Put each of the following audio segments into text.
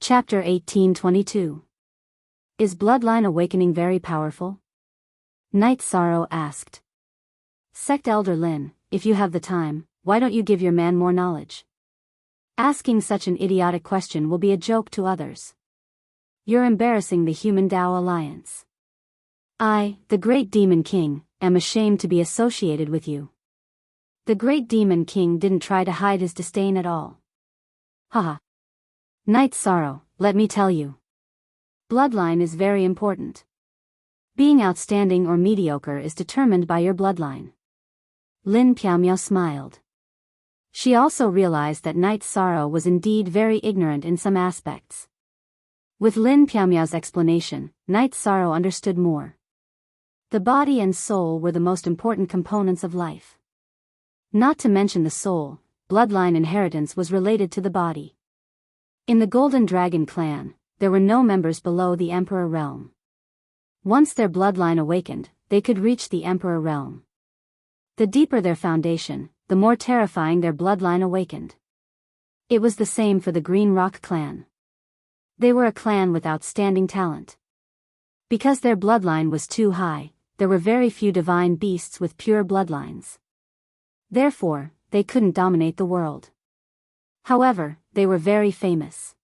Chapter 1822. Is bloodline awakening very powerful? Night Sorrow asked. Sect Elder Lin, if you have the time, why don't you give your man more knowledge? Asking such an idiotic question will be a joke to others. You're embarrassing the Human Tao Alliance. I, the Great Demon King, am ashamed to be associated with you. The Great Demon King didn't try to hide his disdain at all. Haha. Night Sorrow, let me tell you. Bloodline is very important. Being outstanding or mediocre is determined by your bloodline. Lin Piaomiao smiled. She also realized that Night Sorrow was indeed very ignorant in some aspects. With Lin Piaomiao's explanation, Night Sorrow understood more. The body and soul were the most important components of life. Not to mention the soul, bloodline inheritance was related to the body. In the Golden Dragon clan, there were no members below the Emperor realm. Once their bloodline awakened, they could reach the Emperor realm. The deeper their foundation, the more terrifying their bloodline awakened. It was the same for the Green Rock clan. They were a clan with outstanding talent. Because their bloodline was too high, there were very few divine beasts with pure bloodlines. Therefore, they couldn't dominate the world. However, they were very famous.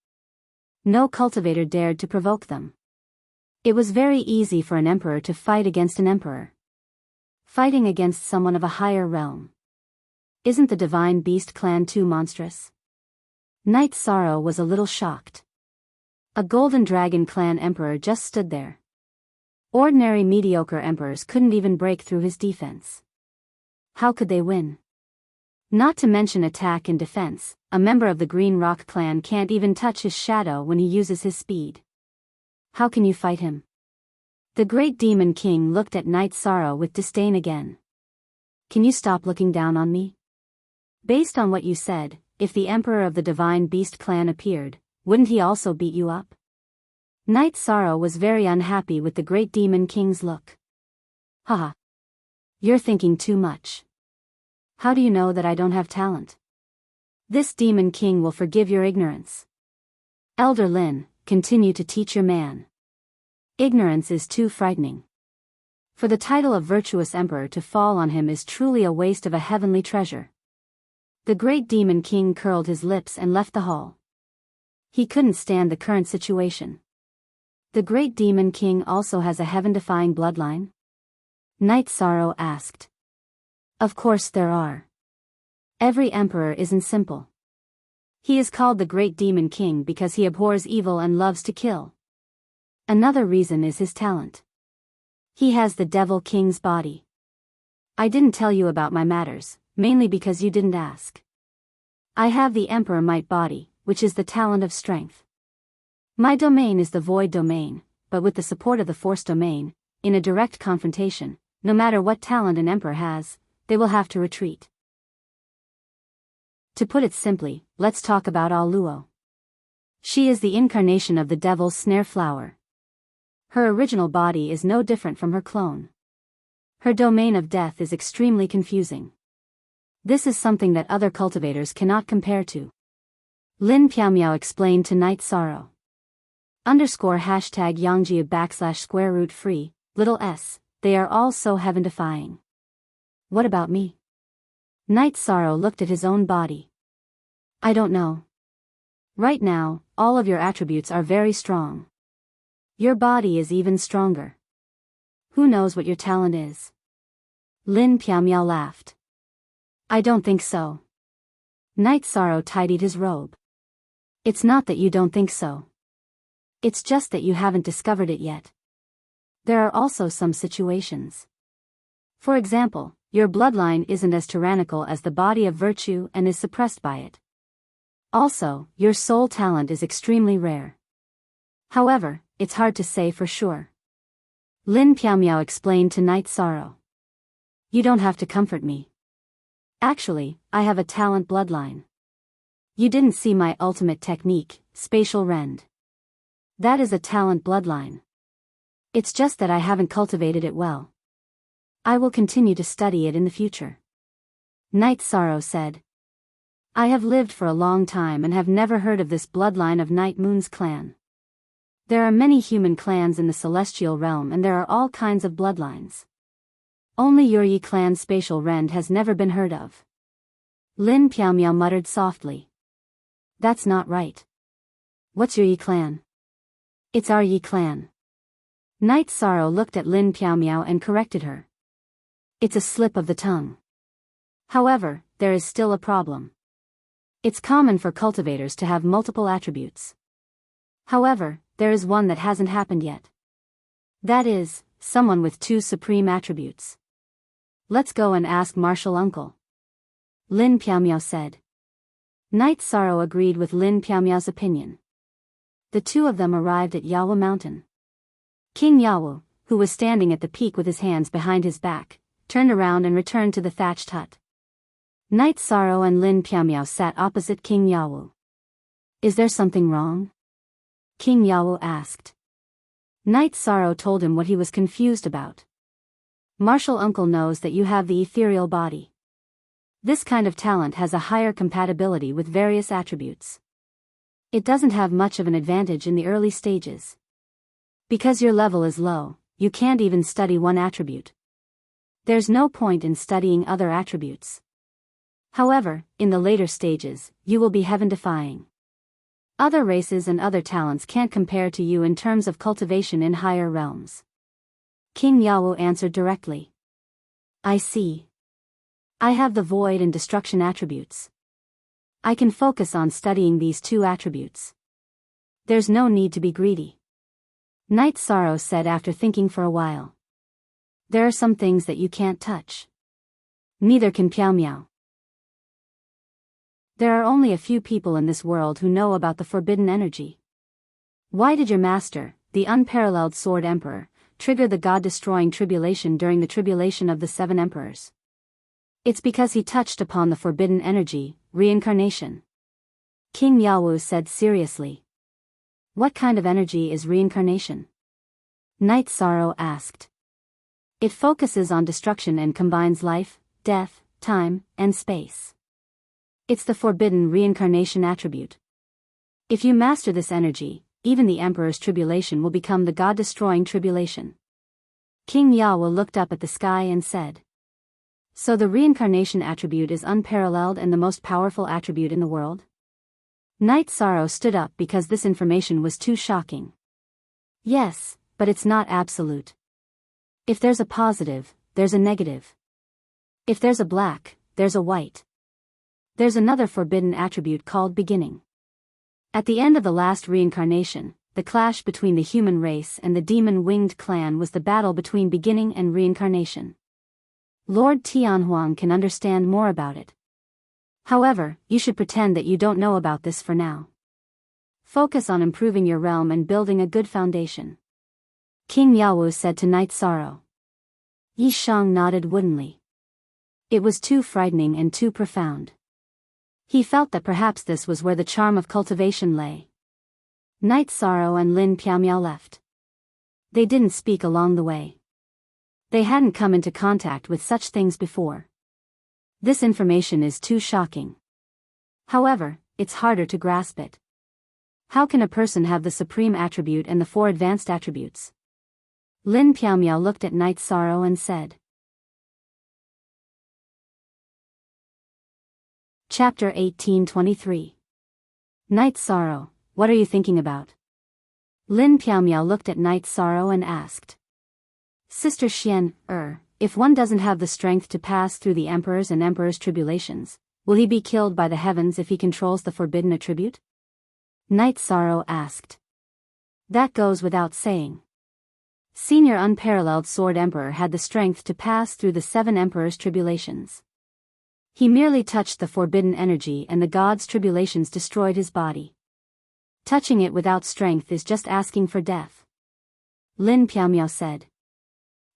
No cultivator dared to provoke them. It was very easy for an emperor to fight against an emperor. Fighting against someone of a higher realm. Isn't the Divine Beast clan too monstrous? Night Sorrow was a little shocked. A Golden Dragon clan emperor just stood there. Ordinary mediocre emperors couldn't even break through his defense. How could they win? Not to mention attack and defense, a member of the Green Rock clan can't even touch his shadow when he uses his speed. How can you fight him? The Great Demon King looked at Night Sorrow with disdain again. Can you stop looking down on me? Based on what you said, if the Emperor of the Divine Beast clan appeared, wouldn't he also beat you up? Night Sorrow was very unhappy with the Great Demon King's look. Haha. You're thinking too much. How do you know that I don't have talent? This Demon King will forgive your ignorance. Elder Lin, continue to teach your man. Ignorance is too frightening. For the title of virtuous emperor to fall on him is truly a waste of a heavenly treasure. The Great Demon King curled his lips and left the hall. He couldn't stand the current situation. The Great Demon King also has a heaven-defying bloodline? Night Sorrow asked. Of course there are. Every emperor isn't simple. He is called the Great Demon King because he abhors evil and loves to kill. Another reason is his talent. He has the Devil King's body. I didn't tell you about my matters, mainly because you didn't ask. I have the Emperor Might body, which is the talent of strength. My domain is the Void domain, but with the support of the Force domain, in a direct confrontation, no matter what talent an emperor has, they will have to retreat. To put it simply, let's talk about Aluo. She is the incarnation of the Devil's Snare Flower. Her original body is no different from her clone. Her domain of death is extremely confusing. This is something that other cultivators cannot compare to. Lin Piaomiao explained to Night Sorrow. _hashtag Yongjia /√ free, little s, they are all so heaven-defying. What about me? Night Sorrow looked at his own body. I don't know. Right now, all of your attributes are very strong. Your body is even stronger. Who knows what your talent is? Lin Piaomiao laughed. I don't think so. Night Sorrow tidied his robe. It's not that you don't think so. It's just that you haven't discovered it yet. There are also some situations. For example, your bloodline isn't as tyrannical as the body of virtue and is suppressed by it. Also, your soul talent is extremely rare. However, it's hard to say for sure. Lin Piaomiao explained to Night Sorrow. You don't have to comfort me. Actually, I have a talent bloodline. You didn't see my ultimate technique, Spatial Rend. That is a talent bloodline. It's just that I haven't cultivated it well. I will continue to study it in the future. Night Sorrow said. I have lived for a long time and have never heard of this bloodline of Night Moon's clan. There are many human clans in the celestial realm and there are all kinds of bloodlines. Only your Yi clan's spatial rend has never been heard of. Lin Piaomiao muttered softly. That's not right. What's your Yi clan? It's our Yi clan. Night Sorrow looked at Lin Piaomiao and corrected her. It's a slip of the tongue. However, there is still a problem. It's common for cultivators to have multiple attributes. However, there is one that hasn't happened yet. That is, someone with 2 supreme attributes. Let's go and ask Martial Uncle. Lin Piaomiao said. Night Sorrow agreed with Lin Piaomiao's opinion. The two of them arrived at Yawu Mountain. King Yawu, who was standing at the peak with his hands behind his back, turned around and returned to the thatched hut. Night Sorrow and Lin Piaomiao sat opposite King Yawu. Is there something wrong? King Yawu asked. Night Sorrow told him what he was confused about. Martial Uncle knows that you have the ethereal body. This kind of talent has a higher compatibility with various attributes. It doesn't have much of an advantage in the early stages. Because your level is low, you can't even study one attribute. There's no point in studying other attributes. However, in the later stages, you will be heaven-defying. Other races and other talents can't compare to you in terms of cultivation in higher realms. King Yawu answered directly. I see. I have the void and destruction attributes. I can focus on studying these 2 attributes. There's no need to be greedy. Night Sorrow said after thinking for a while. There are some things that you can't touch. Neither can Piaomiao. There are only a few people in this world who know about the forbidden energy. Why did your master, the unparalleled Sword Emperor, trigger the God-destroying tribulation during the tribulation of the 7 emperors? It's because he touched upon the forbidden energy, reincarnation. King Yawu said seriously. What kind of energy is reincarnation? Night Sorrow asked. It focuses on destruction and combines life, death, time, and space. It's the forbidden reincarnation attribute. If you master this energy, even the Emperor's tribulation will become the God-destroying tribulation. King Yawu looked up at the sky and said. So the reincarnation attribute is unparalleled and the most powerful attribute in the world? Night Sorrow stood up because this information was too shocking. Yes, but it's not absolute. If there's a positive, there's a negative. If there's a black, there's a white. There's another forbidden attribute called beginning. At the end of the last reincarnation, the clash between the human race and the demon-winged clan was the battle between beginning and reincarnation. Lord Tianhuang can understand more about it. However, you should pretend that you don't know about this for now. Focus on improving your realm and building a good foundation. King Yawu said to Night Sorrow. Yi Shang nodded woodenly. It was too frightening and too profound. He felt that perhaps this was where the charm of cultivation lay. Night Sorrow and Lin Piaomiao left. They didn't speak along the way. They hadn't come into contact with such things before. This information is too shocking. However, it's harder to grasp it. How can a person have the supreme attribute and the 4 advanced attributes? Lin Piaomiao looked at Night Sorrow and said. Chapter 1823. Night Sorrow, what are you thinking about? Lin Piaomiao looked at Night Sorrow and asked. Sister Xian, if one doesn't have the strength to pass through the emperors and emperor's tribulations, will he be killed by the heavens if he controls the forbidden attribute? Night Sorrow asked. That goes without saying. Senior Unparalleled Sword Emperor had the strength to pass through the 7 emperors' tribulations. He merely touched the forbidden energy and the gods' tribulations destroyed his body. Touching it without strength is just asking for death. Lin Piaomiao said.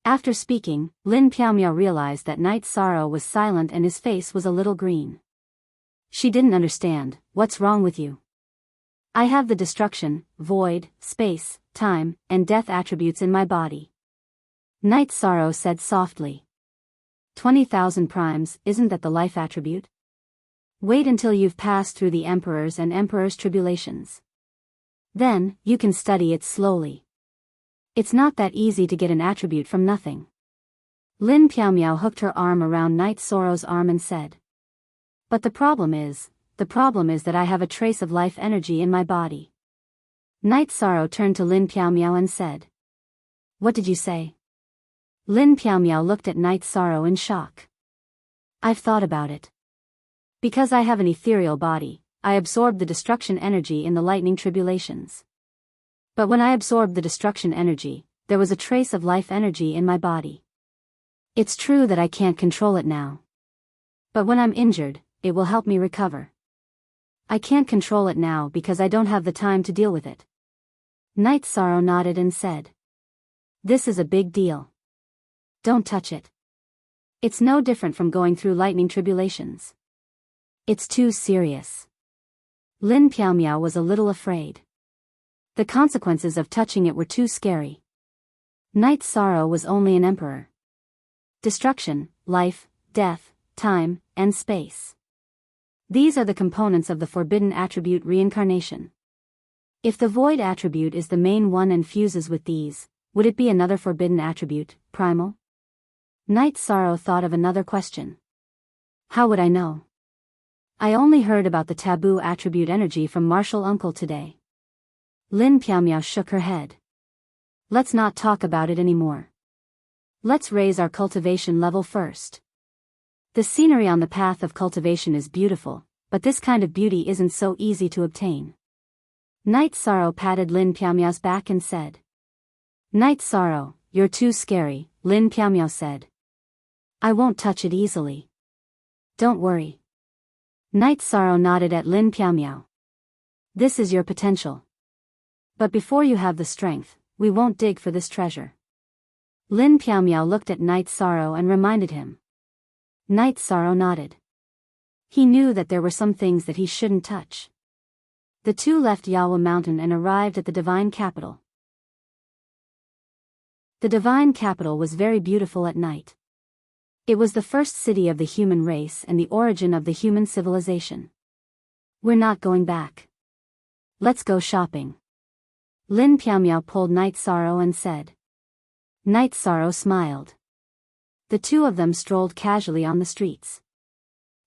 After speaking, Lin Piaomiao realized that Night Sorrow was silent and his face was a little green. She didn't understand. What's wrong with you? I have the destruction, void, space, time, and death attributes in my body. Night Sorrow said softly. 20,000 primes, isn't that the life attribute? Wait until you've passed through the emperor's and emperor's tribulations. Then, you can study it slowly. It's not that easy to get an attribute from nothing. Lin Piao hooked her arm around Knight Sorrow's arm and said. But the problem is that I have a trace of life energy in my body. Knight Sorrow turned to Lin Piao and said. What did you say? Lin Piao looked at Knight Sorrow in shock. I've thought about it. Because I have an ethereal body, I absorbed the destruction energy in the lightning tribulations. But when I absorbed the destruction energy, there was a trace of life energy in my body. It's true that I can't control it now. But when I'm injured, it will help me recover. I can't control it now because I don't have the time to deal with it. Knight Sorrow nodded and said. This is a big deal. Don't touch it. It's no different from going through lightning tribulations. It's too serious. Lin Piao was a little afraid. The consequences of touching it were too scary. Knight Sorrow was only an emperor. Destruction, life, death, time, and space. These are the components of the forbidden attribute reincarnation. If the void attribute is the main one and fuses with these, would it be another forbidden attribute, primal? Knight Sorrow thought of another question. How would I know? I only heard about the taboo attribute energy from Martial Uncle today. Lin Piao shook her head. Let's not talk about it anymore. Let's raise our cultivation level first. The scenery on the path of cultivation is beautiful, but this kind of beauty isn't so easy to obtain. Knight Sorrow patted Lin Piao's back and said. Knight Sorrow, you're too scary, Lin Piao said. I won't touch it easily. Don't worry. Knight Sorrow nodded at Lin Piao. This is your potential. But before you have the strength, we won't dig for this treasure. Lin Piao looked at Knight Sorrow and reminded him. Knight Sorrow nodded. He knew that there were some things that he shouldn't touch. The two left Yawa Mountain and arrived at the divine capital. The divine capital was very beautiful at night. It was the first city of the human race and the origin of the human civilization. We're not going back. Let's go shopping. Lin Piao pulled Knight Sorrow and said. Knight Sorrow smiled. The two of them strolled casually on the streets.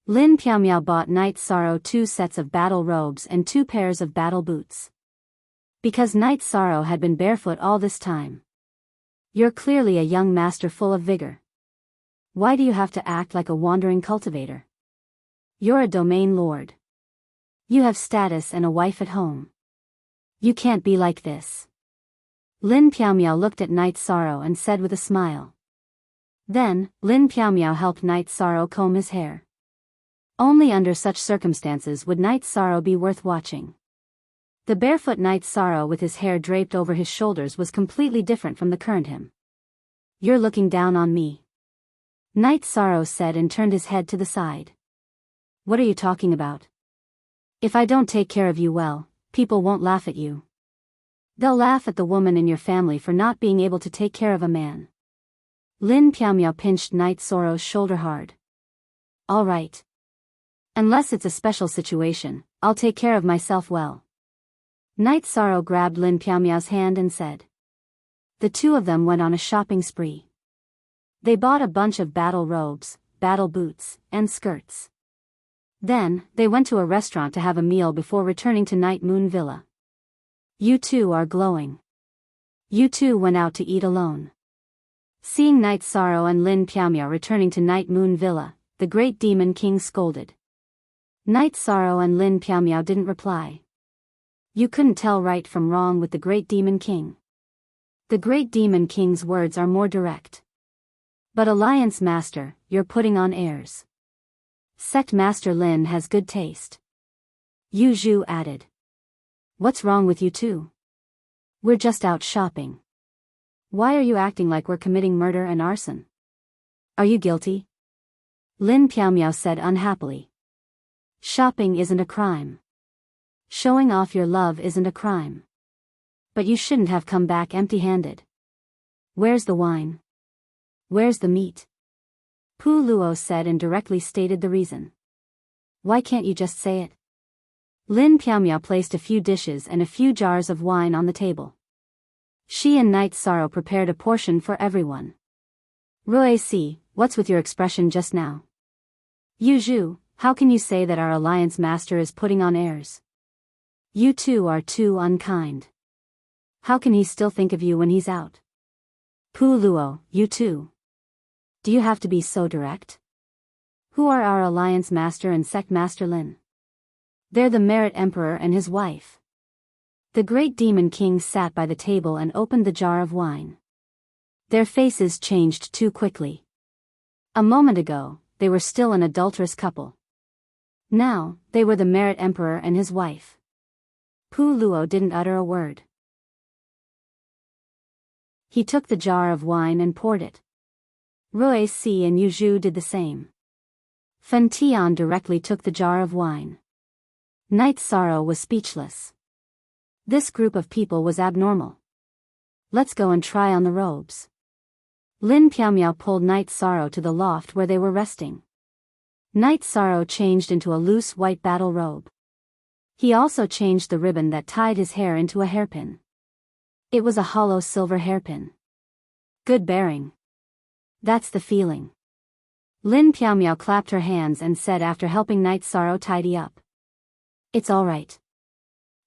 Lin Piao bought Knight Sorrow 2 sets of battle robes and 2 pairs of battle boots. Because Knight Sorrow had been barefoot all this time. You're clearly a young master full of vigor. Why do you have to act like a wandering cultivator? You're a domain lord. You have status and a wife at home. You can't be like this. Lin Piao looked at Knight Sorrow and said with a smile. Then, Lin Piao helped Knight Sorrow comb his hair. Only under such circumstances would Knight Sorrow be worth watching. The barefoot Knight Sorrow with his hair draped over his shoulders was completely different from the current him. You're looking down on me. Knight Sorrow said and turned his head to the side. What are you talking about? If I don't take care of you well, people won't laugh at you. They'll laugh at the woman in your family for not being able to take care of a man. Lin Piao pinched Knight Sorrow's shoulder hard. All right. Unless it's a special situation, I'll take care of myself well. Knight Sorrow grabbed Lin Piao's hand and said. The two of them went on a shopping spree. They bought a bunch of battle robes, battle boots, and skirts. Then, they went to a restaurant to have a meal before returning to Night Moon Villa. You two are glowing. You two went out to eat alone. Seeing Knight Sorrow and Lin Piao returning to Night Moon Villa, the Great Demon King scolded. Knight Sorrow and Lin Piao didn't reply. You couldn't tell right from wrong with the Great Demon King. The Great Demon King's words are more direct. But Alliance Master, you're putting on airs. Sect Master Lin has good taste. Yu Zhu added. What's wrong with you two? We're just out shopping. Why are you acting like we're committing murder and arson? Are you guilty? Lin Piao said unhappily. Shopping isn't a crime. Showing off your love isn't a crime. But you shouldn't have come back empty-handed. Where's the wine? Where's the meat? Pu Luo said and directly stated the reason. Why can't you just say it? Lin Piaomiao placed a few dishes and a few jars of wine on the table. She and Night Sorrow prepared a portion for everyone. Rui Si, what's with your expression just now? Yu Zhu, how can you say that our alliance master is putting on airs? You two are too unkind. How can he still think of you when he's out? Pu Luo, you too. Do you have to be so direct? Who are our alliance master and sect master Lin? They're the Merit Emperor and his wife. The great demon king sat by the table and opened the jar of wine. Their faces changed too quickly. A moment ago, they were still an adulterous couple. Now, they were the Merit Emperor and his wife. Pu Luo didn't utter a word. He took the jar of wine and poured it. Rui Si and Yu Zhu did the same. Fen Tian directly took the jar of wine. Night Sorrow was speechless. This group of people was abnormal. Let's go and try on the robes. Lin Piaomiao pulled Night Sorrow to the loft where they were resting. Night Sorrow changed into a loose white battle robe. He also changed the ribbon that tied his hair into a hairpin. It was a hollow silver hairpin. Good bearing. That's the feeling. Lin Piaomiao clapped her hands and said after helping Night Sorrow tidy up. It's all right.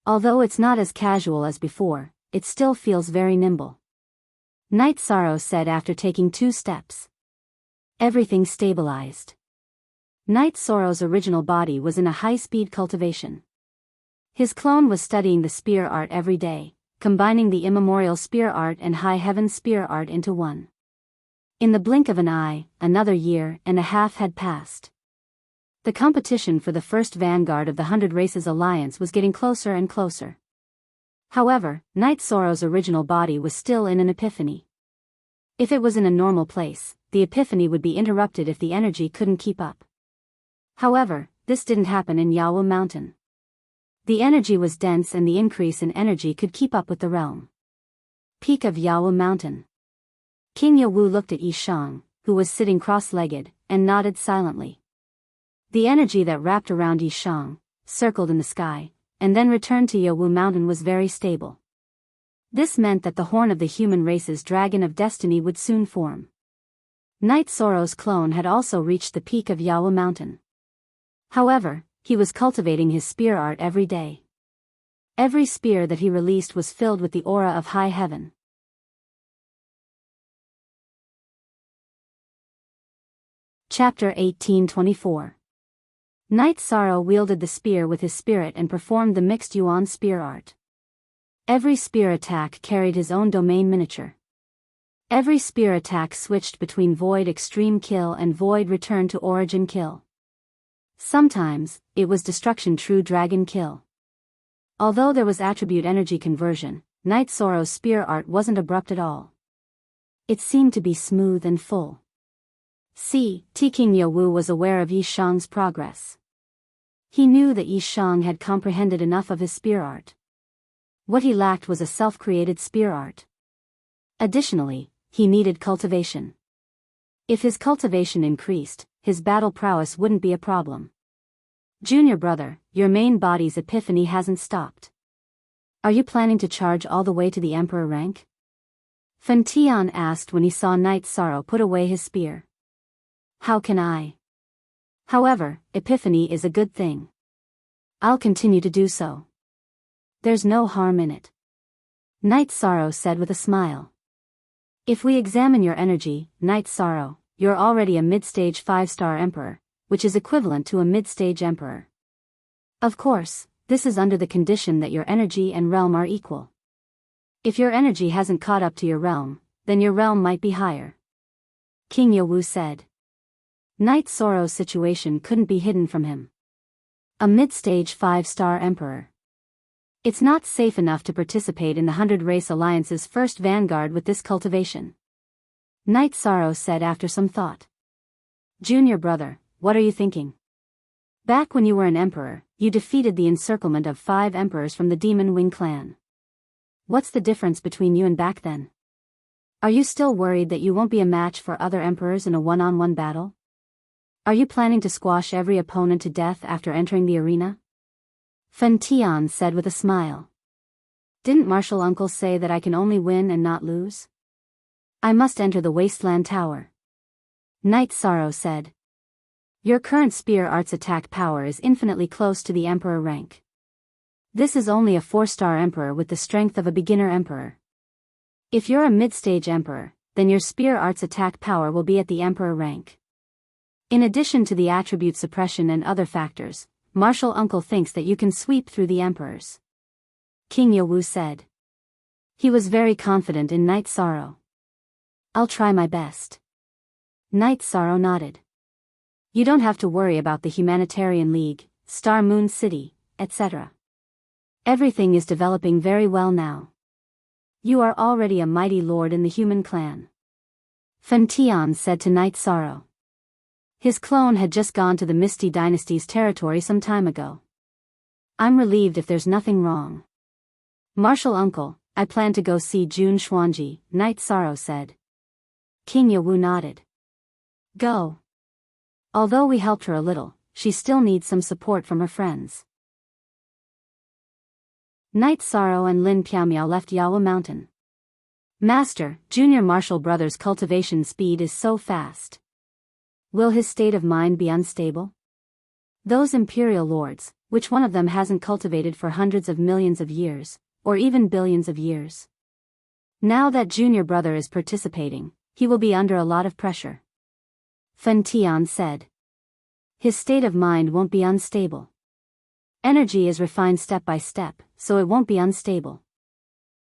Although it's not as casual as before, it still feels very nimble. Night Sorrow said after taking 2 steps. Everything stabilized. Night Sorrow's original body was in a high-speed cultivation. His clone was studying the spear art every day, combining the immemorial spear art and high heaven spear art into one. In the blink of an eye, another year and a half had passed. The competition for the first vanguard of the 100 Races Alliance was getting closer and closer. However, Night Sorrow's original body was still in an epiphany. If it was in a normal place, the epiphany would be interrupted if the energy couldn't keep up. However, this didn't happen in Yawu Mountain. The energy was dense and the increase in energy could keep up with the realm. Peak of Yawu Mountain. King Yawu looked at Yi Shang, who was sitting cross-legged, and nodded silently. The energy that wrapped around Yi Shang, circled in the sky, and then returned to Yawu Mountain was very stable. This meant that the horn of the human race's dragon of destiny would soon form. Night Sorrow's clone had also reached the peak of Yawu Mountain. However, he was cultivating his spear art every day. Every spear that he released was filled with the aura of high heaven. Chapter 1824. Night Sorrow wielded the spear with his spirit and performed the mixed Yuan spear art. Every spear attack carried his own domain miniature. Every spear attack switched between Void Extreme Kill and Void Return to Origin Kill. Sometimes, it was Destruction True Dragon Kill. Although there was attribute energy conversion, Night Sorrow's spear art wasn't abrupt at all. It seemed to be smooth and full. King Yawu was aware of Yi Shang's progress. He knew that Yi Shang had comprehended enough of his spear art. What he lacked was a self-created spear art. Additionally, he needed cultivation. If his cultivation increased, his battle prowess wouldn't be a problem. Junior brother, your main body's epiphany hasn't stopped. Are you planning to charge all the way to the Emperor rank? Fen Tian asked when he saw Night Sorrow put away his spear. How can I? However, epiphany is a good thing. I'll continue to do so. There's no harm in it. Night Sorrow said with a smile. If we examine your energy, Night Sorrow, you're already a mid-stage 5-star emperor, which is equivalent to a mid-stage emperor. Of course, this is under the condition that your energy and realm are equal. If your energy hasn't caught up to your realm, then your realm might be higher. King Yawu said. Night Sorrow's situation couldn't be hidden from him. A mid-stage 5-star emperor. It's not safe enough to participate in the 100 Race Alliance's first vanguard with this cultivation. Night Sorrow said after some thought. Junior brother, what are you thinking? Back when you were an emperor, you defeated the encirclement of 5 emperors from the Demon Wing clan. What's the difference between you and back then? Are you still worried that you won't be a match for other emperors in a one-on-one battle? Are you planning to squash every opponent to death after entering the arena? Fen Tian said with a smile. Didn't Martial Uncle say that I can only win and not lose? I must enter the Wasteland Tower. Night Sorrow said. Your current spear art's attack power is infinitely close to the Emperor rank. This is only a 4-star Emperor with the strength of a beginner Emperor. If you're a mid-stage Emperor, then your spear art's attack power will be at the Emperor rank. In addition to the attribute suppression and other factors, Martial Uncle thinks that you can sweep through the Emperors. King Yowu said. He was very confident in Night Sorrow. I'll try my best. Night Sorrow nodded. You don't have to worry about the Humanitarian League, Star Moon City, etc. Everything is developing very well now. You are already a mighty lord in the human clan. Fen Tian said to Night Sorrow. His clone had just gone to the Misty Dynasty's territory some time ago. I'm relieved if there's nothing wrong. Martial Uncle, I plan to go see Jun Xuanji, Night Sorrow said. King Yowu nodded. Go. Although we helped her a little, she still needs some support from her friends. Night Sorrow and Lin Piaomiao left Yawa Mountain. Master, Junior Martial Brother's cultivation speed is so fast. Will his state of mind be unstable? Those Imperial Lords, which one of them hasn't cultivated for hundreds of millions of years, or even billions of years? Now that Junior Brother is participating, he will be under a lot of pressure. Fen Tian said. His state of mind won't be unstable. Energy is refined step by step, so it won't be unstable.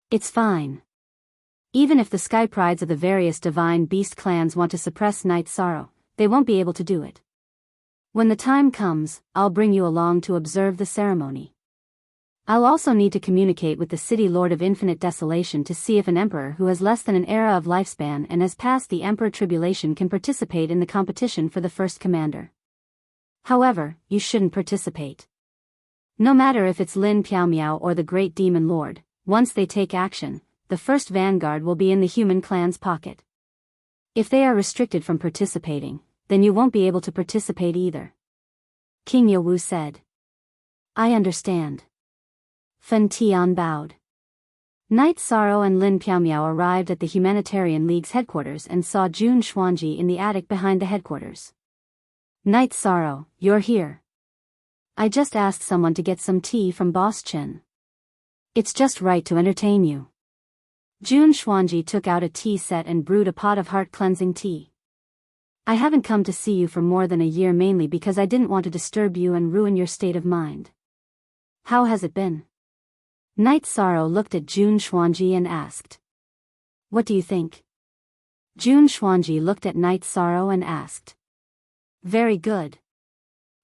It's fine. Even if the Sky Prides of the various divine beast clans want to suppress Night Sorrow, they won't be able to do it. When the time comes, I'll bring you along to observe the ceremony. I'll also need to communicate with the City Lord of Infinite Desolation to see if an emperor who has less than an era of lifespan and has passed the Emperor Tribulation can participate in the competition for the first commander. However, you shouldn't participate. No matter if it's Lin Piaomiao or the Great Demon Lord, once they take action, the first vanguard will be in the human clan's pocket. If they are restricted from participating, then you won't be able to participate either. King Yowu said. I understand. Fen Tian bowed. Night Sorrow and Lin Piaomiao arrived at the Humanitarian League's headquarters and saw Jun Xuanji in the attic behind the headquarters. Night Sorrow, you're here. I just asked someone to get some tea from Boss Chen. It's just right to entertain you. Jun Xuanji took out a tea set and brewed a pot of heart-cleansing tea. I haven't come to see you for more than a year mainly because I didn't want to disturb you and ruin your state of mind. How has it been? Night Sorrow looked at Jun Xuanji and asked. What do you think? Jun Xuanji looked at Night Sorrow and asked. Very good.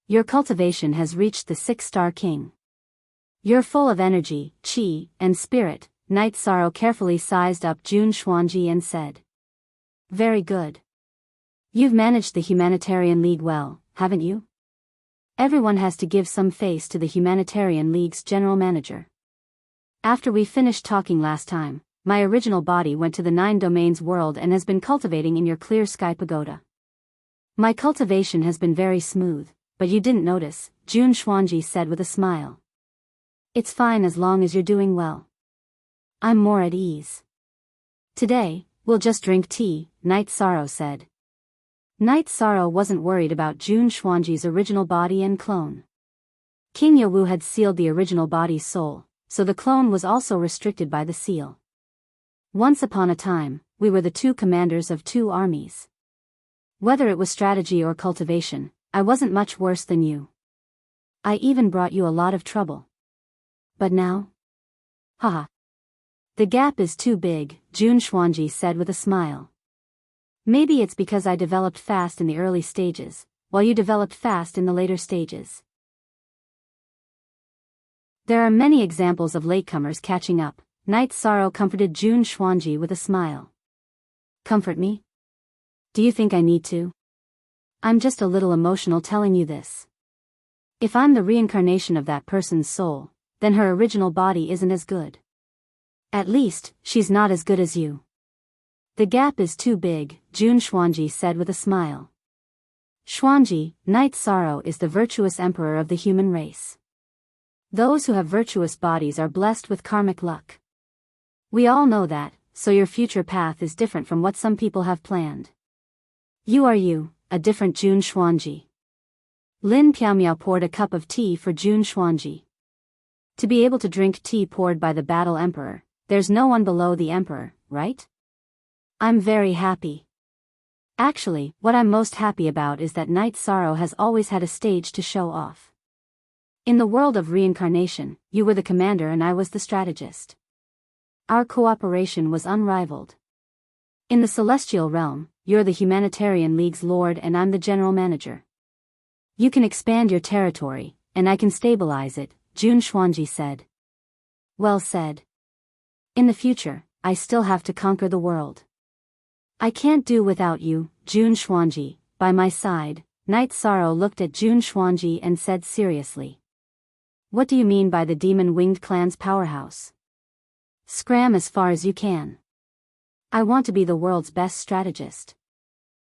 Your cultivation has reached the 6-star king. You're full of energy, qi, and spirit. Night Sorrow carefully sized up Jun Xuanji and said. Very good. You've managed the Humanitarian League well, haven't you? Everyone has to give some face to the Humanitarian League's general manager. After we finished talking last time, my original body went to the 9 Domains world and has been cultivating in your Clear Sky Pagoda. My cultivation has been very smooth, but you didn't notice, Jun Xuanji said with a smile. It's fine as long as you're doing well. I'm more at ease. Today, we'll just drink tea, Night Sorrow said. Night Sorrow wasn't worried about Jun Xuanji's original body and clone. King Yowu had sealed the original body's soul, so the clone was also restricted by the seal. Once upon a time, we were the 2 commanders of 2 armies. Whether it was strategy or cultivation, I wasn't much worse than you. I even brought you a lot of trouble. But now? Haha. The gap is too big, Jun Xuanji said with a smile. Maybe it's because I developed fast in the early stages, while you developed fast in the later stages. There are many examples of latecomers catching up. Night Sorrow comforted Jun Xuanji with a smile. Comfort me? Do you think I need to? I'm just a little emotional telling you this. If I'm the reincarnation of that person's soul, then her original body isn't as good. At least, she's not as good as you. The gap is too big, Jun Xuanji said with a smile. Xuanji, Night Sorrow is the virtuous emperor of the human race. Those who have virtuous bodies are blessed with karmic luck. We all know that, so your future path is different from what some people have planned. You are you, a different Jun Xuanji. Lin Piaomiao poured a cup of tea for Jun Xuanji. To be able to drink tea poured by the battle emperor, there's no one below the emperor, right? I'm very happy. Actually, what I'm most happy about is that Night Sorrow has always had a stage to show off. In the world of reincarnation, you were the commander and I was the strategist. Our cooperation was unrivaled. In the celestial realm, you're the Humanitarian League's lord and I'm the general manager. You can expand your territory, and I can stabilize it, Jun Xuanji said. Well said. In the future, I still have to conquer the world. I can't do without you, Jun Xuanji, by my side. Night Sorrow looked at Jun Xuanji and said seriously. What do you mean by the demon-winged clan's powerhouse? Scram as far as you can. I want to be the world's best strategist.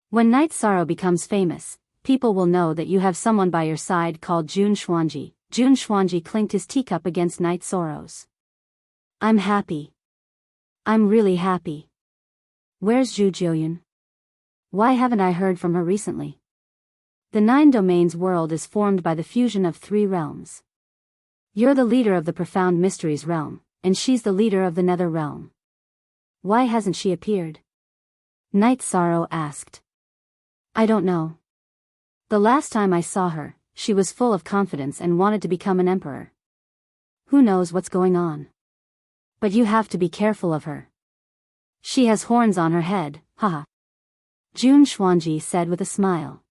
When Night Sorrow becomes famous, people will know that you have someone by your side called Jun Xuanji. Jun Xuanji clinked his teacup against Night Sorrow's. I'm happy. I'm really happy. Where's Zhu Jiuyun? Why haven't I heard from her recently? The 9 domains world is formed by the fusion of 3 realms. You're the leader of the profound mysteries realm, and she's the leader of the nether realm. Why hasn't she appeared? Night Sorrow asked. I don't know. The last time I saw her, she was full of confidence and wanted to become an emperor. Who knows what's going on? But you have to be careful of her. She has horns on her head, haha. Jun Xuanji said with a smile.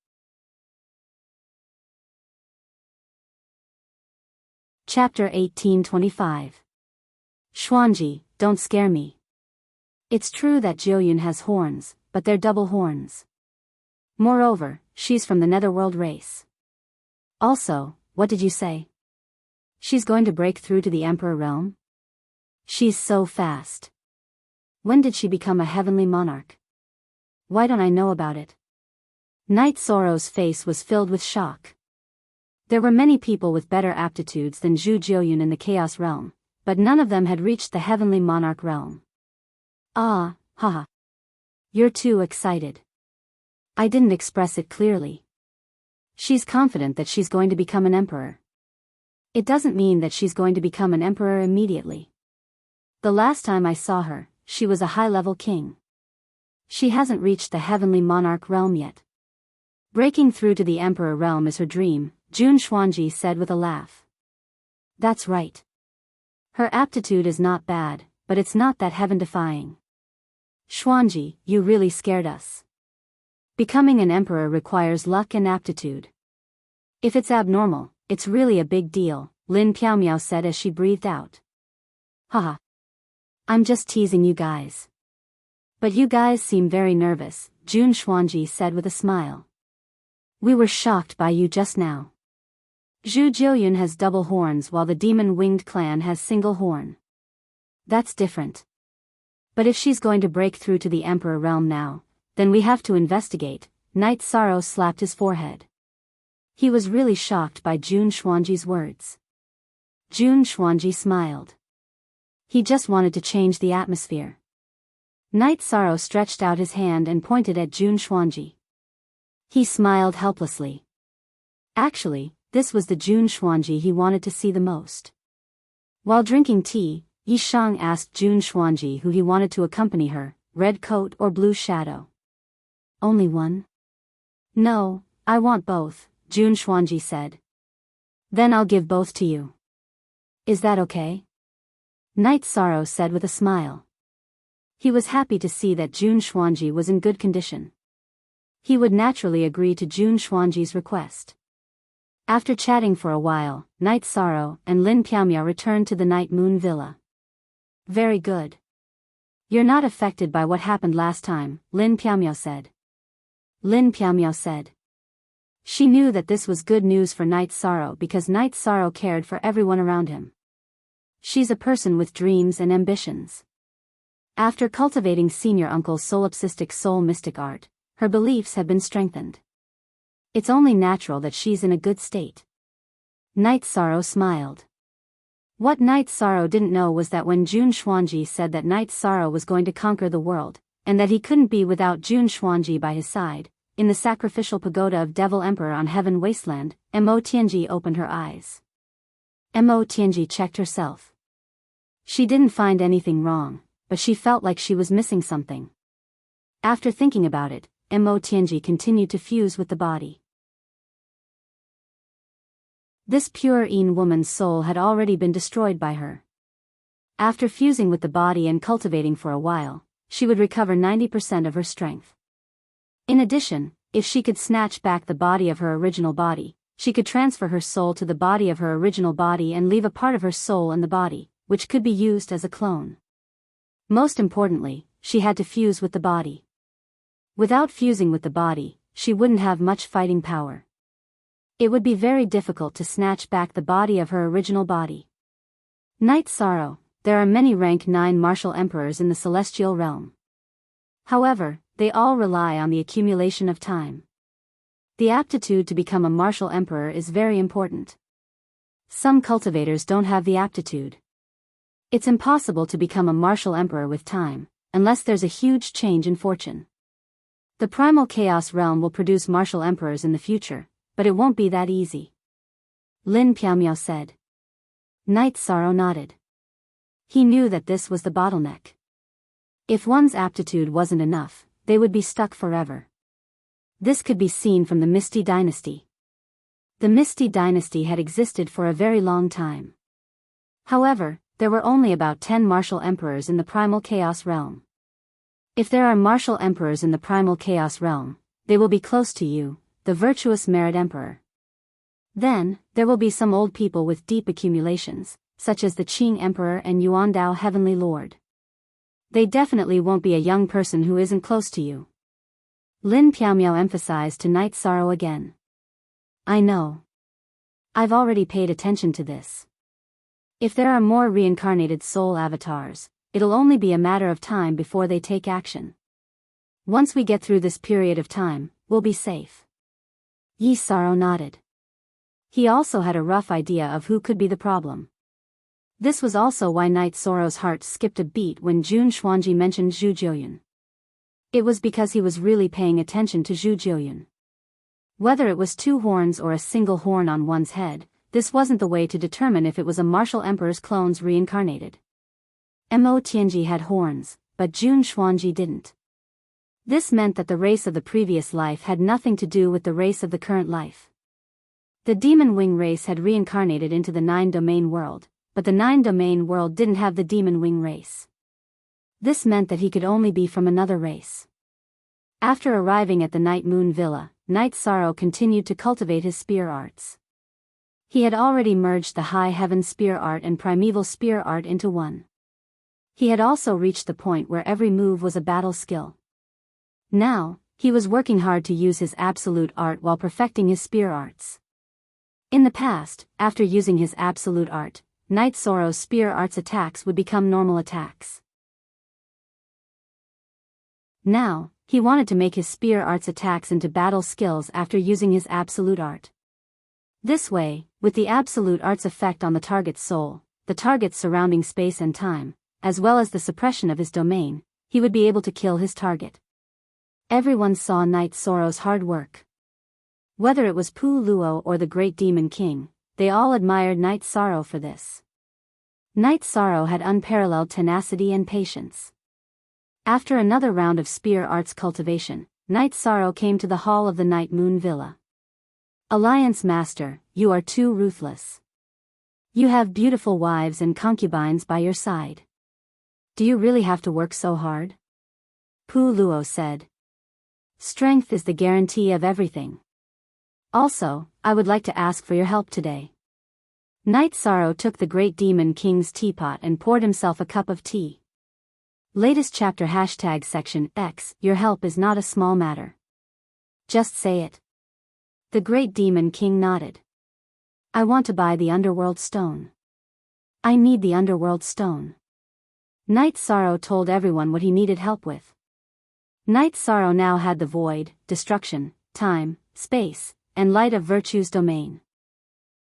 Chapter 1825. Xuanji, don't scare me. It's true that Jiuyun has horns, but they're double horns. Moreover, she's from the netherworld race. Also, what did you say? She's going to break through to the Emperor realm? She's so fast. When did she become a heavenly monarch? Why don't I know about it? Night Sorrow's face was filled with shock. There were many people with better aptitudes than Zhu Jiuyun in the Chaos realm, but none of them had reached the heavenly monarch realm. Ah, haha. You're too excited. I didn't express it clearly. She's confident that she's going to become an emperor. It doesn't mean that she's going to become an emperor immediately. The last time I saw her, she was a high-level king. She hasn't reached the heavenly monarch realm yet. Breaking through to the emperor realm is her dream, Jun Xuanji said with a laugh. That's right. Her aptitude is not bad, but it's not that heaven-defying. Xuanji, you really scared us. Becoming an emperor requires luck and aptitude. If it's abnormal, it's really a big deal, Lin Piaomiao said as she breathed out. Haha. I'm just teasing you guys. But you guys seem very nervous, Jun Xuanji said with a smile. We were shocked by you just now. Zhu Jiuyun has double horns while the demon-winged clan has single horn. That's different. But if she's going to break through to the Emperor realm now, then we have to investigate. Night Sorrow slapped his forehead. He was really shocked by Jun Xuanji's words. Jun Xuanji smiled. He just wanted to change the atmosphere. Night Sorrow stretched out his hand and pointed at Jun Xuanji. He smiled helplessly. Actually, this was the Jun Xuanji he wanted to see the most. While drinking tea, Yishang asked Jun Xuanji who he wanted to accompany her, Red Coat or Blue Shadow. Only one? No, I want both, Jun Xuanji said. Then I'll give both to you. Is that okay? Night Sorrow said with a smile. He was happy to see that Jun Xuanji was in good condition. He would naturally agree to Jun Xuanji's request. After chatting for a while, Night Sorrow and Lin Piaomiao returned to the Night Moon Villa. Very good. You're not affected by what happened last time, Lin Piaomiao said. Lin Piaomiao said. She knew that this was good news for Night Sorrow because Night Sorrow cared for everyone around him. She's a person with dreams and ambitions. After cultivating Senior Uncle's solipsistic soul mystic art, her beliefs have been strengthened. It's only natural that she's in a good state. Night Sorrow smiled. What Night Sorrow didn't know was that when Jun Xuanji said that Night Sorrow was going to conquer the world, and that he couldn't be without Jun Xuanji by his side, in the sacrificial pagoda of Devil Emperor on Heaven Wasteland, Mo Tianji opened her eyes. Mo Tianji checked herself. She didn't find anything wrong, but she felt like she was missing something. After thinking about it, Mo Tianji continued to fuse with the body. This pure Yin woman's soul had already been destroyed by her. After fusing with the body and cultivating for a while, she would recover 90% of her strength. In addition, if she could snatch back the body of her original body, she could transfer her soul to the body of her original body and leave a part of her soul in the body, which could be used as a clone. Most importantly, she had to fuse with the body. Without fusing with the body, she wouldn't have much fighting power. It would be very difficult to snatch back the body of her original body. Night Sorrow, there are many rank 9 martial emperors in the celestial realm. However, they all rely on the accumulation of time. The aptitude to become a martial emperor is very important. Some cultivators don't have the aptitude. It's impossible to become a martial emperor with time, unless there's a huge change in fortune. The primal chaos realm will produce martial emperors in the future, but it won't be that easy. Lin Piaomiao said. Night Sorrow nodded. He knew that this was the bottleneck. If one's aptitude wasn't enough, they would be stuck forever. This could be seen from the Misty Dynasty. The Misty Dynasty had existed for a very long time. However, there were only about 10 martial emperors in the primal chaos realm. If there are martial emperors in the primal chaos realm, they will be close to you, the virtuous merit emperor. Then, there will be some old people with deep accumulations, such as the Qing Emperor and Yuandao Heavenly Lord. They definitely won't be a young person who isn't close to you. Lin Piaomiao emphasized to Night Sorrow again. I know. I've already paid attention to this. If there are more reincarnated soul avatars, it'll only be a matter of time before they take action. Once we get through this period of time, we'll be safe. Yi Sorrow nodded. He also had a rough idea of who could be the problem. This was also why Night Sorrow's heart skipped a beat when Jun Xuanji mentioned Zhu Jiuyun. It was because he was really paying attention to Zhu Jiuyun. Whether it was 2 horns or a single horn on one's head, this wasn't the way to determine if it was a martial emperor's clones reincarnated. Mo Tianji had horns, but Jun Xuanji didn't. This meant that the race of the previous life had nothing to do with the race of the current life. The Demon Wing race had reincarnated into the 9-domain world, but the 9-domain world didn't have the Demon Wing race. This meant that he could only be from another race. After arriving at the Night Moon Villa, Night Sorrow continued to cultivate his spear arts. He had already merged the High Heaven spear art and Primeval spear art into one. He had also reached the point where every move was a battle skill. Now, he was working hard to use his absolute art while perfecting his spear arts. In the past, after using his absolute art, Night Sorrow's spear arts attacks would become normal attacks. Now, he wanted to make his spear arts attacks into battle skills after using his absolute art. This way, with the absolute art's effect on the target's soul, the target's surrounding space and time, as well as the suppression of his domain, he would be able to kill his target. Everyone saw Night Sorrow's hard work. Whether it was Pu Luo or the Great Demon King, they all admired Night Sorrow for this. Night Sorrow had unparalleled tenacity and patience. After another round of spear arts cultivation, Night Sorrow came to the hall of the Night Moon Villa. Alliance Master, you are too ruthless. You have beautiful wives and concubines by your side. Do you really have to work so hard? Pu Luo said. Strength is the guarantee of everything. Also, I would like to ask for your help today. Night Sorrow took the Great Demon King's teapot and poured himself a cup of tea. Latest chapter #section X, your help is not a small matter. Just say it. The Great Demon King nodded. I want to buy the Underworld Stone. I need the Underworld Stone. Night Sorrow told everyone what he needed help with. Night Sorrow now had the void, destruction, time, space, and light of virtue's domain.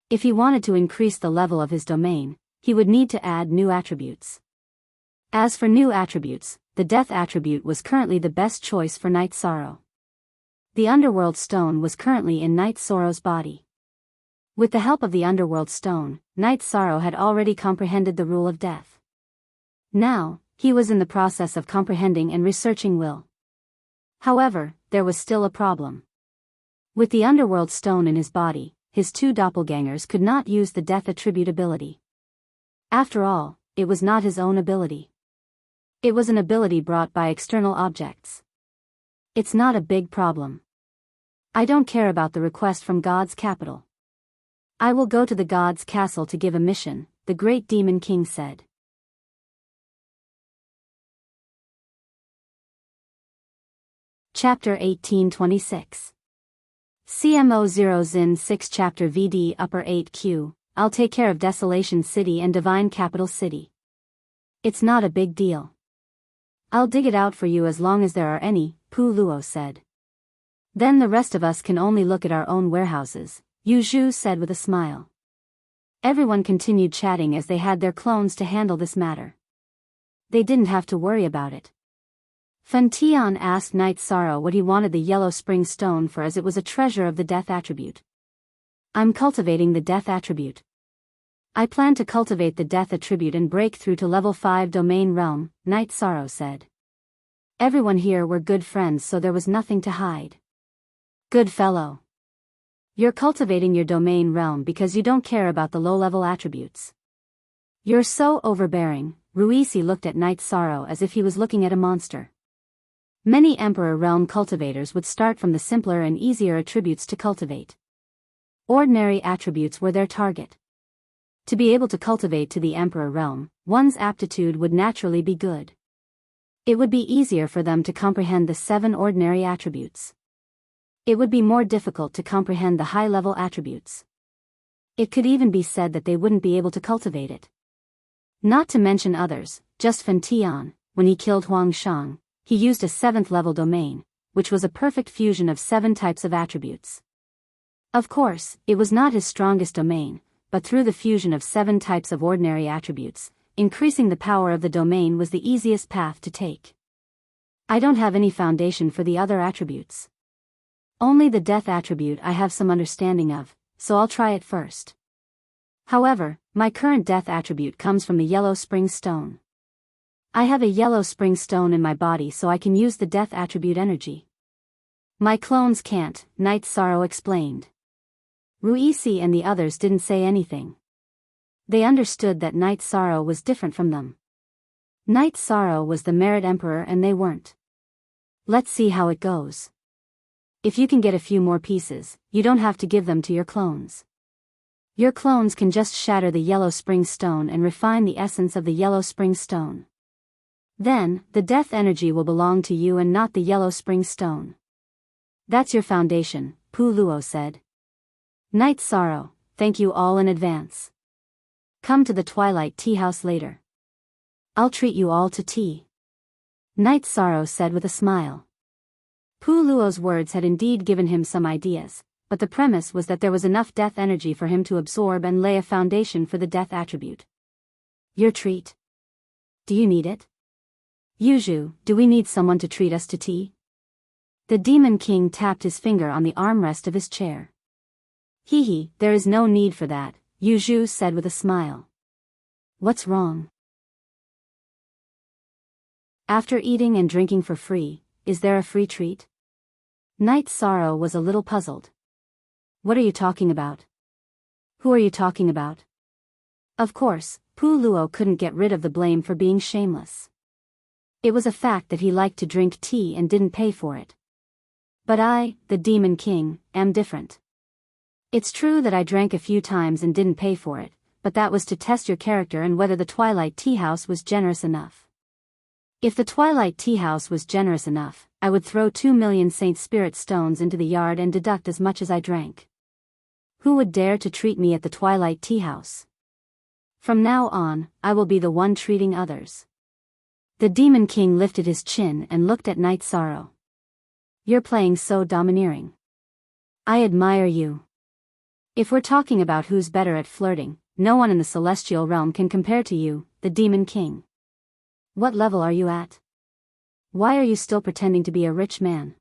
If he wanted to increase the level of his domain, he would need to add new attributes. As for new attributes, the death attribute was currently the best choice for Night Sorrow. The Underworld Stone was currently in Night Sorrow's body. With the help of the Underworld Stone, Night Sorrow had already comprehended the rule of death. Now, he was in the process of comprehending and researching will. However, there was still a problem. With the Underworld Stone in his body, his two doppelgangers could not use the death attribute ability. After all, it was not his own ability. It was an ability brought by external objects. It's not a big problem. I don't care about the request from God's capital. I will go to the God's castle to give a mission, the great Demon King said. Chapter 1826. CMO 0 Zin 6 Chapter VD Upper 8Q, I'll take care of Desolation City and Divine Capital City. It's not a big deal. I'll dig it out for you as long as there are any, Pu Luo said. Then the rest of us can only look at our own warehouses, Yu Zhu said with a smile. Everyone continued chatting as they had their clones to handle this matter. They didn't have to worry about it. Fen Tian asked Night Sorrow what he wanted the Yellow Spring Stone for, as it was a treasure of the death attribute. I'm cultivating the death attribute. I plan to cultivate the death attribute and break through to level 5 domain realm, Night Sorrow said. Everyone here were good friends, so there was nothing to hide. Good fellow. You're cultivating your domain realm because you don't care about the low-level attributes. You're so overbearing. Ruisi looked at Night Sorrow as if he was looking at a monster. Many Emperor Realm cultivators would start from the simpler and easier attributes to cultivate. Ordinary attributes were their target. To be able to cultivate to the Emperor Realm, one's aptitude would naturally be good. It would be easier for them to comprehend the 7 ordinary attributes. It would be more difficult to comprehend the high-level attributes. It could even be said that they wouldn't be able to cultivate it. Not to mention others, just Fen Tian, when he killed Huang Shang, he used a 7th level domain, which was a perfect fusion of 7 types of attributes. Of course, it was not his strongest domain, but through the fusion of 7 types of ordinary attributes, increasing the power of the domain was the easiest path to take. I don't have any foundation for the other attributes. Only the death attribute I have some understanding of, so I'll try it first. However, my current death attribute comes from the Yellow Spring Stone. I have a Yellow Spring Stone in my body, so I can use the death attribute energy. My clones can't, Night Sorrow explained. Ruisi and the others didn't say anything. They understood that Night Sorrow was different from them. Night Sorrow was the Merit Emperor and they weren't. Let's see how it goes. If you can get a few more pieces, you don't have to give them to your clones. Your clones can just shatter the Yellow Spring Stone and refine the essence of the Yellow Spring Stone. Then, the death energy will belong to you and not the Yellow Spring Stone. That's your foundation, Pu Luo said. Night Sorrow, thank you all in advance. Come to the Twilight Tea House later. I'll treat you all to tea. Night Sorrow said with a smile. Pu Luo's words had indeed given him some ideas, but the premise was that there was enough death energy for him to absorb and lay a foundation for the death attribute. Your treat. Do you need it? Yuzhu, do we need someone to treat us to tea? The Demon King tapped his finger on the armrest of his chair. Hee, there is no need for that, Yuzhu said with a smile. What's wrong? After eating and drinking for free, is there a free treat? Night Sorrow was a little puzzled. What are you talking about? Who are you talking about? Of course, Pu Luo couldn't get rid of the blame for being shameless. It was a fact that he liked to drink tea and didn't pay for it. But I, the Demon King, am different. It's true that I drank a few times and didn't pay for it, but that was to test your character and whether the Twilight Tea House was generous enough. If the Twilight Tea House was generous enough, I would throw 2 million Saint Spirit stones into the yard and deduct as much as I drank. Who would dare to treat me at the Twilight Tea House? From now on, I will be the one treating others. The Demon King lifted his chin and looked at Night Sorrow. You're playing so domineering. I admire you. If we're talking about who's better at flirting, no one in the celestial realm can compare to you, the Demon King. What level are you at? Why are you still pretending to be a rich man?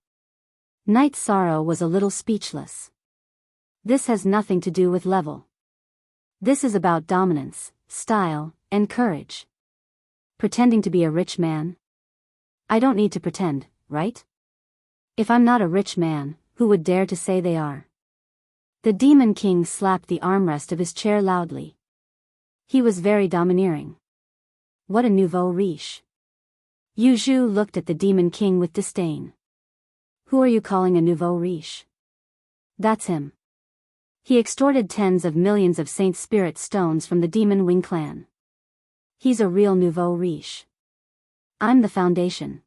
Night Sorrow was a little speechless. This has nothing to do with level. This is about dominance, style, and courage. Pretending to be a rich man? I don't need to pretend, right? If I'm not a rich man, who would dare to say they are? The Demon King slapped the armrest of his chair loudly. He was very domineering. What a nouveau riche. Yu Zhu looked at the Demon King with disdain. Who are you calling a nouveau riche? That's him. He extorted tens of millions of Saint Spirit stones from the Demon Wing clan. He's a real nouveau riche. I'm the Foundation.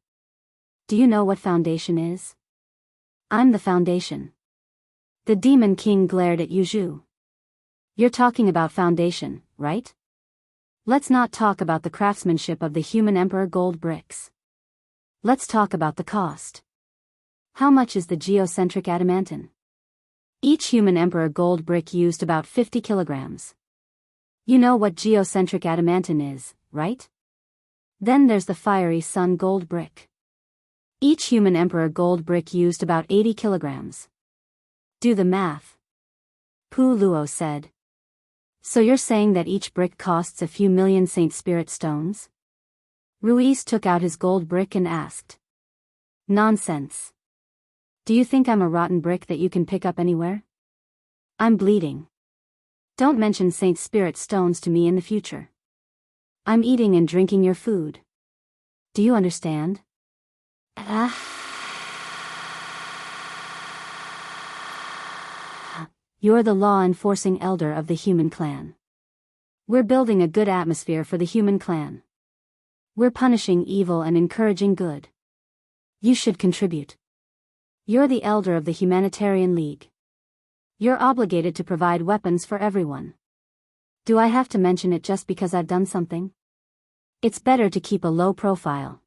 Do you know what Foundation is? I'm the Foundation. The Demon King glared at Yu Zhu. You're talking about Foundation, right? Let's not talk about the craftsmanship of the human emperor gold bricks. Let's talk about the cost. How much is the geocentric adamantine? Each human emperor gold brick used about 50 kilograms. You know what geocentric adamantine is, right? Then there's the fiery sun gold brick. Each human emperor gold brick used about 80 kilograms. Do the math. Pu Luo said. So you're saying that each brick costs a few million Saint Spirit stones? Ruiz took out his gold brick and asked. Nonsense. Do you think I'm a rotten brick that you can pick up anywhere? I'm bleeding. Don't mention Saint Spirit stones to me in the future. I'm eating and drinking your food. Do you understand? You're the law-enforcing elder of the human clan. We're building a good atmosphere for the human clan. We're punishing evil and encouraging good. You should contribute. You're the elder of the Humanitarian League. You're obligated to provide weapons for everyone. Do I have to mention it just because I've done something? It's better to keep a low profile.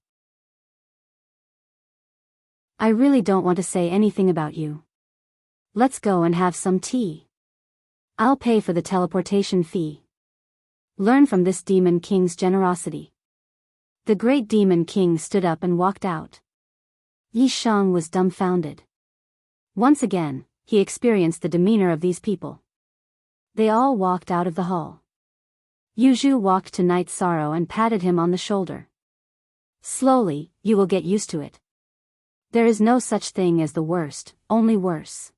I really don't want to say anything about you. Let's go and have some tea. I'll pay for the teleportation fee. Learn from this Demon King's generosity. The great Demon King stood up and walked out. Yi Shang was dumbfounded. Once again, he experienced the demeanor of these people. They all walked out of the hall. Yu Zhu walked to Night Sorrow and patted him on the shoulder. Slowly, you will get used to it. There is no such thing as the worst, only worse.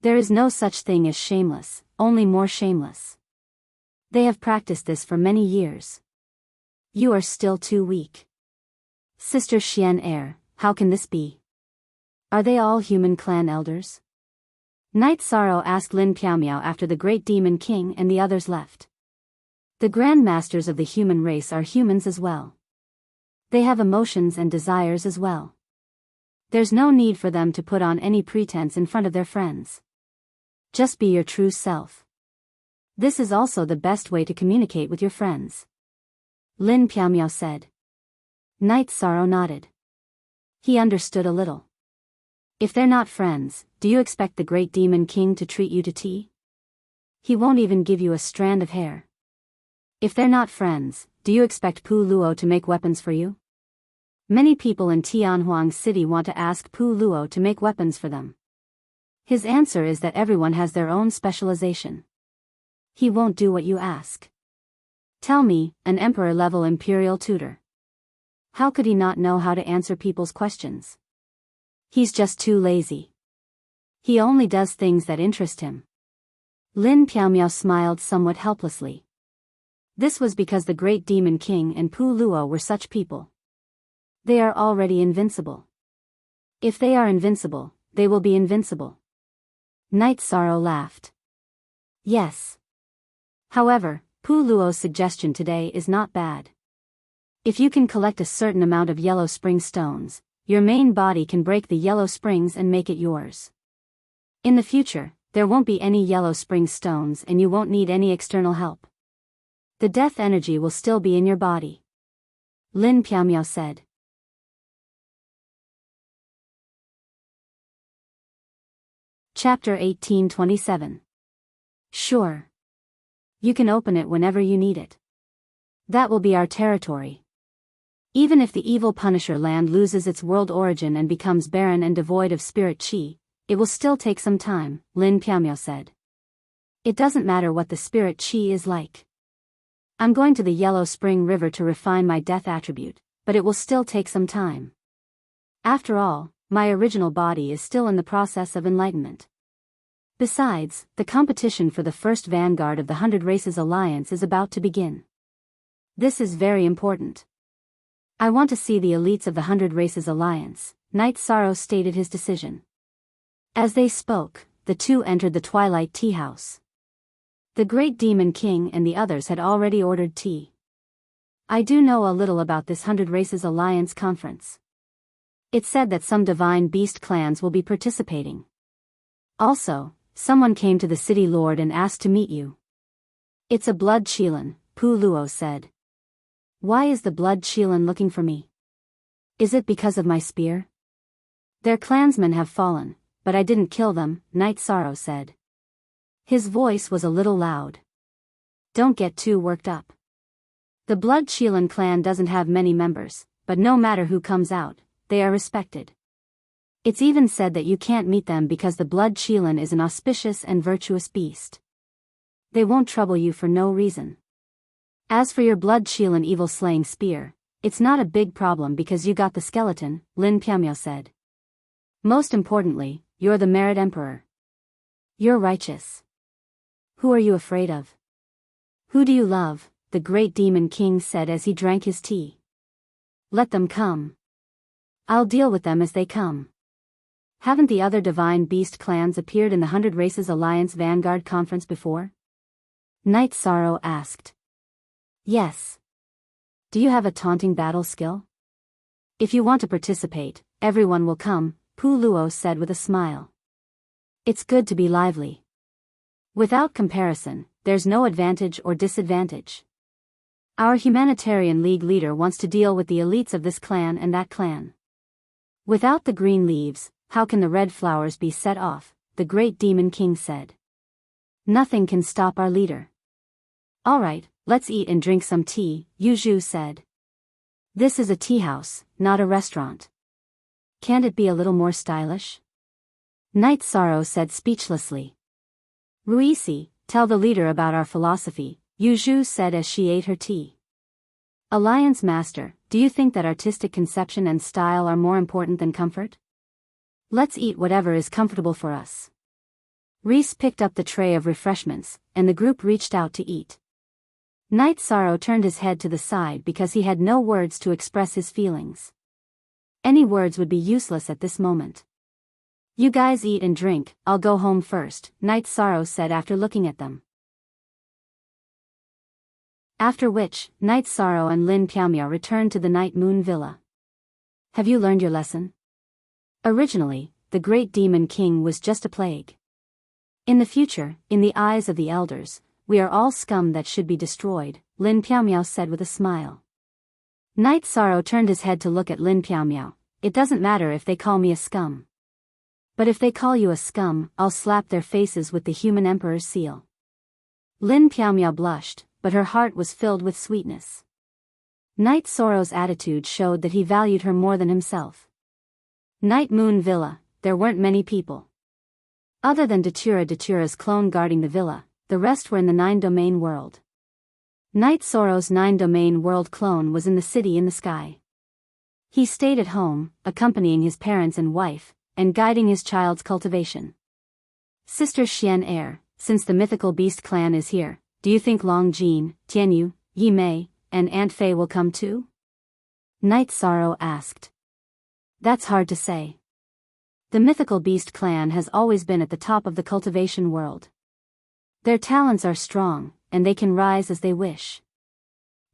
There is no such thing as shameless, only more shameless. They have practiced this for many years. You are still too weak. Sister Xian Er, how can this be? Are they all human clan elders? Night Sorrow asked Lin Piaomiao after the great Demon King and the others left. The Grand Masters of the human race are humans as well. They have emotions and desires as well. There's no need for them to put on any pretense in front of their friends. Just be your true self. This is also the best way to communicate with your friends. Lin Piaomiao said. Night Sorrow nodded. He understood a little. If they're not friends, do you expect the great Demon King to treat you to tea? He won't even give you a strand of hair. If they're not friends, do you expect Pu Luo to make weapons for you? Many people in Tianhuang City want to ask Pu Luo to make weapons for them. His answer is that everyone has their own specialization. He won't do what you ask. Tell me, an emperor-level imperial tutor. How could he not know how to answer people's questions? He's just too lazy. He only does things that interest him. Lin Piaomiao smiled somewhat helplessly. This was because the great Demon King and Pu Luo were such people. They are already invincible. If they are invincible, they will be invincible. Night Sorrow laughed. Yes. However, Pu Luo's suggestion today is not bad. If you can collect a certain amount of yellow spring stones, your main body can break the yellow springs and make it yours. In the future, there won't be any yellow spring stones and you won't need any external help. The death energy will still be in your body. Lin Piaomiao said. Chapter 1827. Sure. You can open it whenever you need it. That will be our territory. Even if the evil Punisher land loses its world origin and becomes barren and devoid of spirit chi, it will still take some time, Lin Piaomiao said. It doesn't matter what the spirit chi is like. I'm going to the Yellow Spring River to refine my death attribute, but it will still take some time. After all, my original body is still in the process of enlightenment. Besides, the competition for the first vanguard of the 100 Races Alliance is about to begin. This is very important. I want to see the elites of the 100 Races Alliance, Knight Sorrow stated his decision. As they spoke, the two entered the Twilight Tea House. The Great Demon King and the others had already ordered tea. I do know a little about this 100 Races Alliance conference. It said that some divine beast clans will be participating. Also, someone came to the city lord and asked to meet you. It's a blood Qilin, Pu Luo said. Why is the blood Qilin looking for me? Is it because of my spear? Their clansmen have fallen, but I didn't kill them, Knight Sorrow said. His voice was a little loud. Don't get too worked up. The blood Qilin clan doesn't have many members, but no matter who comes out, they are respected. It's even said that you can't meet them because the blood Qilin is an auspicious and virtuous beast. They won't trouble you for no reason. As for your blood Qilin evil-slaying spear, it's not a big problem because you got the skeleton, Lin Piaomiao said. Most importantly, you're the Merit Emperor. You're righteous. Who are you afraid of? Who do you love? The Great Demon King said as he drank his tea. Let them come. I'll deal with them as they come. Haven't the other divine beast clans appeared in the 100 Races Alliance Vanguard Conference before? Knight Sorrow asked. Yes. Do you have a taunting battle skill? If you want to participate, everyone will come, Pu Luo said with a smile. It's good to be lively. Without comparison, there's no advantage or disadvantage. Our humanitarian league leader wants to deal with the elites of this clan and that clan. Without the green leaves, how can the red flowers be set off? The Great Demon King said. Nothing can stop our leader. All right, let's eat and drink some tea, Yu Zhu said. This is a tea house, not a restaurant. Can't it be a little more stylish? Knight Sorrow said speechlessly. Ruisi, tell the leader about our philosophy, Yu Zhu said as she ate her tea. Alliance Master, do you think that artistic conception and style are more important than comfort? Let's eat whatever is comfortable for us. Reese picked up the tray of refreshments, and the group reached out to eat. Knight Sorrow turned his head to the side because he had no words to express his feelings. Any words would be useless at this moment. You guys eat and drink, I'll go home first, Knight Sorrow said after looking at them. After which, Knight Sorrow and Lin Piaomiao returned to the Night Moon Villa. Have you learned your lesson? Originally, the Great Demon King was just a plague. In the future, in the eyes of the elders, we are all scum that should be destroyed, Lin Piaomiao said with a smile. Knight Sorrow turned his head to look at Lin Piaomiao. It doesn't matter if they call me a scum. But if they call you a scum, I'll slap their faces with the human emperor's seal. Lin Piaomiao blushed, but her heart was filled with sweetness. Knight Sorrow's attitude showed that he valued her more than himself. Night Moon Villa, there weren't many people. Other than Datura's clone guarding the villa, the rest were in the 9-domain world. Knight Sorrow's 9-domain world clone was in the city in the sky. He stayed at home, accompanying his parents and wife, and guiding his child's cultivation. Sister Xian Air, since the mythical beast clan is here, do you think Long Jin, Tianyu, Yi Mei, and Aunt Fei will come too? Knight Sorrow asked. That's hard to say. The mythical beast clan has always been at the top of the cultivation world. Their talents are strong, and they can rise as they wish.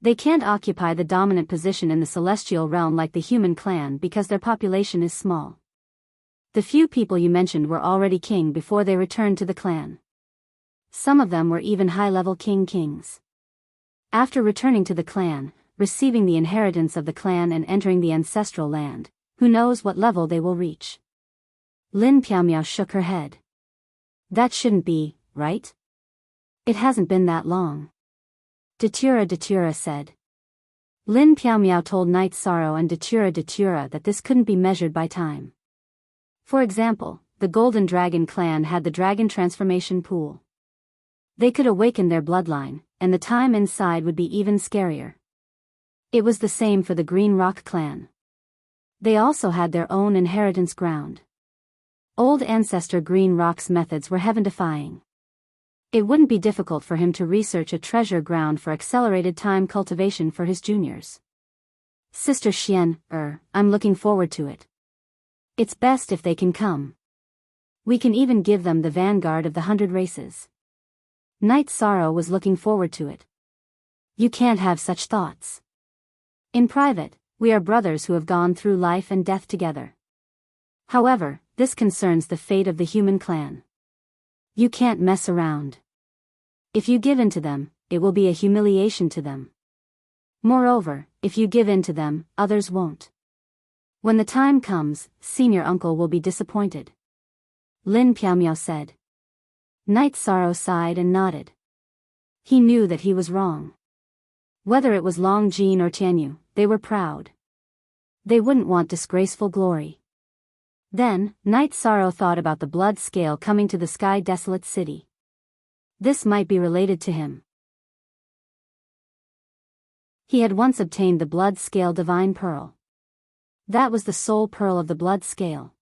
They can't occupy the dominant position in the celestial realm like the human clan because their population is small. The few people you mentioned were already king before they returned to the clan. Some of them were even high-level kings. After returning to the clan, receiving the inheritance of the clan and entering the ancestral land, who knows what level they will reach. Lin Piaomiao shook her head. That shouldn't be, right? It hasn't been that long. Datura said. Lin Piao told Night Sorrow and Datura that this couldn't be measured by time. For example, the Golden Dragon clan had the dragon transformation pool. They could awaken their bloodline, and the time inside would be even scarier. It was the same for the Green Rock clan. They also had their own inheritance ground. Old ancestor Green Rock's methods were heaven-defying. It wouldn't be difficult for him to research a treasure ground for accelerated time cultivation for his juniors. Sister Xian, I'm looking forward to it. It's best if they can come. We can even give them the vanguard of the 100 races. Night Sorrow was looking forward to it. You can't have such thoughts. In private, we are brothers who have gone through life and death together. However, this concerns the fate of the human clan. You can't mess around. If you give in to them, it will be a humiliation to them. Moreover, if you give in to them, others won't. When the time comes, senior uncle will be disappointed. Lin Piao said. Night Sorrow sighed and nodded. He knew that he was wrong. Whether it was Long Jin or Tianyu, they were proud. They wouldn't want disgraceful glory. Then, Night Sorrow thought about the blood scale coming to the sky desolate city. This might be related to him. He had once obtained the blood scale divine pearl. That was the soul pearl of the blood scale.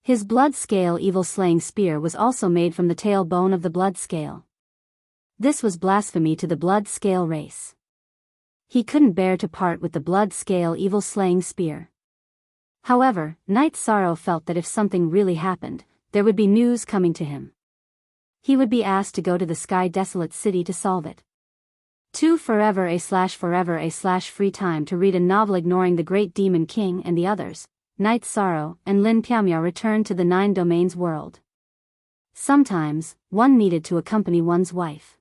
His blood scale evil slaying spear was also made from the tailbone of the blood scale. This was blasphemy to the blood scale race. He couldn't bear to part with the blood scale evil slaying spear. However, Night Sorrow felt that if something really happened, there would be news coming to him. He would be asked to go to the sky desolate city to solve it. Forever free time to read a novel ignoring the Great Demon King and the others. Night Sorrow and Lin Piao returned to the 9 Domains world. Sometimes, one needed to accompany one's wife.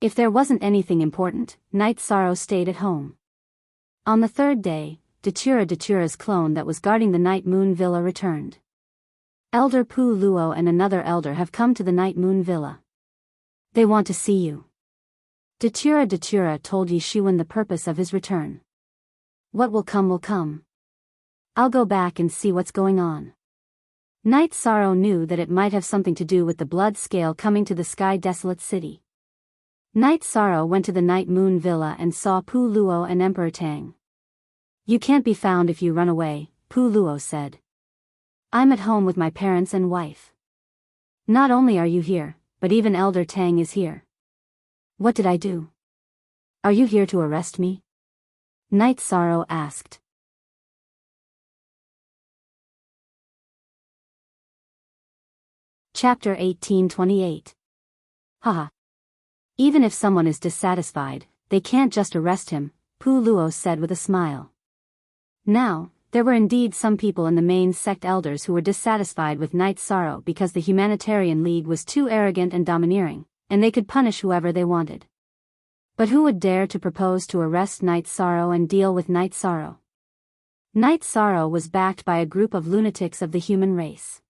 If there wasn't anything important, Night Sorrow stayed at home. On the 3rd day, Datura's clone that was guarding the Night Moon Villa returned. Elder Pu Luo and another elder have come to the Night Moon Villa. They want to see you. Datura told Yi Shiwen the purpose of his return. What will come will come. I'll go back and see what's going on. Night Sorrow knew that it might have something to do with the blood scale coming to the sky desolate city. Night Sorrow went to the Night Moon Villa and saw Pu Luo and Emperor Tang. You can't be found if you run away, Pu Luo said. I'm at home with my parents and wife. Not only are you here, but even Elder Tang is here. What did I do? Are you here to arrest me? Night Sorrow asked. Chapter 1828. Haha. Even if someone is dissatisfied, they can't just arrest him, Pu Luo said with a smile. Now, there were indeed some people in the main sect elders who were dissatisfied with Night Sorrow because the Humanitarian League was too arrogant and domineering, and they could punish whoever they wanted. But who would dare to propose to arrest Night Sorrow and deal with Night Sorrow? Night Sorrow was backed by a group of lunatics of the human race.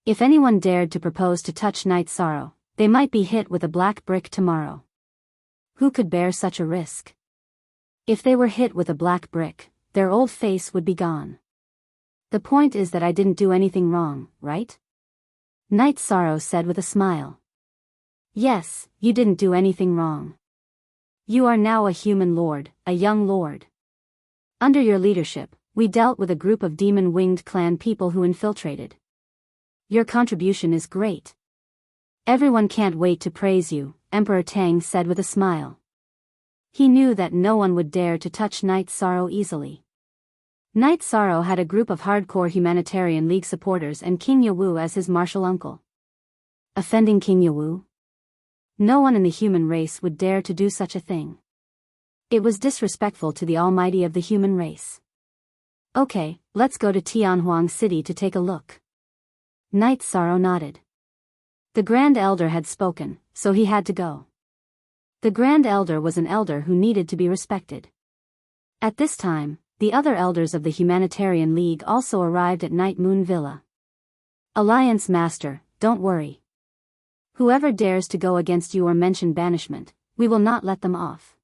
If anyone dared to propose to touch Night Sorrow, they might be hit with a black brick tomorrow. Who could bear such a risk? If they were hit with a black brick, their old face would be gone. The point is that I didn't do anything wrong, right? Night Sorrow said with a smile. Yes, you didn't do anything wrong. You are now a human lord, a young lord. Under your leadership, we dealt with a group of demon-winged clan people who infiltrated. Your contribution is great. Everyone can't wait to praise you, Emperor Tang said with a smile. He knew that no one would dare to touch Night Sorrow easily. Night Sorrow had a group of hardcore Humanitarian League supporters and King Yawu as his martial uncle. Offending King Yawu? No one in the human race would dare to do such a thing. It was disrespectful to the almighty of the human race. Okay, let's go to Tianhuang City to take a look. Night Sorrow nodded. The Grand Elder had spoken, so he had to go. The Grand Elder was an elder who needed to be respected. At this time, the other elders of the Humanitarian League also arrived at Night Moon Villa. Alliance Master, don't worry. Whoever dares to go against you or mention banishment, we will not let them off.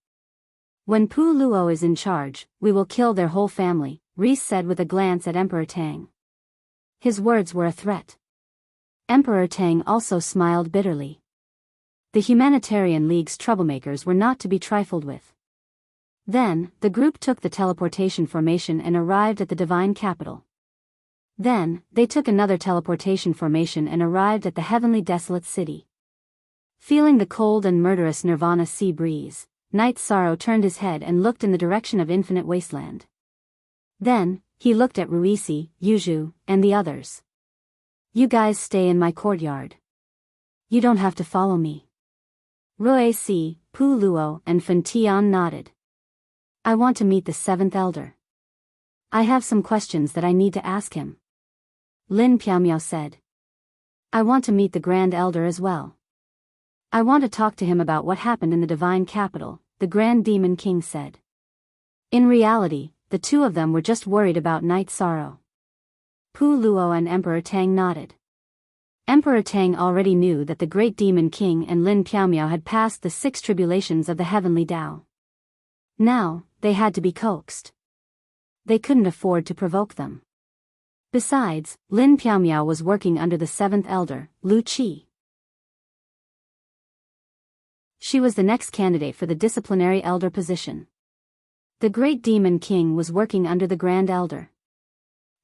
When Pu Luo is in charge, we will kill their whole family, Reese said with a glance at Emperor Tang. His words were a threat. Emperor Tang also smiled bitterly. The Humanitarian League's troublemakers were not to be trifled with. Then, the group took the teleportation formation and arrived at the divine capital. Then, they took another teleportation formation and arrived at the heavenly desolate city. Feeling the cold and murderous Nirvana sea breeze, Night Sorrow turned his head and looked in the direction of infinite wasteland. Then, he looked at Ruisi, Yuju, and the others. You guys stay in my courtyard. You don't have to follow me. Ruisi, Pu Luo, and Fen Tian nodded. I want to meet the seventh elder. I have some questions that I need to ask him. Lin Piaomiao said. I want to meet the Grand Elder as well. I want to talk to him about what happened in the divine capital, the Grand Demon King said. In reality, the two of them were just worried about Night Sorrow. Pu Luo and Emperor Tang nodded. Emperor Tang already knew that the Great Demon King and Lin Piaomiao had passed the 6 tribulations of the heavenly Tao. Now, they had to be coaxed. They couldn't afford to provoke them. Besides, Lin Piaomiao was working under the 7th elder, Lu Qi. She was the next candidate for the disciplinary elder position. The Great Demon King was working under the Grand Elder.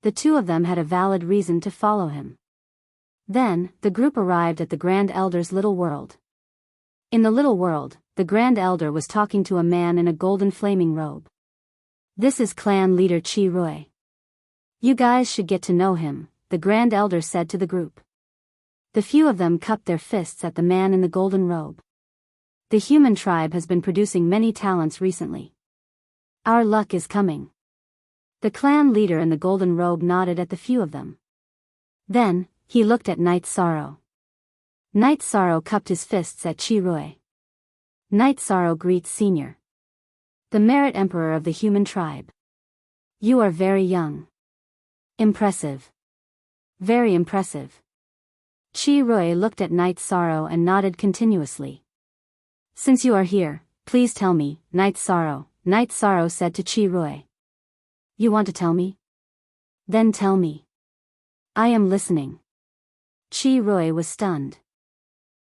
The two of them had a valid reason to follow him. Then, the group arrived at the Grand Elder's little world. In the little world, the Grand Elder was talking to a man in a golden flaming robe. This is clan leader Chi Rui. You guys should get to know him, the Grand Elder said to the group. The few of them cupped their fists at the man in the golden robe. The human tribe has been producing many talents recently. Our luck is coming. The clan leader in the golden robe nodded at the few of them. Then, he looked at Night Sorrow. Night Sorrow cupped his fists at Chi Rui. Night Sorrow greets Senior. The Merit Emperor of the human tribe. You are very young. Impressive. Very impressive. Chi Rui looked at Night Sorrow and nodded continuously. Since you are here, please tell me, Night Sorrow said to Chi Rui. You want to tell me? Then tell me. I am listening. Chi Rui was stunned.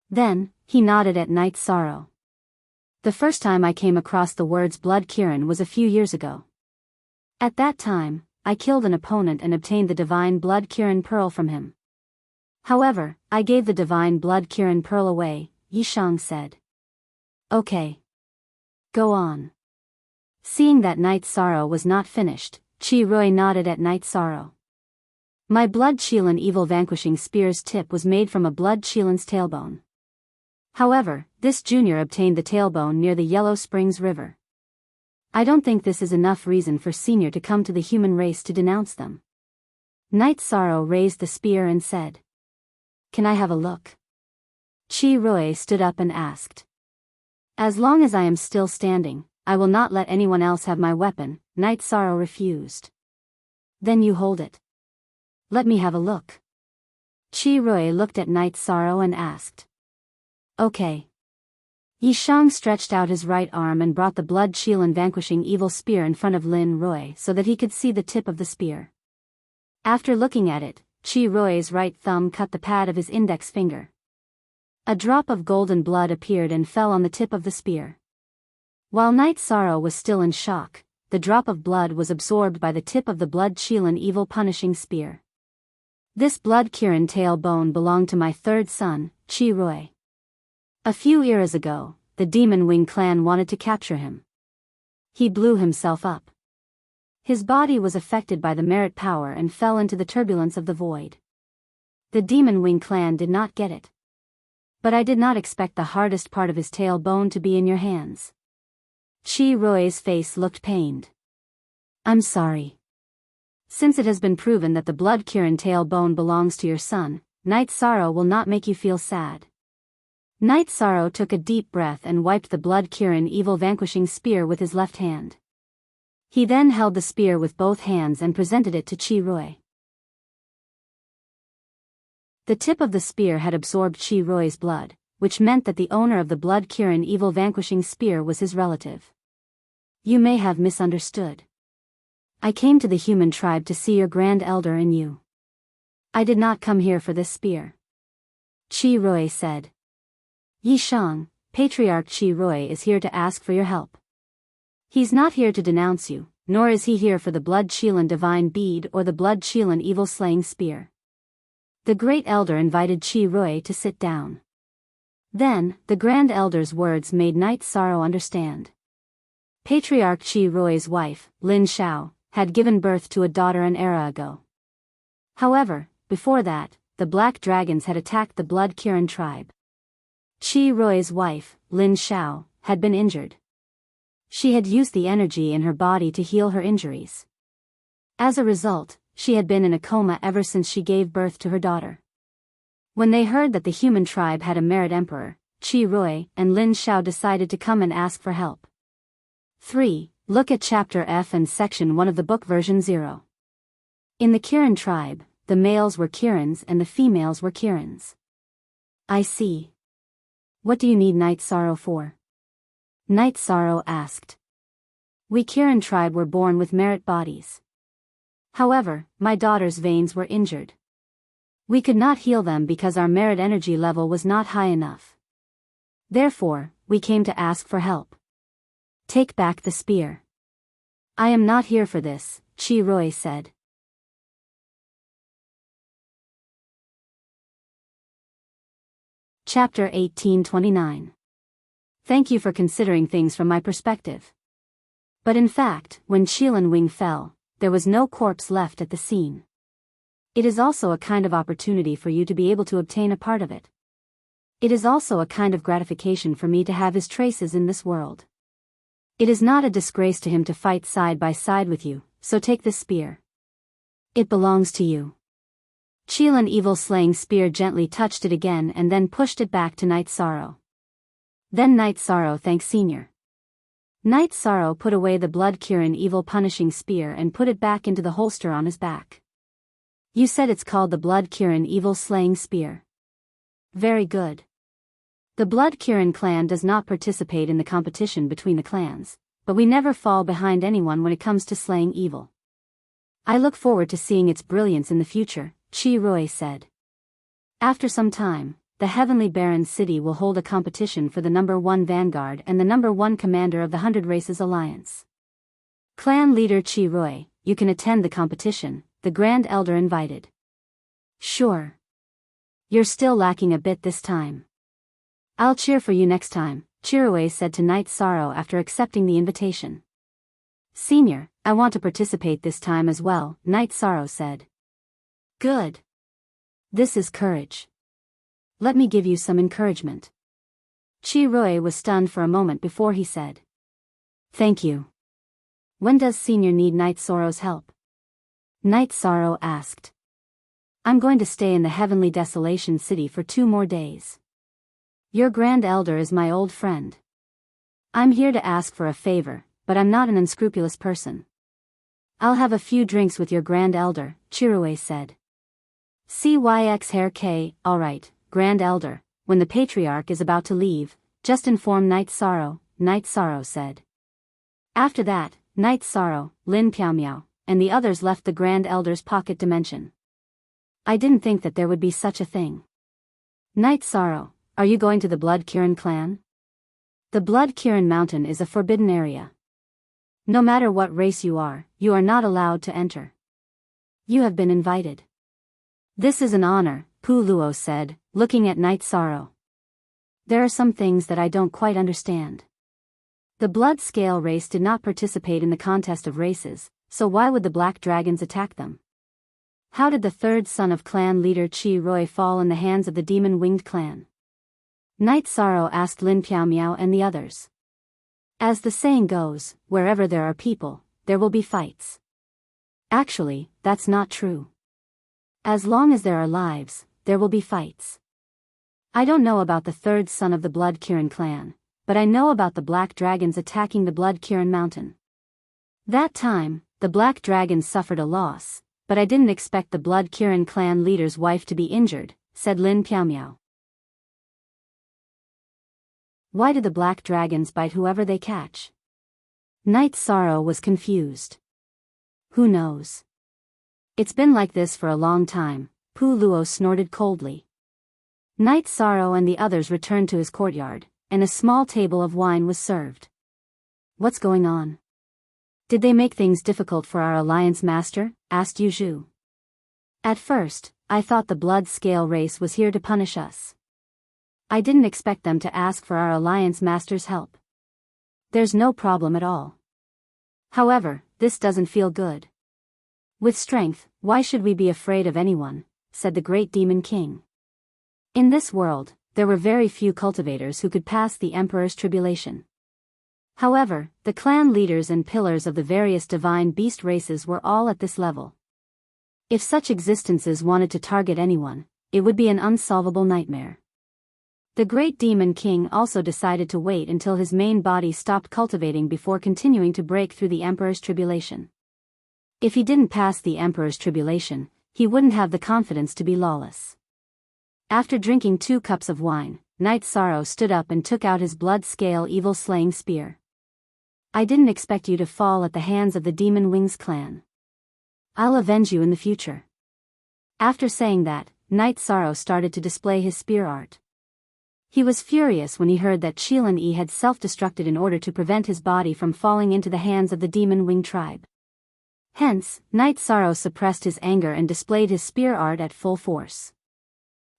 Then, he nodded at Night Sorrow. The first time I came across the words Blood Kirin was a few years ago. At that time, I killed an opponent and obtained the Divine Blood Kirin Pearl from him. However, I gave the Divine Blood Kirin Pearl away, Yishang said. Okay. Go on. Seeing that Night Sorrow was not finished, Chi Rui nodded at Night Sorrow. My Blood Qilin Evil Vanquishing Spear's tip was made from a Blood Qilin's tailbone. However, this junior obtained the tailbone near the Yellow Springs River. I don't think this is enough reason for Senior to come to the human race to denounce them. Night Sorrow raised the spear and said. Can I have a look? Chi Rui stood up and asked. As long as I am still standing, I will not let anyone else have my weapon, Night Sorrow refused. Then you hold it. Let me have a look. Chi Rui looked at Night Sorrow and asked. Okay. Yishang stretched out his right arm and brought the Blood Qilin Vanquishing Evil Spear in front of Lin Rui so that he could see the tip of the spear. After looking at it, Chi Rui's right thumb cut the pad of his index finger. A drop of golden blood appeared and fell on the tip of the spear. While Night Sorrow was still in shock, the drop of blood was absorbed by the tip of the Blood Qilin Evil Punishing Spear. This Blood Kirin tailbone belonged to my third son, Chi Rui. A few eras ago, the Demon Wing clan wanted to capture him. He blew himself up. His body was affected by the merit power and fell into the turbulence of the void. The Demon Wing clan did not get it. But I did not expect the hardest part of his tailbone to be in your hands. Chi Rui's face looked pained. I'm sorry. Since it has been proven that the Blood Kirin tailbone belongs to your son, Night Sorrow will not make you feel sad. Night Sorrow took a deep breath and wiped the Blood Kirin Evil Vanquishing Spear with his left hand. He then held the spear with both hands and presented it to Chi Rui. The tip of the spear had absorbed Chi Roi's blood, which meant that the owner of the blood Kirin evil vanquishing spear was his relative. You may have misunderstood. I came to the human tribe to see your grand elder and you. I did not come here for this spear. Chi Roi said. Yi Shang, Patriarch Chi Roi is here to ask for your help. He's not here to denounce you, nor is he here for the blood Qilin divine bead or the blood Qilin evil slaying spear. The great elder invited Chi Roi to sit down. Then, the grand elder's words made Night Sorrow understand. Patriarch Chi Roi's wife, Lin Xiao, had given birth to a daughter an era ago. However, before that, the black dragons had attacked the blood Kirin tribe. Chi Roi's wife, Lin Xiao, had been injured. She had used the energy in her body to heal her injuries. As a result, she had been in a coma ever since she gave birth to her daughter. When they heard that the human tribe had a merit emperor, Chi Roi and Lin Xiao decided to come and ask for help. 3. Look at Chapter F and Section 1 of the book version 0. In the Kirin tribe, the males were Kirins and the females were Kirins. I see. What do you need Night Sorrow for? Night Sorrow asked. We Kirin tribe were born with merit bodies. However, my daughter's veins were injured. We could not heal them because our merit energy level was not high enough. Therefore, we came to ask for help. Take back the spear. I am not here for this, Chi Roi said. Chapter 1829. Thank you for considering things from my perspective. But in fact, when Qilin Wing fell, there was no corpse left at the scene. It is also a kind of opportunity for you to be able to obtain a part of it. It is also a kind of gratification for me to have his traces in this world. It is not a disgrace to him to fight side by side with you, so take this spear. It belongs to you. Qilin evil slaying spear gently touched it again and then pushed it back to Night Sorrow. Then Night Sorrow thanked Senior. Night Sorrow put away the blood Kirin evil punishing spear and put it back into the holster on his back. You said it's called the blood Kirin evil slaying spear. Very good. The blood Kirin clan does not participate in the competition between the clans, but we never fall behind anyone when it comes to slaying evil. I look forward to seeing its brilliance in the future, Chi Roi said. After some time, the Heavenly Baron's city will hold a competition for the number 1 vanguard and the number 1 commander of the 100 Races Alliance. Clan leader Chi Roi, you can attend the competition, the Grand Elder invited. Sure. You're still lacking a bit this time. I'll cheer for you next time, Chi Roi said to Night Sorrow after accepting the invitation. Senior, I want to participate this time as well, Night Sorrow said. Good. This is courage. Let me give you some encouragement. Chi Roi was stunned for a moment before he said. Thank you. When does Senior need Night Sorrow's help? Night Sorrow asked. I'm going to stay in the Heavenly Desolation City for 2 more days. Your Grand Elder is my old friend. I'm here to ask for a favor, but I'm not an unscrupulous person. I'll have a few drinks with your Grand Elder, Chi Roi said. CYX Hair K, alright, Grand Elder, when the Patriarch is about to leave, just inform Night Sorrow, Night Sorrow said. After that, Night Sorrow, Lin Piaomiao, and the others left the Grand Elder's pocket dimension. I didn't think that there would be such a thing. Night Sorrow, are you going to the Blood Kirin clan? The Blood Kirin mountain is a forbidden area. No matter what race you are not allowed to enter. You have been invited. This is an honor, Pu Luo said, looking at Night Sorrow. There are some things that I don't quite understand. The blood scale race did not participate in the contest of races, so why would the black dragons attack them? How did the 3rd son of clan leader Chi Roi fall in the hands of the demon-winged clan? Night Sorrow asked Lin Piaomiao and the others. As the saying goes, wherever there are people, there will be fights. Actually, that's not true. As long as there are lives, there will be fights. I don't know about the 3rd son of the Blood Kirin clan, but I know about the black dragons attacking the Blood Kirin mountain. That time, the black dragons suffered a loss, but I didn't expect the Blood Kirin clan leader's wife to be injured, said Lin Piaomiao. Why do the black dragons bite whoever they catch? Night Sorrow was confused. Who knows? It's been like this for a long time, Pu Luo snorted coldly. Night Sorrow and the others returned to his courtyard, and a small table of wine was served. What's going on? Did they make things difficult for our alliance master? Asked Yu Zhu. At first, I thought the blood scale race was here to punish us. I didn't expect them to ask for our alliance master's help. There's no problem at all. However, this doesn't feel good. With strength, why should we be afraid of anyone? Said the great demon king. In this world, there were very few cultivators who could pass the emperor's tribulation. However, the clan leaders and pillars of the various divine beast races were all at this level. If such existences wanted to target anyone, it would be an unsolvable nightmare. The great demon king also decided to wait until his main body stopped cultivating before continuing to break through the emperor's tribulation. If he didn't pass the emperor's tribulation, he wouldn't have the confidence to be lawless. After drinking 2 cups of wine, Night Sorrow stood up and took out his blood-scale evil-slaying spear. I didn't expect you to fall at the hands of the Demon Wings clan. I'll avenge you in the future. After saying that, Night Sorrow started to display his spear art. He was furious when he heard that Qilin Yi had self-destructed in order to prevent his body from falling into the hands of the Demon Wing tribe. Hence, Night Sorrow suppressed his anger and displayed his spear art at full force.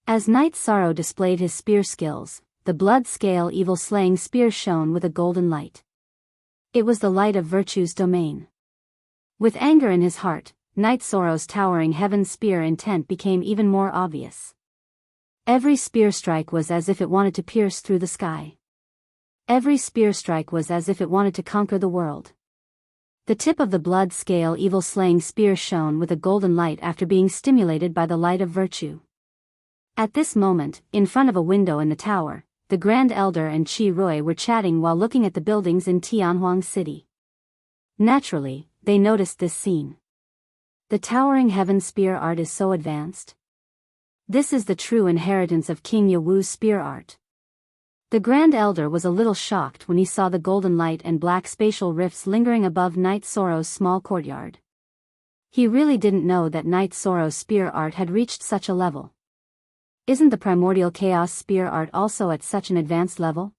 As Night Sorrow displayed his spear skills, the blood-scale evil-slaying spear shone with a golden light. It was the light of virtue's domain. With anger in his heart, Night Sorrow's towering heaven spear intent became even more obvious. Every spear strike was as if it wanted to pierce through the sky. Every spear strike was as if it wanted to conquer the world. The tip of the blood-scale evil-slaying spear shone with a golden light after being stimulated by the light of virtue. At this moment, in front of a window in the tower, the Grand Elder and Qi Rui were chatting while looking at the buildings in Tianhuang City. Naturally, they noticed this scene. The towering heaven spear art is so advanced. This is the true inheritance of King Yewu's spear art. The Grand Elder was a little shocked when he saw the golden light and black spatial rifts lingering above Night Sorrow's small courtyard. He really didn't know that Night Sorrow's spear art had reached such a level. Isn't the primordial chaos spear art also at such an advanced level?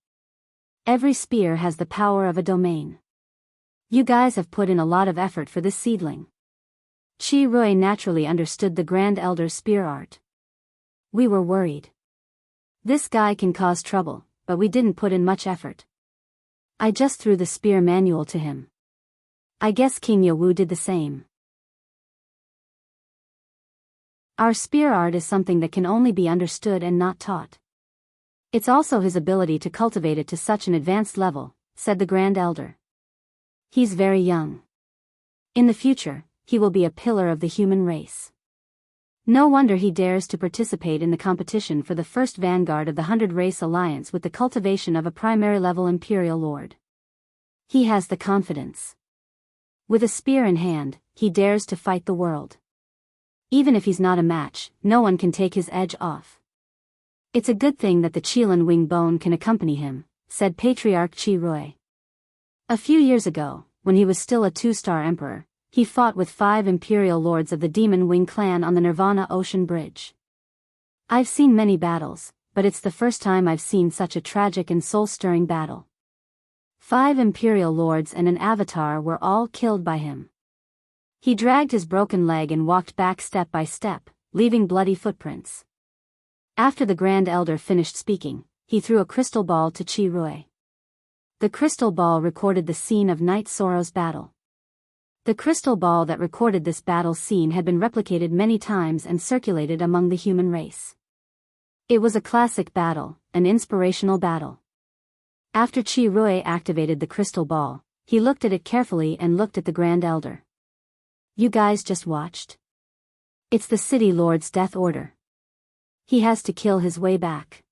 Every spear has the power of a domain. You guys have put in a lot of effort for this seedling. Qi Rui naturally understood the Grand Elder's spear art. We were worried. This guy can cause trouble, but we didn't put in much effort. I just threw the spear manual to him. I guess King Yewu did the same. Our spear art is something that can only be understood and not taught. It's also his ability to cultivate it to such an advanced level, said the Grand Elder. He's very young. In the future, he will be a pillar of the human race. No wonder he dares to participate in the competition for the first vanguard of the 100 Race Alliance with the cultivation of a primary-level Imperial Lord. He has the confidence. With a spear in hand, he dares to fight the world. Even if he's not a match, no one can take his edge off. It's a good thing that the Qilin Wing Bone can accompany him, said Patriarch Qi Rui. A few years ago, when he was still a 2-star emperor, he fought with 5 imperial lords of the Demon Wing clan on the Nirvana Ocean Bridge. I've seen many battles, but it's the first time I've seen such a tragic and soul-stirring battle. 5 imperial lords and an avatar were all killed by him. He dragged his broken leg and walked back step by step, leaving bloody footprints. After the Grand Elder finished speaking, he threw a crystal ball to Qi Rui. The crystal ball recorded the scene of Night Sorrow's battle. The crystal ball that recorded this battle scene had been replicated many times and circulated among the human race. It was a classic battle, an inspirational battle. After Qi Rui activated the crystal ball, he looked at it carefully and looked at the Grand Elder. You guys just watched? It's the City Lord's death order. He has to kill his way back.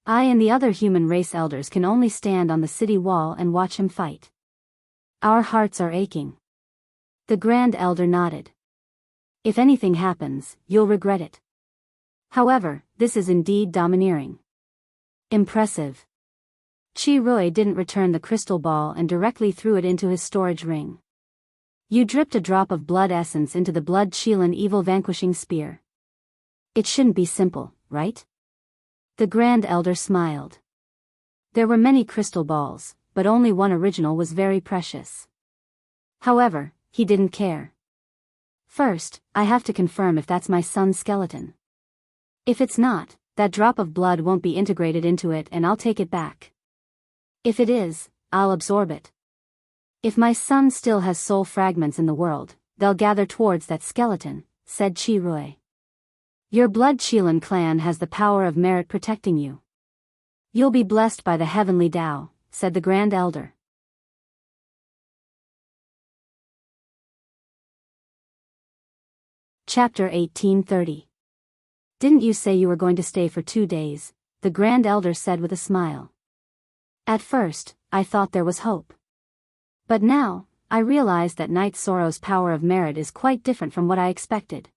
I and the other human race elders can only stand on the city wall and watch him fight. Our hearts are aching. The Grand Elder nodded. If anything happens, you'll regret it. However, this is indeed domineering. Impressive. Chi-Rui didn't return the crystal ball and directly threw it into his storage ring. You dripped a drop of blood essence into the blood Qilin evil vanquishing spear. It shouldn't be simple, right? The Grand Elder smiled. There were many crystal balls, but only one original was very precious. However, he didn't care. First, I have to confirm if that's my son's skeleton. If it's not, that drop of blood won't be integrated into it and I'll take it back. If it is, I'll absorb it. If my son still has soul fragments in the world, they'll gather towards that skeleton, said Chi-Rui. Your blood Qilin clan has the power of merit protecting you. You'll be blessed by the heavenly Tao, said the Grand Elder. Chapter 1830. Didn't you say you were going to stay for 2 days? The Grand Elder said with a smile. At first, I thought there was hope. But now, I realize that Knight Sorrow's power of merit is quite different from what I expected.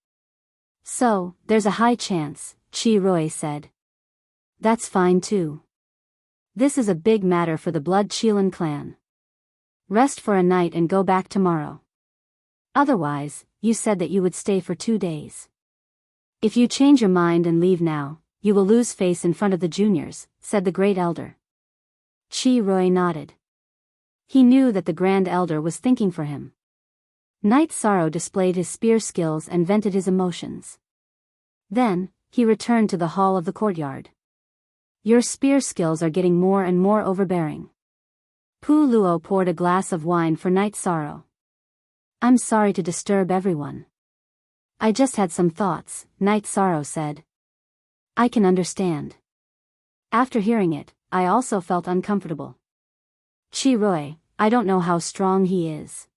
So, there's a high chance, Chi-Rui said. That's fine too. This is a big matter for the blood Qilin clan. Rest for a night and go back tomorrow. Otherwise, you said that you would stay for 2 days. If you change your mind and leave now, you will lose face in front of the juniors, said the Great Elder. Chi-Rui nodded. He knew that the Grand Elder was thinking for him. Knight Sorrow displayed his spear skills and vented his emotions. Then, he returned to the hall of the courtyard. Your spear skills are getting more and more overbearing. Pu Luo poured a glass of wine for Knight Sorrow. I'm sorry to disturb everyone. I just had some thoughts, Knight Sorrow said. I can understand. After hearing it, I also felt uncomfortable. Chi-Rui, I don't know how strong he is.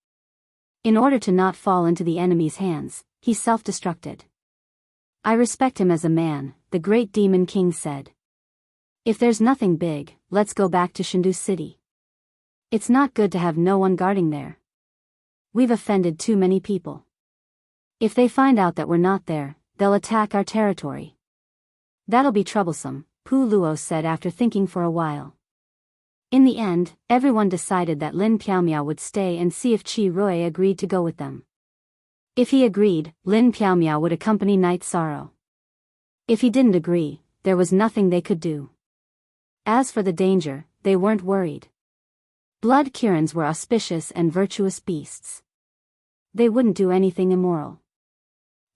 In order to not fall into the enemy's hands, he self-destructed. I respect him as a man, the great Demon King said. If there's nothing big, let's go back to Shindu City. It's not good to have no one guarding there. We've offended too many people. If they find out that we're not there, they'll attack our territory. That'll be troublesome, Pu Luo said after thinking for a while. In the end, everyone decided that Lin Piaomiao would stay and see if Chi-Rui agreed to go with them. If he agreed, Lin Piaomiao would accompany Knight Sorrow. If he didn't agree, there was nothing they could do. As for the danger, they weren't worried. Blood Kirins were auspicious and virtuous beasts. They wouldn't do anything immoral.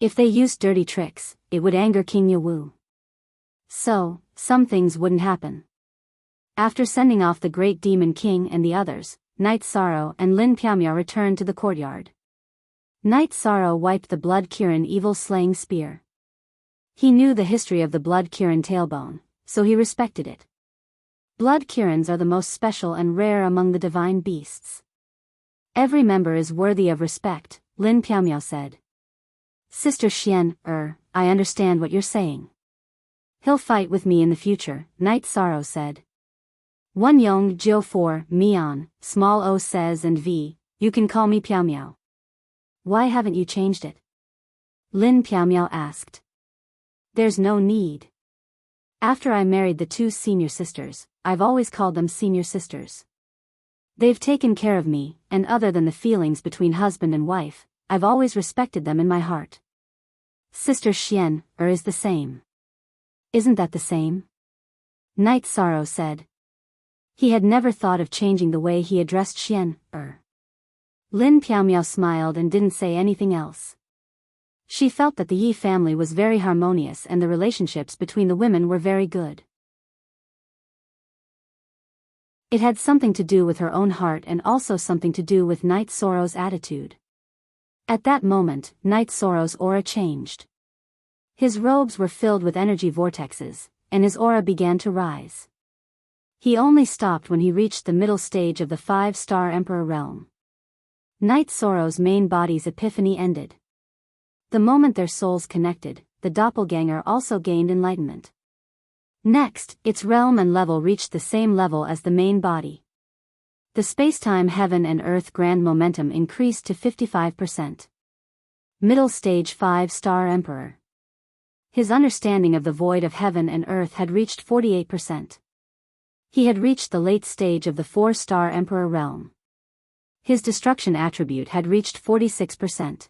If they used dirty tricks, it would anger King Yawu. So, some things wouldn't happen. After sending off the Great Demon King and the others, Knight Sorrow and Lin Piaomiao returned to the courtyard. Knight Sorrow wiped the Blood Kirin evil slaying spear. He knew the history of the Blood Kirin tailbone, so he respected it. Blood Kirins are the most special and rare among the divine beasts. Every member is worthy of respect, Lin Piaomiao said. Sister Xian, I understand what you're saying. He'll fight with me in the future, Knight Sorrow said. 1 Yong Jiu 4 Mian, small O says and V, you can call me Piaomiao. Why haven't you changed it? Lin Piaomiao asked. There's no need. After I married the 2 senior sisters, I've always called them senior sisters. They've taken care of me, and other than the feelings between husband and wife, I've always respected them in my heart. Sister Xian, is the same. Isn't that the same? Knight Sorrow said. He had never thought of changing the way he addressed Xian, Lin Piaomiao smiled and didn't say anything else. She felt that the Yi family was very harmonious and the relationships between the women were very good. It had something to do with her own heart and also something to do with Knight Sorrow's attitude. At that moment, Knight Sorrow's aura changed. His robes were filled with energy vortexes, and his aura began to rise. He only stopped when he reached the middle stage of the 5-star Emperor realm. Knight Sorrow's main body's epiphany ended. The moment their souls connected, the doppelganger also gained enlightenment. Next, its realm and level reached the same level as the main body. The spacetime heaven and earth grand momentum increased to 55%. Middle stage 5-star Emperor. His understanding of the void of heaven and earth had reached 48%. He had reached the late stage of the 4-star Emperor realm. His destruction attribute had reached 46%.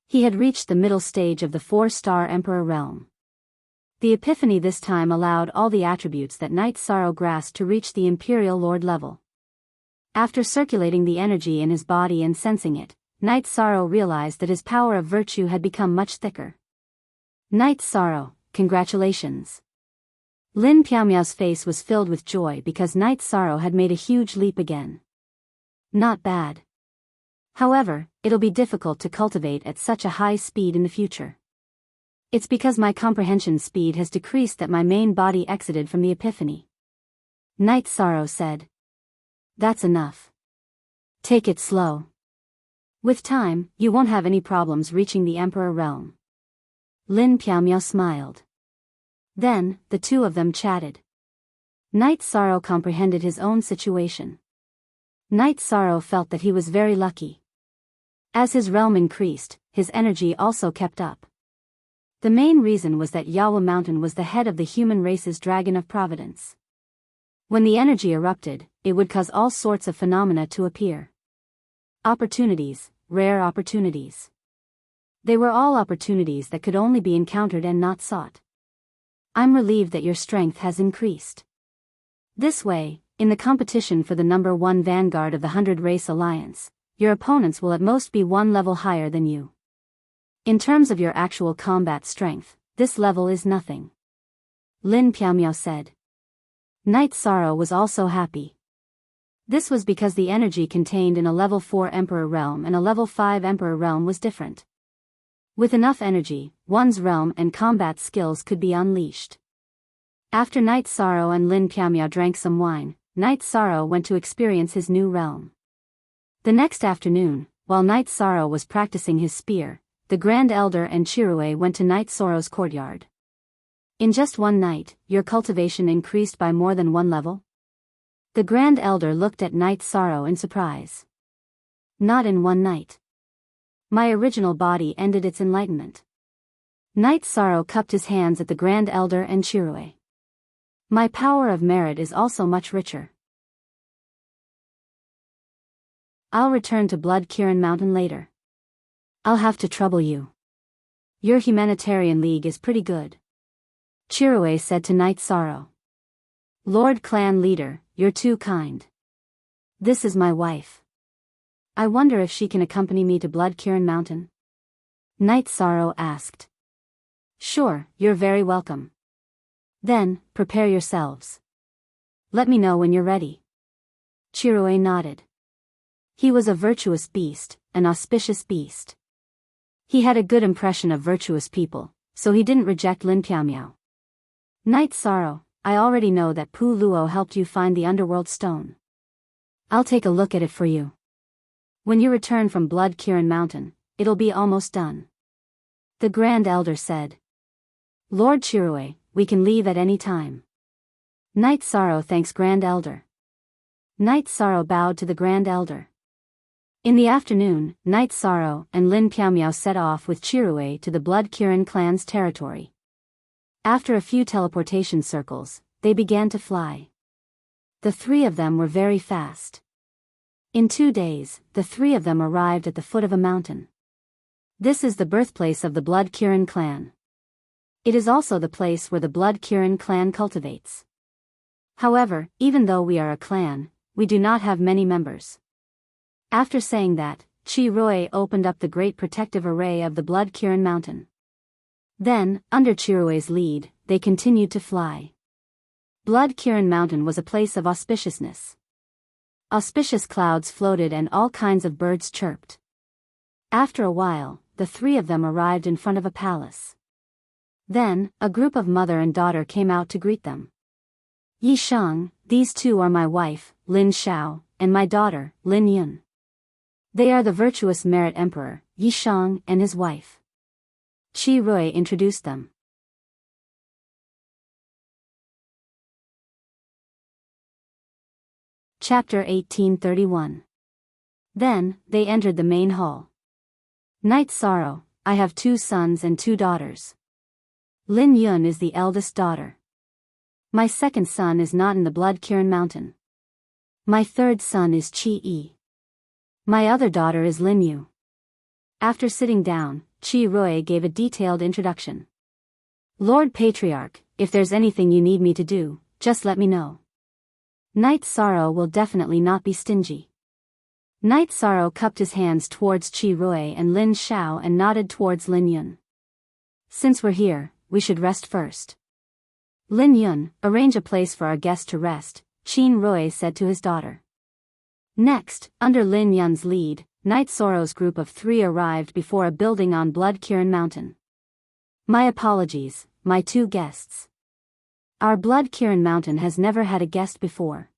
He had reached the middle stage of the 4-star Emperor realm. The epiphany this time allowed all the attributes that Night Sorrow grasped to reach the Imperial Lord level. After circulating the energy in his body and sensing it, Night Sorrow realized that his power of virtue had become much thicker. Night Sorrow, congratulations. Lin Piaomiao's face was filled with joy because Night Sorrow had made a huge leap again. Not bad. However, it'll be difficult to cultivate at such a high speed in the future. It's because my comprehension speed has decreased that my main body exited from the epiphany. Night Sorrow said. That's enough. Take it slow. With time, you won't have any problems reaching the Emperor realm. Lin Piaomiao smiled. Then, the two of them chatted. Night Sorrow comprehended his own situation. Night Sorrow felt that he was very lucky. As his realm increased, his energy also kept up. The main reason was that Yawa Mountain was the head of the human race's dragon of providence. When the energy erupted, it would cause all sorts of phenomena to appear. Opportunities, rare opportunities. They were all opportunities that could only be encountered and not sought. I'm relieved that your strength has increased. This way, in the competition for the number 1 vanguard of the 100 Race Alliance, your opponents will at most be one level higher than you. In terms of your actual combat strength, this level is nothing. Lin Piaomiao said. Night Sorrow was also happy. This was because the energy contained in a level 4 Emperor realm and a level 5 Emperor realm was different. With enough energy, one's realm and combat skills could be unleashed. After Night Sorrow and Lin Piaomiao drank some wine, Night Sorrow went to experience his new realm. The next afternoon, while Night Sorrow was practicing his spear, the Grand Elder and Chirue went to Night Sorrow's courtyard. In just one night, your cultivation increased by more than 1 level? The Grand Elder looked at Night Sorrow in surprise. Not in one night. My original body ended its enlightenment. Night Sorrow cupped his hands at the Grand Elder and Chirue. My power of merit is also much richer. I'll return to Blood Kirin Mountain later. I'll have to trouble you. Your humanitarian league is pretty good. Chirue said to Night Sorrow. Lord Clan Leader, you're too kind. This is my wife. I wonder if she can accompany me to Blood Kirin Mountain? Night Sorrow asked. Sure, you're very welcome. Then, prepare yourselves. Let me know when you're ready. Chirue nodded. He was a virtuous beast, an auspicious beast. He had a good impression of virtuous people, so he didn't reject Lin Piaomiao. Night Sorrow, I already know that Pu Luo helped you find the underworld stone. I'll take a look at it for you. When you return from Blood Kirin Mountain, it'll be almost done. The Grand Elder said. Lord Chirue, we can leave at any time. Night Sorrow thanks Grand Elder. Night Sorrow bowed to the Grand Elder. In the afternoon, Night Sorrow and Lin Piaomiao set off with Chirue to the Blood Kirin clan's territory. After a few teleportation circles, they began to fly. The 3 of them were very fast. In 2 days, the 3 of them arrived at the foot of a mountain. This is the birthplace of the Blood Kirin clan. It is also the place where the Blood Kirin clan cultivates. However, even though we are a clan, we do not have many members. After saying that, Chirue opened up the great protective array of the Blood Kirin Mountain. Then, under Chirue's lead, they continued to fly. Blood Kirin Mountain was a place of auspiciousness. Auspicious clouds floated and all kinds of birds chirped. After a while, the 3 of them arrived in front of a palace. Then, a group of mother and daughter came out to greet them. Yi Shang, these 2 are my wife, Lin Xiao, and my daughter, Lin Yun. They are the virtuous merit emperor, Yi Shang, and his wife. Chirue introduced them. Chapter 1831. Then, they entered the main hall. Night Sorrow, I have 2 sons and 2 daughters. Lin Yun is the eldest daughter. My second son is not in the Blood Kirin Mountain. My third son is Chi Yi. My other daughter is Lin Yu. After sitting down, Chi Rui gave a detailed introduction. Lord Patriarch, if there's anything you need me to do, just let me know. Knight Sorrow will definitely not be stingy. Knight Sorrow cupped his hands towards Chi Rui and Lin Xiao and nodded towards Lin Yun. Since we're here, we should rest first. Lin Yun, arrange a place for our guest to rest, Qin Rui said to his daughter. Next, under Lin Yun's lead, Knight Sorrow's group of 3 arrived before a building on Blood Kirin Mountain. My apologies, my 2 guests. Our Blood Kirin Mountain has never had a guest before.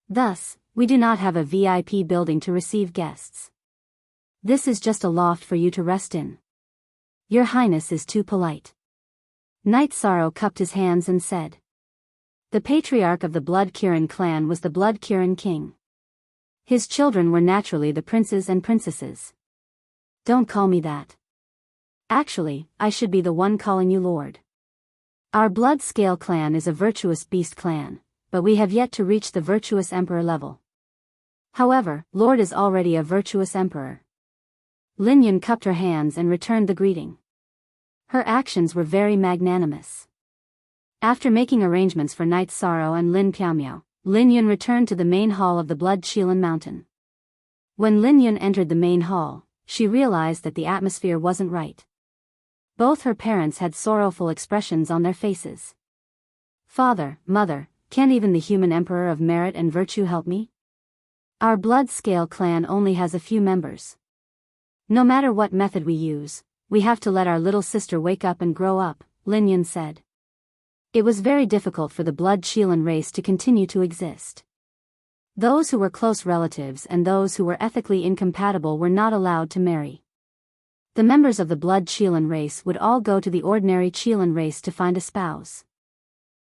Thus, we do not have a VIP building to receive guests. This is just a loft for you to rest in. Your Highness is too polite. Knight Sorrow cupped his hands and said. The patriarch of the Blood Kirin clan was the Blood Kirin king. His children were naturally the princes and princesses. Don't call me that. Actually, I should be the one calling you Lord. Our Blood Scale clan is a virtuous beast clan, but we have yet to reach the virtuous emperor level. However, Lord is already a virtuous emperor. Lin Yun cupped her hands and returned the greeting. Her actions were very magnanimous. After making arrangements for Knight Sorrow and Lin Piaomiao, Lin Yun returned to the main hall of the Blood Qilin Mountain. When Lin Yun entered the main hall, she realized that the atmosphere wasn't right. Both her parents had sorrowful expressions on their faces. Father, mother, can't even the human emperor of merit and virtue help me? Our Blood Scale clan only has a few members. No matter what method we use, we have to let our little sister wake up and grow up, Lin Yun said. It was very difficult for the Blood Qilin race to continue to exist. Those who were close relatives and those who were ethically incompatible were not allowed to marry. The members of the Blood Qilin race would all go to the ordinary Qilin race to find a spouse.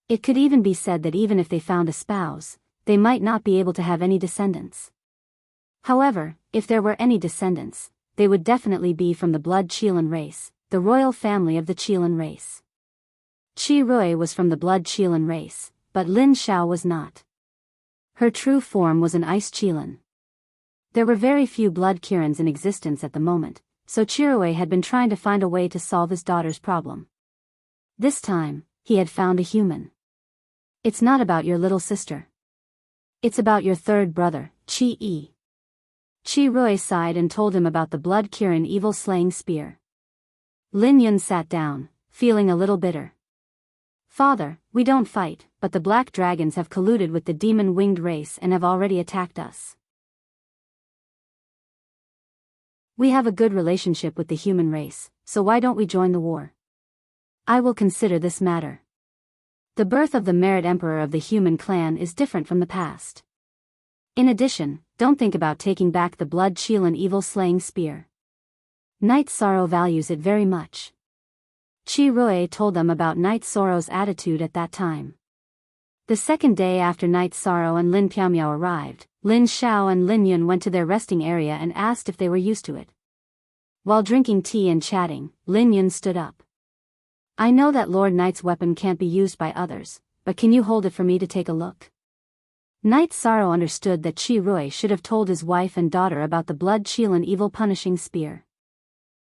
It could even be said that even if they found a spouse, they might not be able to have any descendants. However, if there were any descendants, they would definitely be from the Blood Qilin race, the royal family of the Qilin race. Chi Rui was from the Blood Qilin race, but Lin Xiao was not. Her true form was an ice Qilin. There were very few Blood Kirins in existence at the moment, so Chirui had been trying to find a way to solve his daughter's problem. This time, he had found a human. It's not about your little sister. It's about your third brother, Chi Yi. Chi Rui sighed and told him about the Blood Kirin evil slaying spear. Lin Yun sat down, feeling a little bitter. Father, we don't fight, but the black dragons have colluded with the demon-winged race and have already attacked us. We have a good relationship with the human race, so why don't we join the war? I will consider this matter. The birth of the Merit Emperor of the human clan is different from the past. In addition, don't think about taking back the Blood Qilin evil slaying spear. Knight Sorrow values it very much. Chi Rui told them about Knight Sorrow's attitude at that time. The second day after Knight Sorrow and Lin Piaomiao arrived, Lin Xiao and Lin Yun went to their resting area and asked if they were used to it. While drinking tea and chatting, Lin Yun stood up. I know that Lord Knight's weapon can't be used by others, but can you hold it for me to take a look? Knight Sorrow understood that Chi Rui should have told his wife and daughter about the Blood Qilin evil punishing spear.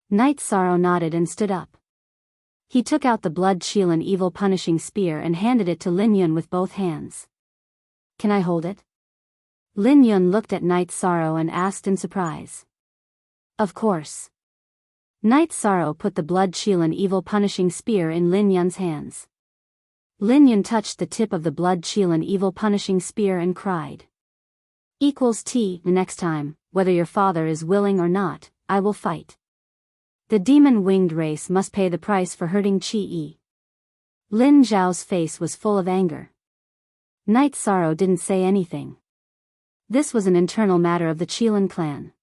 Knight Sorrow nodded and stood up. He took out the Blood Qilin evil punishing spear and handed it to Lin Yun with both hands. Can I hold it? Lin Yun looked at Knight Sorrow and asked in surprise. Of course. Knight Sorrow put the Blood Qilin evil punishing spear in Lin Yun's hands. Lin Yun touched the tip of the Blood Qilin evil punishing spear and cried. T, next time, whether your father is willing or not, I will fight. The demon-winged race must pay the price for hurting Chi Yi. Lin Zhao's face was full of anger. Knight Sorrow didn't say anything. This was an internal matter of the Qilin clan.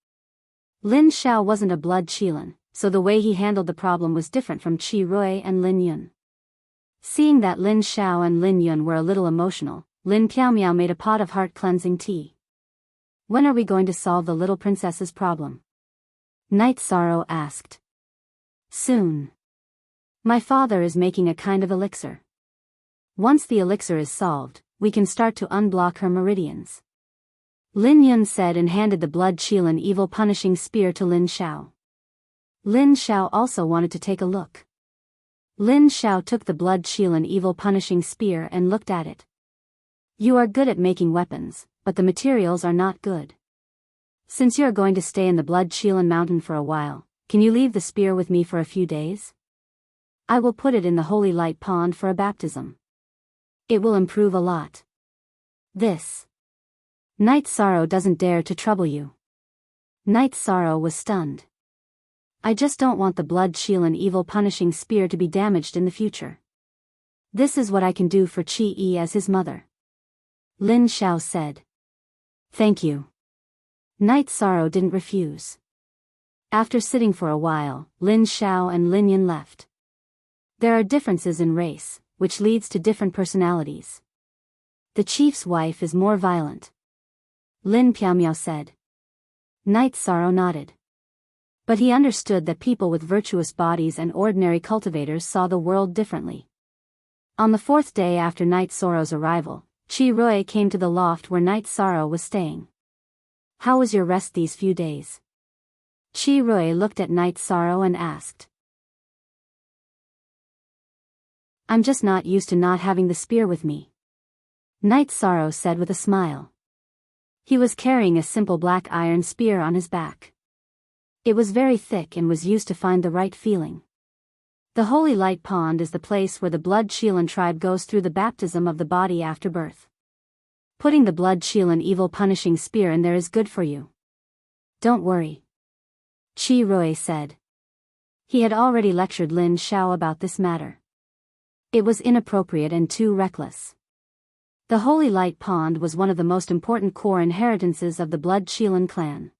Lin Xiao wasn't a Blood Qilin, so the way he handled the problem was different from Chi Rui and Lin Yun. Seeing that Lin Xiao and Lin Yun were a little emotional, Lin Piaomiao made a pot of heart-cleansing tea. When are we going to solve the little princess's problem? Knight Sorrow asked. Soon. My father is making a kind of elixir. Once the elixir is solved, we can start to unblock her meridians. Lin Yun said and handed the blood Qilin evil punishing spear to Lin Xiao. Lin Xiao also wanted to take a look. Lin Xiao took the blood Qilin evil punishing spear and looked at it. You are good at making weapons, but the materials are not good. Since you are going to stay in the blood Qilin mountain for a while, can you leave the spear with me for a few days? I will put it in the holy light pond for a baptism. It will improve a lot. This Night Sorrow doesn't dare to trouble you. Night Sorrow was stunned. I just don't want the blood Qilin evil punishing spear to be damaged in the future. This is what I can do for Qi Yi as his mother. Lin Xiao said. Thank you. Night Sorrow didn't refuse. After sitting for a while, Lin Xiao and Lin Yin left. There are differences in race, which leads to different personalities. The chief's wife is more violent. Lin Piaomiao said. Night Sorrow nodded. But he understood that people with virtuous bodies and ordinary cultivators saw the world differently. On the fourth day after Night Sorrow's arrival, Qi Rui came to the loft where Night Sorrow was staying. How was your rest these few days? Qi Rui looked at Night Sorrow and asked. I'm just not used to not having the spear with me. Night Sorrow said with a smile. He was carrying a simple black iron spear on his back. It was very thick and was used to find the right feeling. The Holy Light Pond is the place where the blood Qilin tribe goes through the baptism of the body after birth. Putting the blood Qilin evil punishing spear in there is good for you. Don't worry. Qi Rui said. He had already lectured Lin Xiao about this matter. It was inappropriate and too reckless. The Holy Light Pond was one of the most important core inheritances of the blood Qilin clan.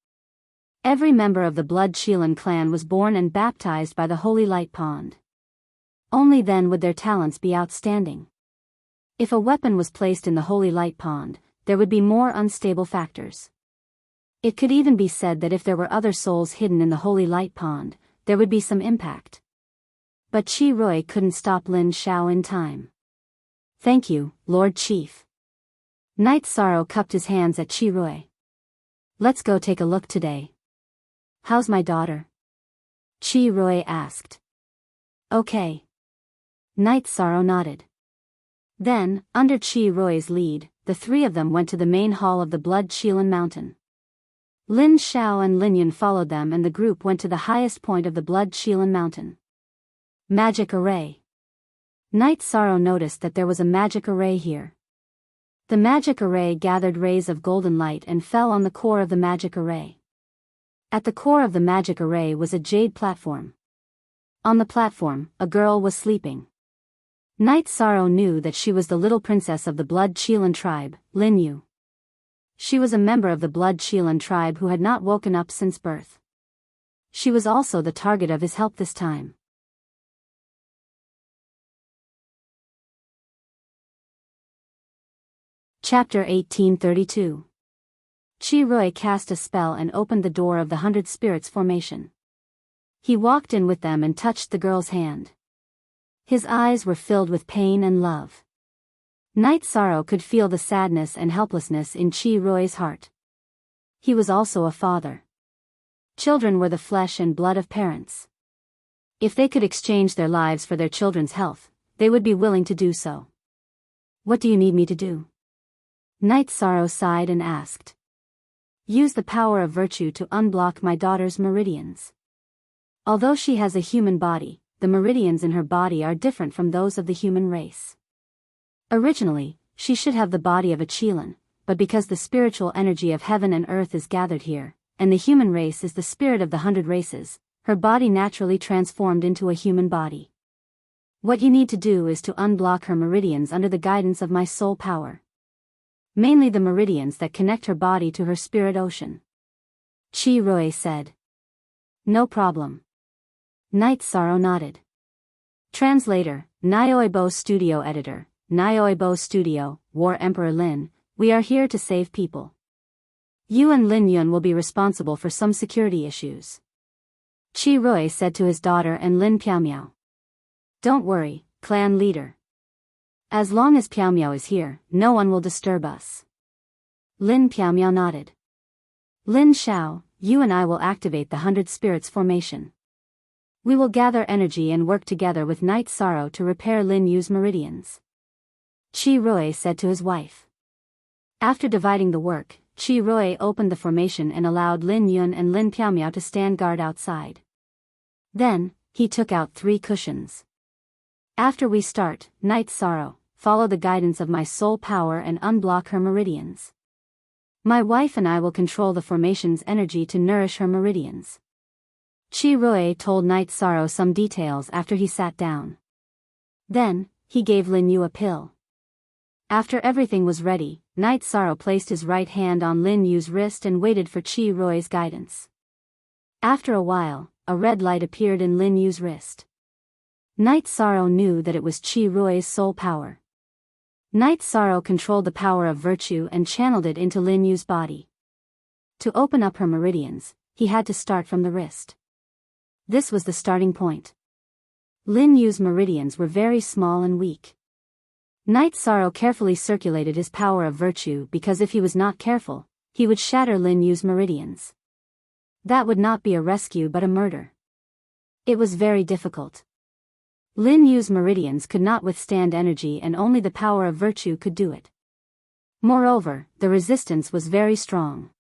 Every member of the blood Qilin clan was born and baptized by the Holy Light Pond. Only then would their talents be outstanding. If a weapon was placed in the Holy Light Pond, there would be more unstable factors. It could even be said that if there were other souls hidden in the Holy Light Pond, there would be some impact. But Qi Rui couldn't stop Lin Xiao in time. Thank you, Lord Chief. Night Sorrow cupped his hands at Qi Rui. Let's go take a look today. How's my daughter? Qi Rui asked. Okay. Night Sorrow nodded. Then, under Qi Rui's lead, the three of them went to the main hall of the blood Qilin mountain. Lin Xiao and Lin Yun followed them and the group went to the highest point of the blood Qilin mountain. Magic array. Night Sorrow noticed that there was a magic array here. The magic array gathered rays of golden light and fell on the core of the magic array. At the core of the magic array was a jade platform. On the platform, a girl was sleeping. Night Sorrow knew that she was the little princess of the blood Qilin tribe, Lin Yu. She was a member of the blood Qilin tribe who had not woken up since birth. She was also the target of his help this time. Chapter 1832. Qi Rui cast a spell and opened the door of the 100 Spirits formation. He walked in with them and touched the girl's hand. His eyes were filled with pain and love. Night Sorrow could feel the sadness and helplessness in Qi Rui's heart. He was also a father. Children were the flesh and blood of parents. If they could exchange their lives for their children's health, they would be willing to do so. What do you need me to do? Night Sorrow sighed and asked. Use the power of virtue to unblock my daughter's meridians. Although she has a human body, the meridians in her body are different from those of the human race. Originally, she should have the body of a Qilin, but because the spiritual energy of heaven and earth is gathered here, and the human race is the spirit of the 100 races, her body naturally transformed into a human body. What you need to do is to unblock her meridians under the guidance of my soul power. Mainly the meridians that connect her body to her spirit ocean. Qi Rui said. No problem. Night Sorrow nodded. Translator, Nioibo Studio Editor, Nioibo Studio, War Emperor Lin, we are here to save people. You and Lin Yun will be responsible for some security issues. Qi Rui said to his daughter and Lin Piaomiao. Don't worry, clan leader. As long as Piao Miao is here, no one will disturb us. Lin Piao Miao nodded. Lin Xiao, you and I will activate the 100 Spirits formation. We will gather energy and work together with Night Sorrow to repair Lin Yu's meridians. Qi Rui said to his wife. After dividing the work, Qi Rui opened the formation and allowed Lin Yun and Lin Piao Miao to stand guard outside. Then, he took out 3 cushions. After we start, Night Sorrow, follow the guidance of my soul power and unblock her meridians. My wife and I will control the formation's energy to nourish her meridians. Qi Rui told Night Sorrow some details after he sat down. Then, he gave Lin Yu a pill. After everything was ready, Night Sorrow placed his right hand on Lin Yu's wrist and waited for Qi Rui's guidance. After a while, a red light appeared in Lin Yu's wrist. Night Sorrow knew that it was Qi Rui's soul power. Night Sorrow controlled the power of virtue and channeled it into Lin Yu's body. To open up her meridians, he had to start from the wrist. This was the starting point. Lin Yu's meridians were very small and weak. Night Sorrow carefully circulated his power of virtue because if he was not careful, he would shatter Lin Yu's meridians. That would not be a rescue but a murder. It was very difficult. Lin Yu's meridians could not withstand energy and only the power of virtue could do it. Moreover, the resistance was very strong.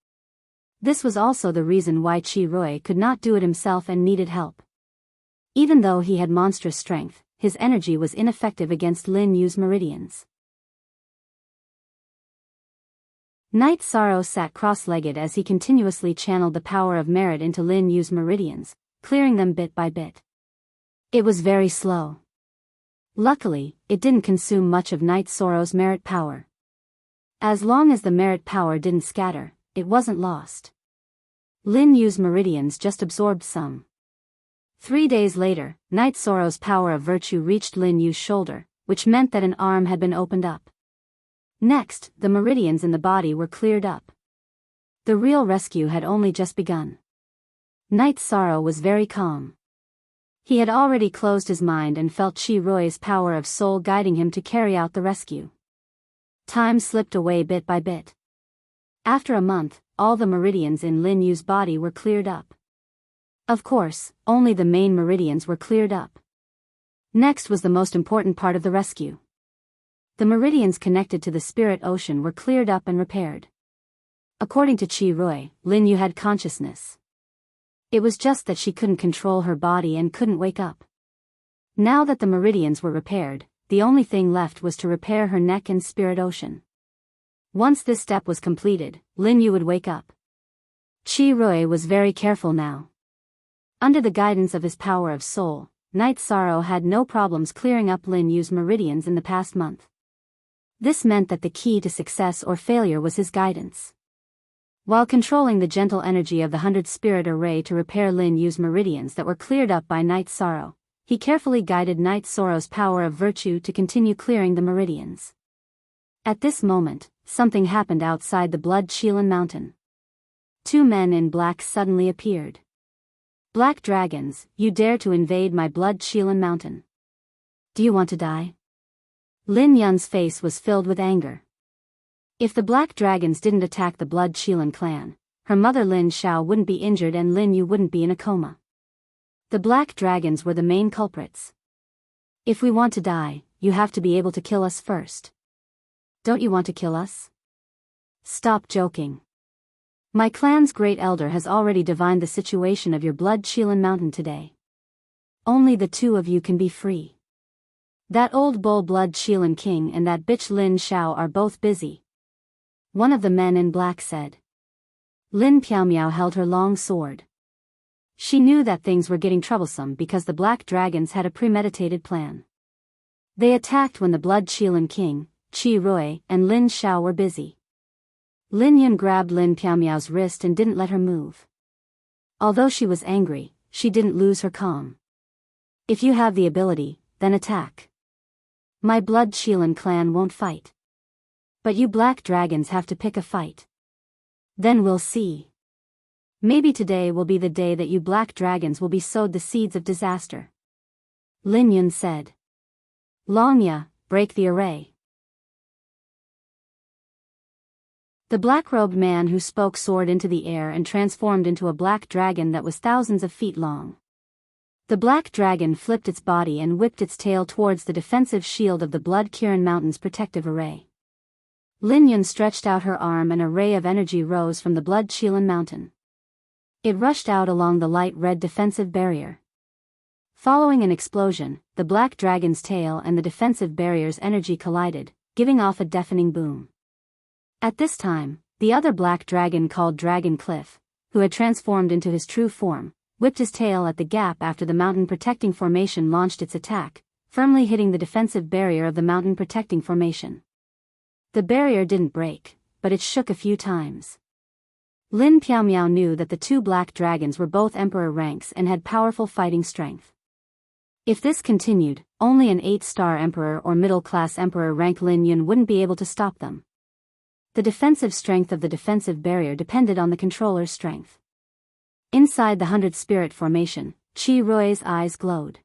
This was also the reason why Qi Rui could not do it himself and needed help. Even though he had monstrous strength, his energy was ineffective against Lin Yu's meridians. Night Sorrow sat cross-legged as he continuously channeled the power of merit into Lin Yu's meridians, clearing them bit by bit. It was very slow. Luckily, it didn't consume much of Night Sorrow's merit power. As long as the merit power didn't scatter, it wasn't lost. Lin Yu's meridians just absorbed some. 3 days later, Night Sorrow's power of virtue reached Lin Yu's shoulder, which meant that an arm had been opened up. Next, the meridians in the body were cleared up. The real rescue had only just begun. Night Sorrow was very calm. He had already closed his mind and felt Qi Rui's power of soul guiding him to carry out the rescue. Time slipped away bit by bit. After a month, all the meridians in Lin Yu's body were cleared up. Of course, only the main meridians were cleared up. Next was the most important part of the rescue. The meridians connected to the spirit ocean were cleared up and repaired. According to Qi Rui, Lin Yu had consciousness. It was just that she couldn't control her body and couldn't wake up. Now that the meridians were repaired, the only thing left was to repair her neck and spirit ocean. Once this step was completed, Lin Yu would wake up. Qi Rui was very careful now. Under the guidance of his power of soul, Night Sorrow had no problems clearing up Lin Yu's meridians in the past month. This meant that the key to success or failure was his guidance. While controlling the gentle energy of the 100 Spirit Array to repair Lin Yu's meridians that were cleared up by Night Sorrow, he carefully guided Night Sorrow's power of virtue to continue clearing the meridians. At this moment, something happened outside the Blood Qilin Mountain. 2 men in black suddenly appeared. Black dragons, you dare to invade my Blood Qilin Mountain. Do you want to die? Lin Yun's face was filled with anger. If the black dragons didn't attack the Blood Qilin clan, her mother Lin Xiao wouldn't be injured and Lin Yu wouldn't be in a coma. The black dragons were the main culprits. If we want to die, you have to be able to kill us first. Don't you want to kill us? Stop joking. My clan's great elder has already divined the situation of your Blood Qilin Mountain today. Only the 2 of you can be free. That old bull Blood Qilin King and that bitch Lin Xiao are both busy. One of the men in black said. Lin Piao Miao held her long sword. She knew that things were getting troublesome because the black dragons had a premeditated plan. They attacked when the Blood Qilin King, Qi Rui, and Lin Xiao were busy. Lin Yun grabbed Lin Piao Miao's wrist and didn't let her move. Although she was angry, she didn't lose her calm. If you have the ability, then attack. My Blood Qilin clan won't fight. But you black dragons have to pick a fight. Then we'll see. Maybe today will be the day that you black dragons will be sowed the seeds of disaster. Lin Yun said. Longya, break the array. The black-robed man who spoke soared into the air and transformed into a black dragon that was thousands of feet long. The black dragon flipped its body and whipped its tail towards the defensive shield of the Blood Kirin Mountain's protective array. Lin Yun stretched out her arm and a ray of energy rose from the Blood Kirin Mountain. It rushed out along the light red defensive barrier. Following an explosion, the black dragon's tail and the defensive barrier's energy collided, giving off a deafening boom. At this time, the other black dragon called Dragon Cliff, who had transformed into his true form, whipped his tail at the gap after the mountain protecting formation launched its attack, firmly hitting the defensive barrier of the mountain protecting formation. The barrier didn't break, but it shook a few times. Lin Piaomiao knew that the two black dragons were both emperor ranks and had powerful fighting strength. If this continued, only an 8-star emperor or middle-class emperor rank Lin Yun wouldn't be able to stop them. The defensive strength of the defensive barrier depended on the controller's strength. Inside the 100 Spirit formation, Qi Rui's eyes glowed.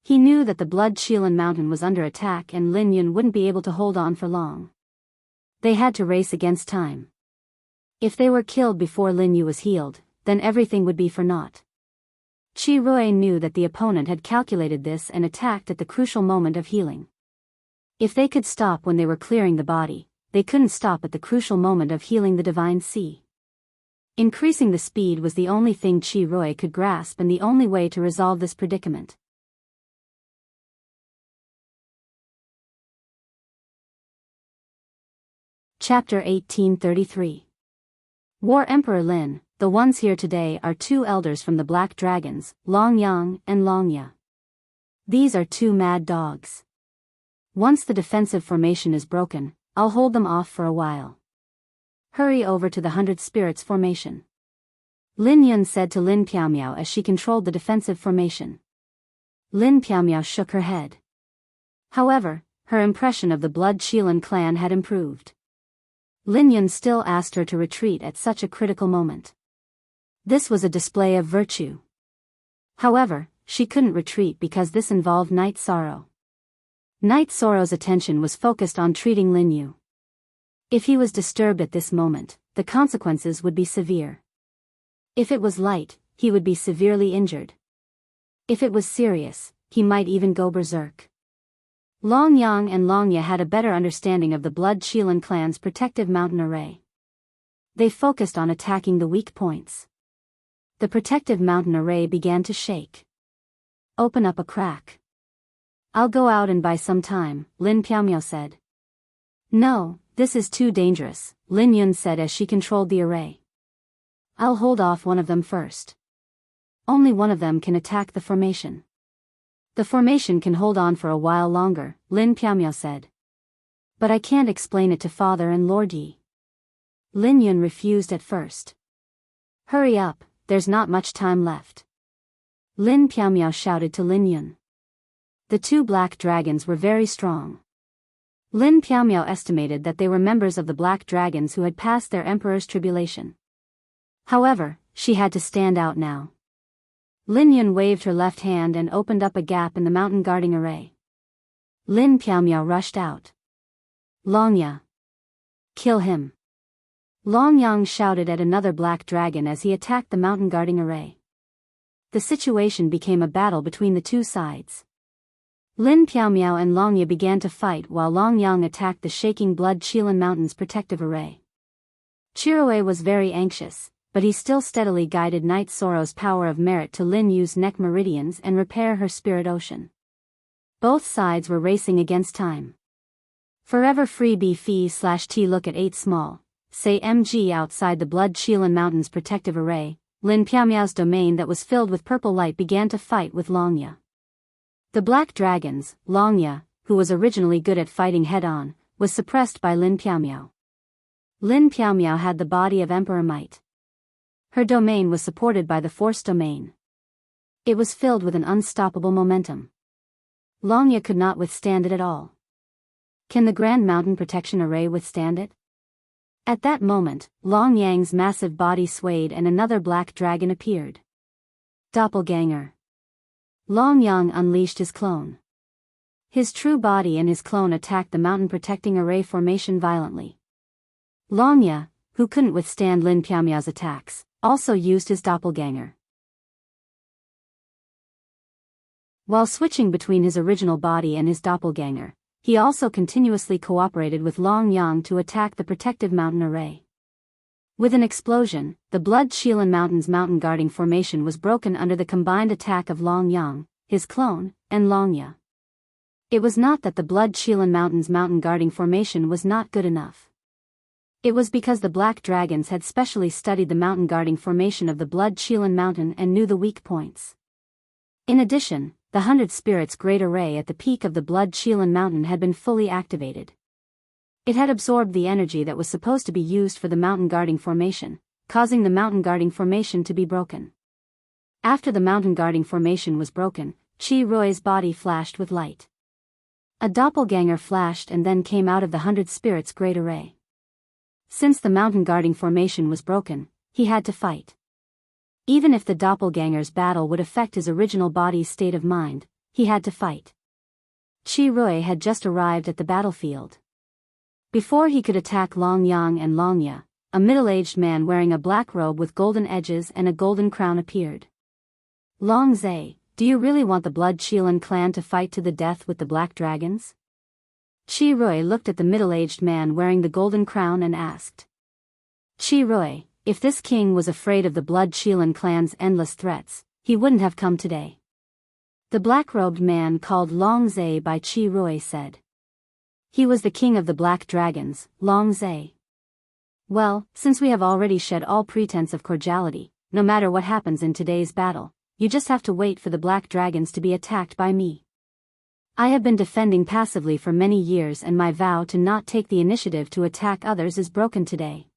He knew that the Blood Kirin Mountain was under attack and Lin Yun wouldn't be able to hold on for long. They had to race against time. If they were killed before Lin Yu was healed, then everything would be for naught. Qi Rui knew that the opponent had calculated this and attacked at the crucial moment of healing. If they could stop when they were clearing the body, they couldn't stop at the crucial moment of healing the Divine Sea. Increasing the speed was the only thing Qi Rui could grasp and the only way to resolve this predicament. Chapter 1833. War Emperor Lin, the ones here today are two elders from the Black Dragons, Long Yang and Longya. These are two mad dogs. Once the defensive formation is broken, I'll hold them off for a while. Hurry over to the 100 Spirits formation. Lin Yun said to Lin Piaomiao as she controlled the defensive formation. Lin Piaomiao shook her head. However, her impression of the Blood Kirin clan had improved. Lin Yun still asked her to retreat at such a critical moment. This was a display of virtue. However, she couldn't retreat because this involved Night Sorrow. Night Sorrow's attention was focused on treating Lin Yu. If he was disturbed at this moment, the consequences would be severe. If it was light, he would be severely injured. If it was serious, he might even go berserk. Long Yang and Longya had a better understanding of the Blood Kirin clan's protective mountain array. They focused on attacking the weak points. The protective mountain array began to shake. Open up a crack. I'll go out and buy some time, Lin Piaomiao said. No, this is too dangerous, Lin Yun said as she controlled the array. I'll hold off one of them first. Only one of them can attack the formation. The formation can hold on for a while longer, Lin Piaomiao said. But I can't explain it to Father and Lord Yi. Lin Yun refused at first. Hurry up, there's not much time left. Lin Piaomiao shouted to Lin Yun. The two black dragons were very strong. Lin Piaomiao estimated that they were members of the black dragons who had passed their emperor's tribulation. However, she had to stand out now. Lin Yun waved her left hand and opened up a gap in the mountain guarding array. Lin Piaomiao rushed out. Longya. Kill him. Long Yang shouted at another black dragon as he attacked the mountain guarding array. The situation became a battle between the two sides. Lin Piaomiao and Longya began to fight while Long Yang attacked the shaking Blood Kirin Mountain's protective array. Chirue was very anxious, but he still steadily guided Night Sorrow's power of merit to Lin Yu's neck meridians and repair her spirit ocean. Both sides were racing against time. Forever free B/T look at 8 small, say MG outside the Blood Kirin Mountain's protective array, Lin Piaomiao's domain that was filled with purple light began to fight with Longya. The black dragons, Longya, who was originally good at fighting head-on, was suppressed by Lin Piaomiao. Lin Piaomiao had the body of Emperor Might. Her domain was supported by the Force domain. It was filled with an unstoppable momentum. Longya could not withstand it at all. Can the Grand Mountain Protection Array withstand it? At that moment, Long Yang's massive body swayed and another black dragon appeared. Doppelganger. Long Yang unleashed his clone. His true body and his clone attacked the mountain protecting array formation violently. Long Ya, who couldn't withstand Lin Piaomiao's attacks, also used his doppelganger. While switching between his original body and his doppelganger, he also continuously cooperated with Long Yang to attack the protective mountain array. With an explosion, the Blood Shilan Mountain's mountain guarding formation was broken under the combined attack of Long Yang, his clone, and Long Ya. It was not that the Blood Shilan Mountain's mountain guarding formation was not good enough. It was because the Black Dragons had specially studied the mountain guarding formation of the Blood Shilan Mountain and knew the weak points. In addition, the 100 Spirits Great Array at the peak of the Blood Shilan Mountain had been fully activated. It had absorbed the energy that was supposed to be used for the mountain guarding formation, causing the mountain guarding formation to be broken. After the mountain guarding formation was broken, Qi Rui's body flashed with light. A doppelganger flashed and then came out of the 100 Spirits Great Array. Since the mountain guarding formation was broken, he had to fight. Even if the doppelganger's battle would affect his original body's state of mind, he had to fight. Qi Rui had just arrived at the battlefield. Before he could attack Long Yang and Long Ya, a middle-aged man wearing a black robe with golden edges and a golden crown appeared. Long Zai, do you really want the Blood Shilan clan to fight to the death with the Black Dragons? Qi Rui looked at the middle-aged man wearing the golden crown and asked. Qi Rui, if this king was afraid of the Blood Shilan clan's endless threats, he wouldn't have come today. The black-robed man called Long Zai by Qi Rui said. He was the king of the Black Dragons, Long Zai. Well, since we have already shed all pretense of cordiality, no matter what happens in today's battle, you just have to wait for the Black Dragons to be attacked by me. I have been defending passively for many years and my vow to not take the initiative to attack others is broken today.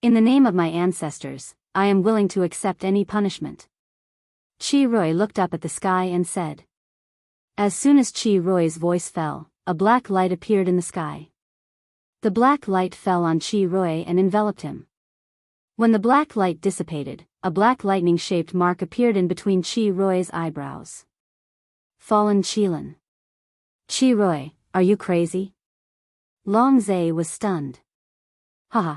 In the name of my ancestors, I am willing to accept any punishment. Qi Rui looked up at the sky and said. As soon as Qi Rui's voice fell, a black light appeared in the sky. The black light fell on Qi Rui and enveloped him. When the black light dissipated, a black lightning-shaped mark appeared in between Qi Rui's eyebrows. Fallen Shilan. Qi Rui, are you crazy? Long Zai was stunned. Haha.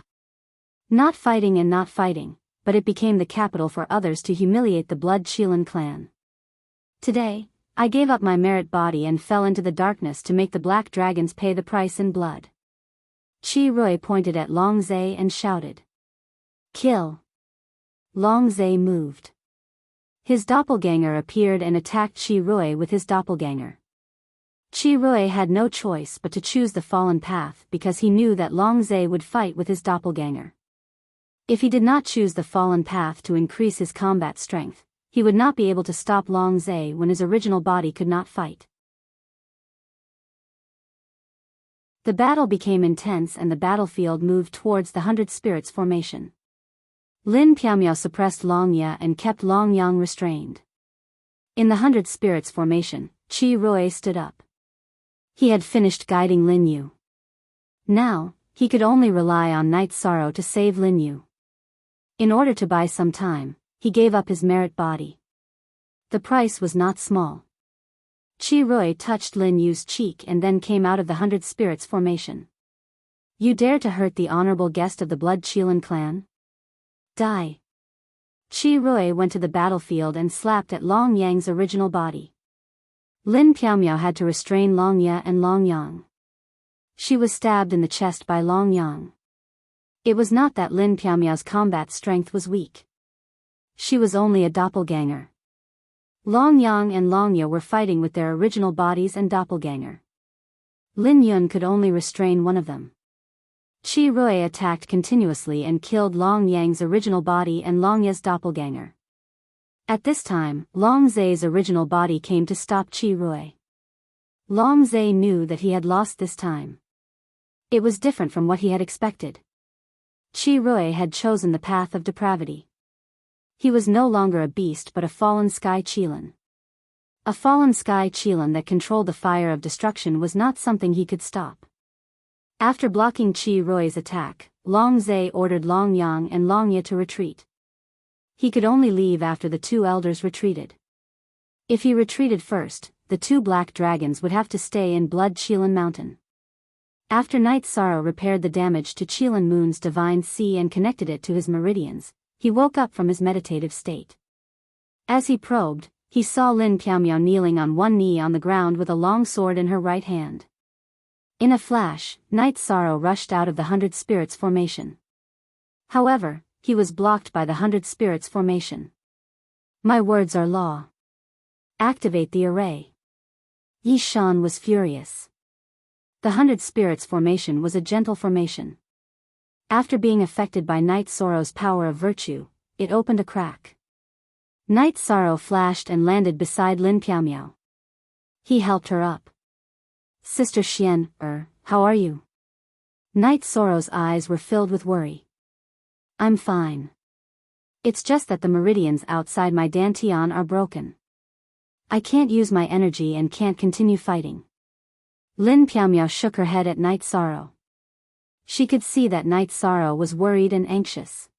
Not fighting and not fighting, but it became the capital for others to humiliate the Blood Shilan clan. Today, I gave up my merit body and fell into the darkness to make the Black Dragons pay the price in blood. Qi Rui pointed at Long Zai and shouted. Kill. Long Zai moved. His doppelganger appeared and attacked Qi Rui with his doppelganger. Qi Rui had no choice but to choose the fallen path because he knew that Long Zai would fight with his doppelganger. If he did not choose the fallen path to increase his combat strength, he would not be able to stop Long Zai when his original body could not fight. The battle became intense and the battlefield moved towards the 100 Spirits formation. Lin Piaomiao suppressed Long Ya and kept Long Yang restrained. In the 100 Spirits formation, Qi Rui stood up. He had finished guiding Lin Yu. Now, he could only rely on Night Sorrow to save Lin Yu. In order to buy some time, he gave up his merit body. The price was not small. Qi Rui touched Lin Yu's cheek and then came out of the 100 Spirits formation. You dare to hurt the honorable guest of the Blood Shilan clan? Die. Qi Rui went to the battlefield and slapped at Long Yang's original body. Lin Piaomiao had to restrain Long Ya and Long Yang. She was stabbed in the chest by Long Yang. It was not that Lin Piaomiao's combat strength was weak. She was only a doppelganger. Long Yang and Long Ya were fighting with their original bodies and doppelganger. Lin Yun could only restrain one of them. Qi Rui attacked continuously and killed Long Yang's original body and Long Ya's doppelganger. At this time, Long Zai's original body came to stop Qi Rui. Long Zai knew that he had lost this time. It was different from what he had expected. Qi Rui had chosen the path of depravity. He was no longer a beast but a fallen sky Qilan. A fallen sky Qilan that controlled the fire of destruction was not something he could stop. After blocking Qi Rui's attack, Long Zai ordered Long Yang and Long Ya to retreat. He could only leave after the two elders retreated. If he retreated first, the two black dragons would have to stay in Blood Chelan Mountain. After Night Sorrow repaired the damage to Chelan Moon's divine sea and connected it to his meridians, he woke up from his meditative state. As he probed, he saw Lin Piaomiao kneeling on one knee on the ground with a long sword in her right hand. In a flash, Night Sorrow rushed out of the 100 Spirits formation. However, he was blocked by the 100 Spirits formation. My words are law. Activate the array. Yi Shan was furious. The 100 Spirits formation was a gentle formation. After being affected by Night Sorrow's power of virtue, it opened a crack. Night Sorrow flashed and landed beside Lin Piaomiao. He helped her up. Sister Xian, how are you? Night Sorrow's eyes were filled with worry. I'm fine. It's just that the meridians outside my dantian are broken. I can't use my energy and can't continue fighting. Lin Piaomiao shook her head at Night Sorrow. She could see that Night Sorrow was worried and anxious.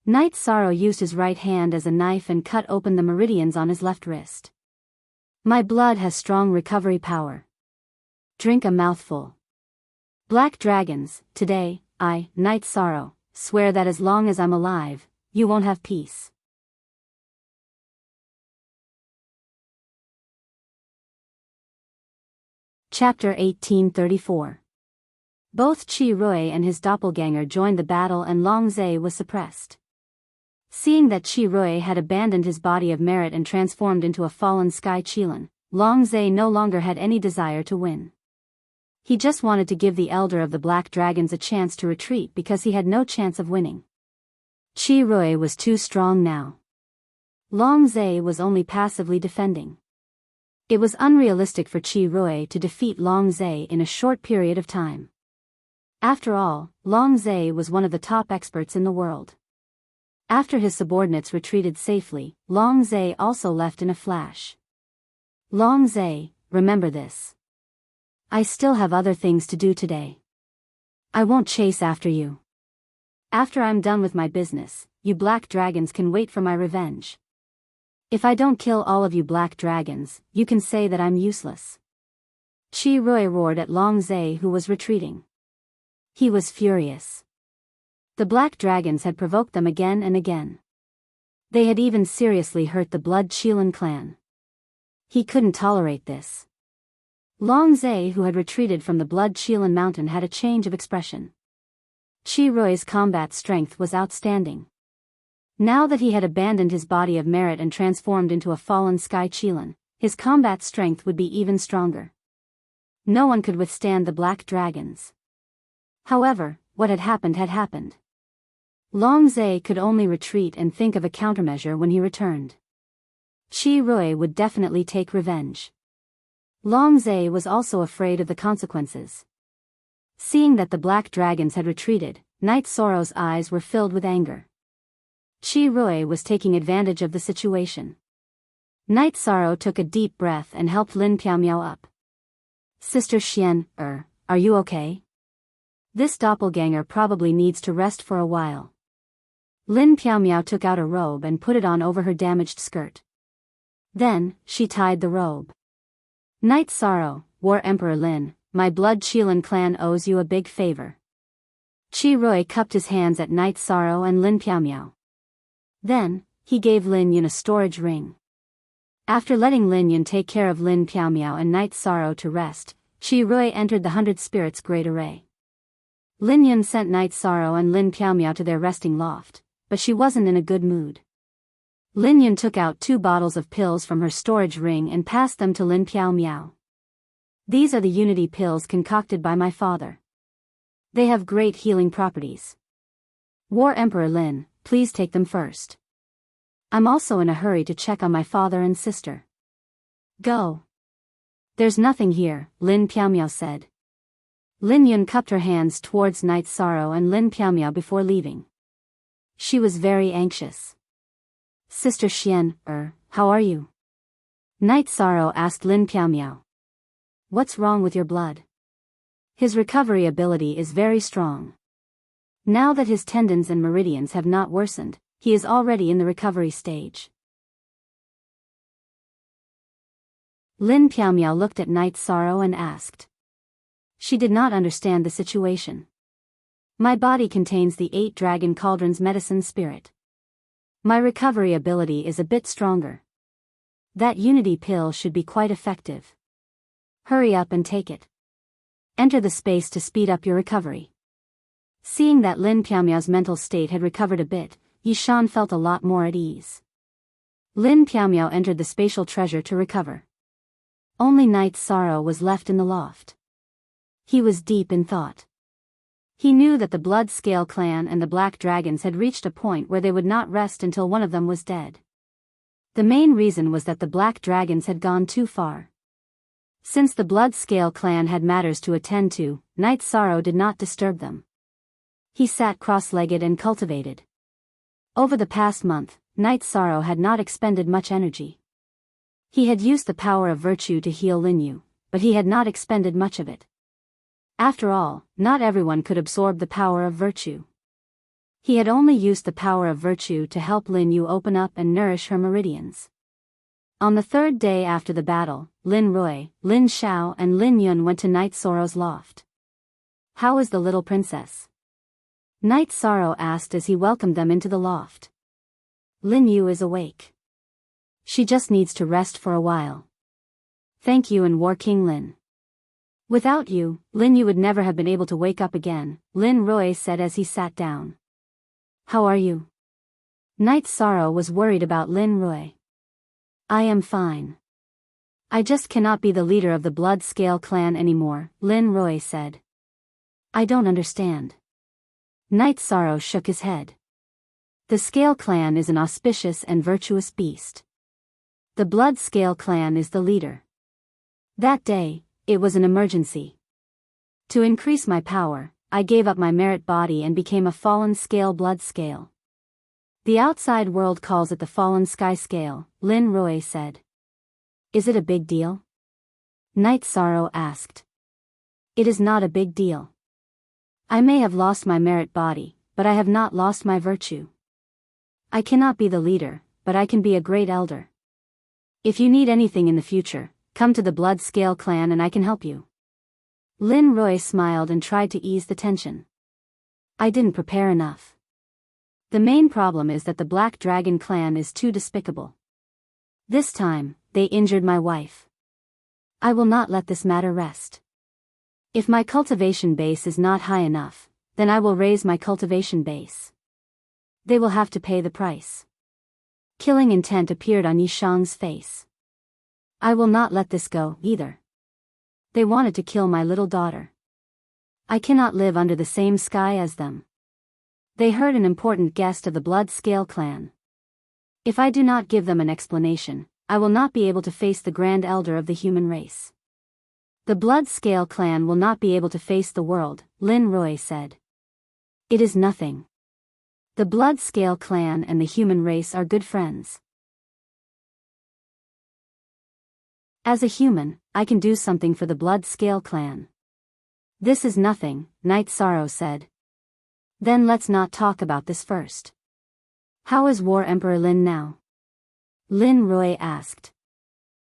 Night Sorrow used his right hand as a knife and cut open the meridians on his left wrist. My blood has strong recovery power. Drink a mouthful. Black dragons, today, I, Night Sorrow, swear that as long as I'm alive, you won't have peace. Chapter 1834. Both Qi Rui and his doppelganger joined the battle and Long Zhe was suppressed. Seeing that Qi Rui had abandoned his body of merit and transformed into a fallen sky Chelan, Long Zhe no longer had any desire to win. He just wanted to give the elder of the black dragons a chance to retreat because he had no chance of winning. Qi Rui was too strong now. Long Zhe was only passively defending. It was unrealistic for Qi Rui to defeat Long Zhe in a short period of time. After all, Long Zhe was one of the top experts in the world. After his subordinates retreated safely, Long Zhe also left in a flash. Long Zhe, remember this. I still have other things to do today. I won't chase after you. After I'm done with my business, you black dragons can wait for my revenge. If I don't kill all of you black dragons, you can say that I'm useless. Qi Rui roared at Long Zhe, who was retreating. He was furious. The black dragons had provoked them again and again. They had even seriously hurt the Blood Chelan clan. He couldn't tolerate this. Long Zhe, who had retreated from the Blood Chelan mountain, had a change of expression. Qi Rui's combat strength was outstanding. Now that he had abandoned his body of merit and transformed into a fallen sky Chelan, his combat strength would be even stronger. No one could withstand the black dragons. However, what had happened had happened. Long Zhe could only retreat and think of a countermeasure when he returned. Qi Rui would definitely take revenge. Long Zhe was also afraid of the consequences. Seeing that the black dragons had retreated, Night Sorrow's eyes were filled with anger. Qi Rui was taking advantage of the situation. Night Sorrow took a deep breath and helped Lin Piaomiao up. Sister Xian, are you okay? This doppelganger probably needs to rest for a while. Lin Piaomiao took out a robe and put it on over her damaged skirt. Then, she tied the robe. Night Sorrow, War Emperor Lin, my Blood Chelan clan owes you a big favor. Qi Rui cupped his hands at Night Sorrow and Lin Piaomiao. Then, he gave Lin Yun a storage ring. After letting Lin Yun take care of Lin Piaomiao and Night Sorrow to rest, Qi Rui entered the 100 Spirits Great Array. Lin Yun sent Night Sorrow and Lin Piaomiao to their resting loft, but she wasn't in a good mood. Lin Yun took out 2 bottles of pills from her storage ring and passed them to Lin Piaomiao. These are the unity pills concocted by my father. They have great healing properties. War Emperor Lin, please take them first. I'm also in a hurry to check on my father and sister. Go. There's nothing here, Lin Piaomiao said. Lin Yun cupped her hands towards Night Sorrow and Lin Piaomiao before leaving. She was very anxious. Sister Xian, how are you? Night Sorrow asked Lin Piaomiao. What's wrong with your blood? His recovery ability is very strong. Now that his tendons and meridians have not worsened, he is already in the recovery stage. Lin Piao looked at Night Sorrow and asked. She did not understand the situation. My body contains the 8 dragon cauldrons medicine spirit. My recovery ability is a bit stronger. That unity pill should be quite effective. Hurry up and take it. Enter the space to speed up your recovery. Seeing that Lin Piao's mental state had recovered a bit, Yishan felt a lot more at ease. Lin Piao entered the spatial treasure to recover. Only Night Sorrow was left in the loft. He was deep in thought. He knew that the Blood Scale clan and the Black Dragons had reached a point where they would not rest until one of them was dead. The main reason was that the Black Dragons had gone too far. Since the Blood Scale clan had matters to attend to, Night Sorrow did not disturb them. He sat cross-legged and cultivated. Over the past month, Night Sorrow had not expended much energy. He had used the power of virtue to heal Linyu, but he had not expended much of it. After all, not everyone could absorb the power of virtue. He had only used the power of virtue to help Linyu open up and nourish her meridians. On the 3rd day after the battle, Lin Rui, Lin Xiao and Lin Yun went to Night Sorrow's loft. "How is the little princess?" Night Sorrow asked as he welcomed them into the loft. "Lin Yu is awake. She just needs to rest for a while. Thank you and War King Lin. Without you, Lin Yu would never have been able to wake up again," Lin Rui said as he sat down. "How are you?" Night Sorrow was worried about Lin Rui. "I am fine. I just cannot be the leader of the Blood Scale clan anymore," Lin Rui said. "I don't understand." Night Sorrow shook his head. The Scale clan is an auspicious and virtuous beast. The Blood Scale clan is the leader. That day, it was an emergency. To increase my power, I gave up my merit body and became a fallen scale blood scale. The outside world calls it the fallen sky scale, Lin Rui said. "Is it a big deal?" Night Sorrow asked. "It is not a big deal. I may have lost my merit body, but I have not lost my virtue. I cannot be the leader, but I can be a great elder. If you need anything in the future, come to the Blood Scale clan and I can help you." Lin Rui smiled and tried to ease the tension. "I didn't prepare enough. The main problem is that the Black Dragon clan is too despicable. This time, they injured my wife. I will not let this matter rest. If my cultivation base is not high enough, then I will raise my cultivation base. They will have to pay the price." Killing intent appeared on Yishan's face. "I will not let this go, either. They wanted to kill my little daughter. I cannot live under the same sky as them. They hurt an important guest of the Blood Scale clan. If I do not give them an explanation, I will not be able to face the Grand Elder of the human race. The Blood Scale clan will not be able to face the world," Lin Rui said. "It is nothing. The Blood Scale clan and the human race are good friends. As a human, I can do something for the Blood Scale clan." "This is nothing," Night Sorrow said. "Then let's not talk about this first. How is War Emperor Lin now?" Lin Rui asked.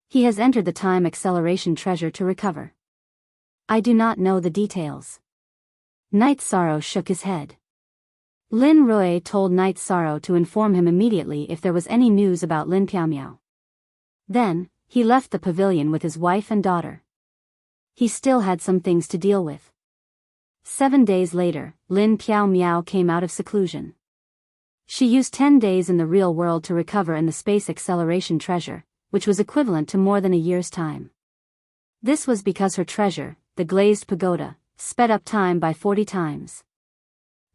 "He has entered the time acceleration treasure to recover. I do not know the details." Night Sorrow shook his head. Lin Rui told Night Sorrow to inform him immediately if there was any news about Lin Piao. Then, he left the pavilion with his wife and daughter. He still had some things to deal with. 7 days later, Lin Piao came out of seclusion. She used 10 days in the real world to recover in the space acceleration treasure, which was equivalent to more than a year's time. This was because her treasure, the glazed pagoda, sped up time by 40 times.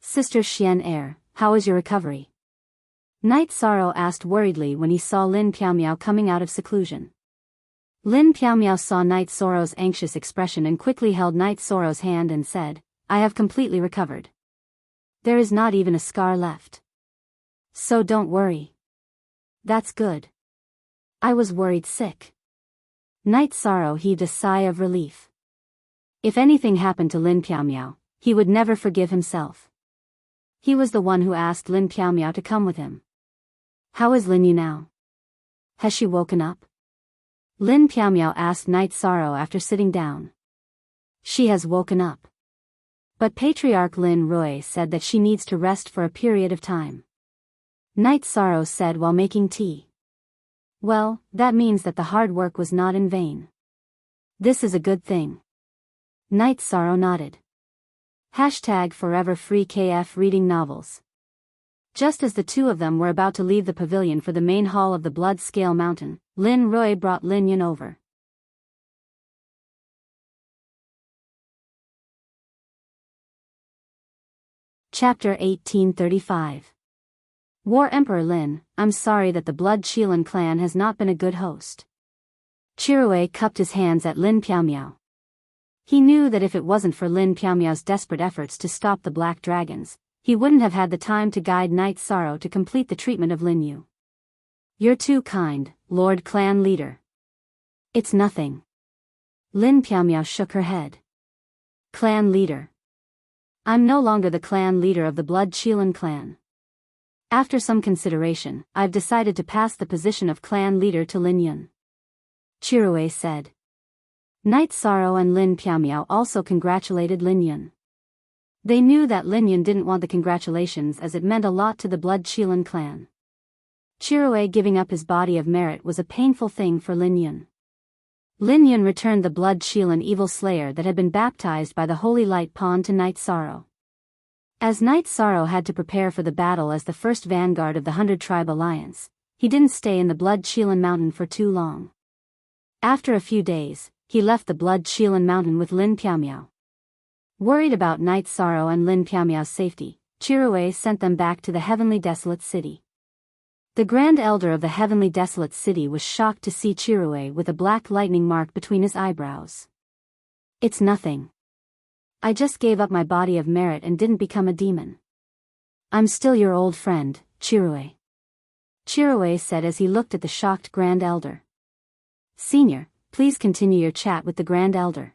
"Sister Xian Er, how is your recovery?" Night Sorrow asked worriedly when he saw Lin Piao coming out of seclusion. Lin Piao saw Night Sorrow's anxious expression and quickly held Night Sorrow's hand and said, "I have completely recovered. There is not even a scar left. So don't worry." "That's good. I was worried sick." Night Sorrow heaved a sigh of relief. If anything happened to Lin Piao, he would never forgive himself. He was the one who asked Lin Piao to come with him. "How is Linyu now? Has she woken up?" Lin Piaomiao asked Night Sorrow after sitting down. She has woken up. But Patriarch Lin Roy said that she needs to rest for a period of time. Night Sorrow said while making tea. Well, that means that the hard work was not in vain. This is a good thing. Night Sorrow nodded. #Forever Free KF reading novels. Just as the two of them were about to leave the pavilion for the main hall of the Blood Scale Mountain, Lin Roy brought Lin Yun over. Chapter 1835. War Emperor Lin, I'm sorry that the Blood Qilan clan has not been a good host. Chirui cupped his hands at Lin Piaomiao. He knew that if it wasn't for Lin Piaomiao's desperate efforts to stop the Black Dragons, he wouldn't have had the time to guide Night Sorrow to complete the treatment of Lin Yu. You're too kind, Lord Clan Leader. It's nothing. Lin Piaomiao shook her head. Clan Leader. I'm no longer the clan leader of the Blood Qilan clan. After some consideration, I've decided to pass the position of clan leader to Lin Yun. Chirui said. Night Sorrow and Lin Piaomiao also congratulated Lin Yun. They knew that Lin Yun didn't want the congratulations as it meant a lot to the Blood Qilan clan. Chirui giving up his body of merit was a painful thing for Lin Yun. Lin Yun returned the Blood Qilan evil slayer that had been baptized by the Holy Light Pawn to Night Sorrow. As Night Sorrow had to prepare for the battle as the first vanguard of the 100-tribe alliance, he didn't stay in the Blood Qilan mountain for too long. After a few days, he left the Blood Qilan mountain with Lin Piaomiao. Worried about Night Sorrow and Lin Piaomiao's safety, Chirui sent them back to the Heavenly Desolate City. The Grand Elder of the Heavenly Desolate City was shocked to see Chirui with a black lightning mark between his eyebrows. It's nothing. I just gave up my body of merit and didn't become a demon. I'm still your old friend, Chirui. Chirui said as he looked at the shocked Grand Elder. Senior, please continue your chat with the Grand Elder.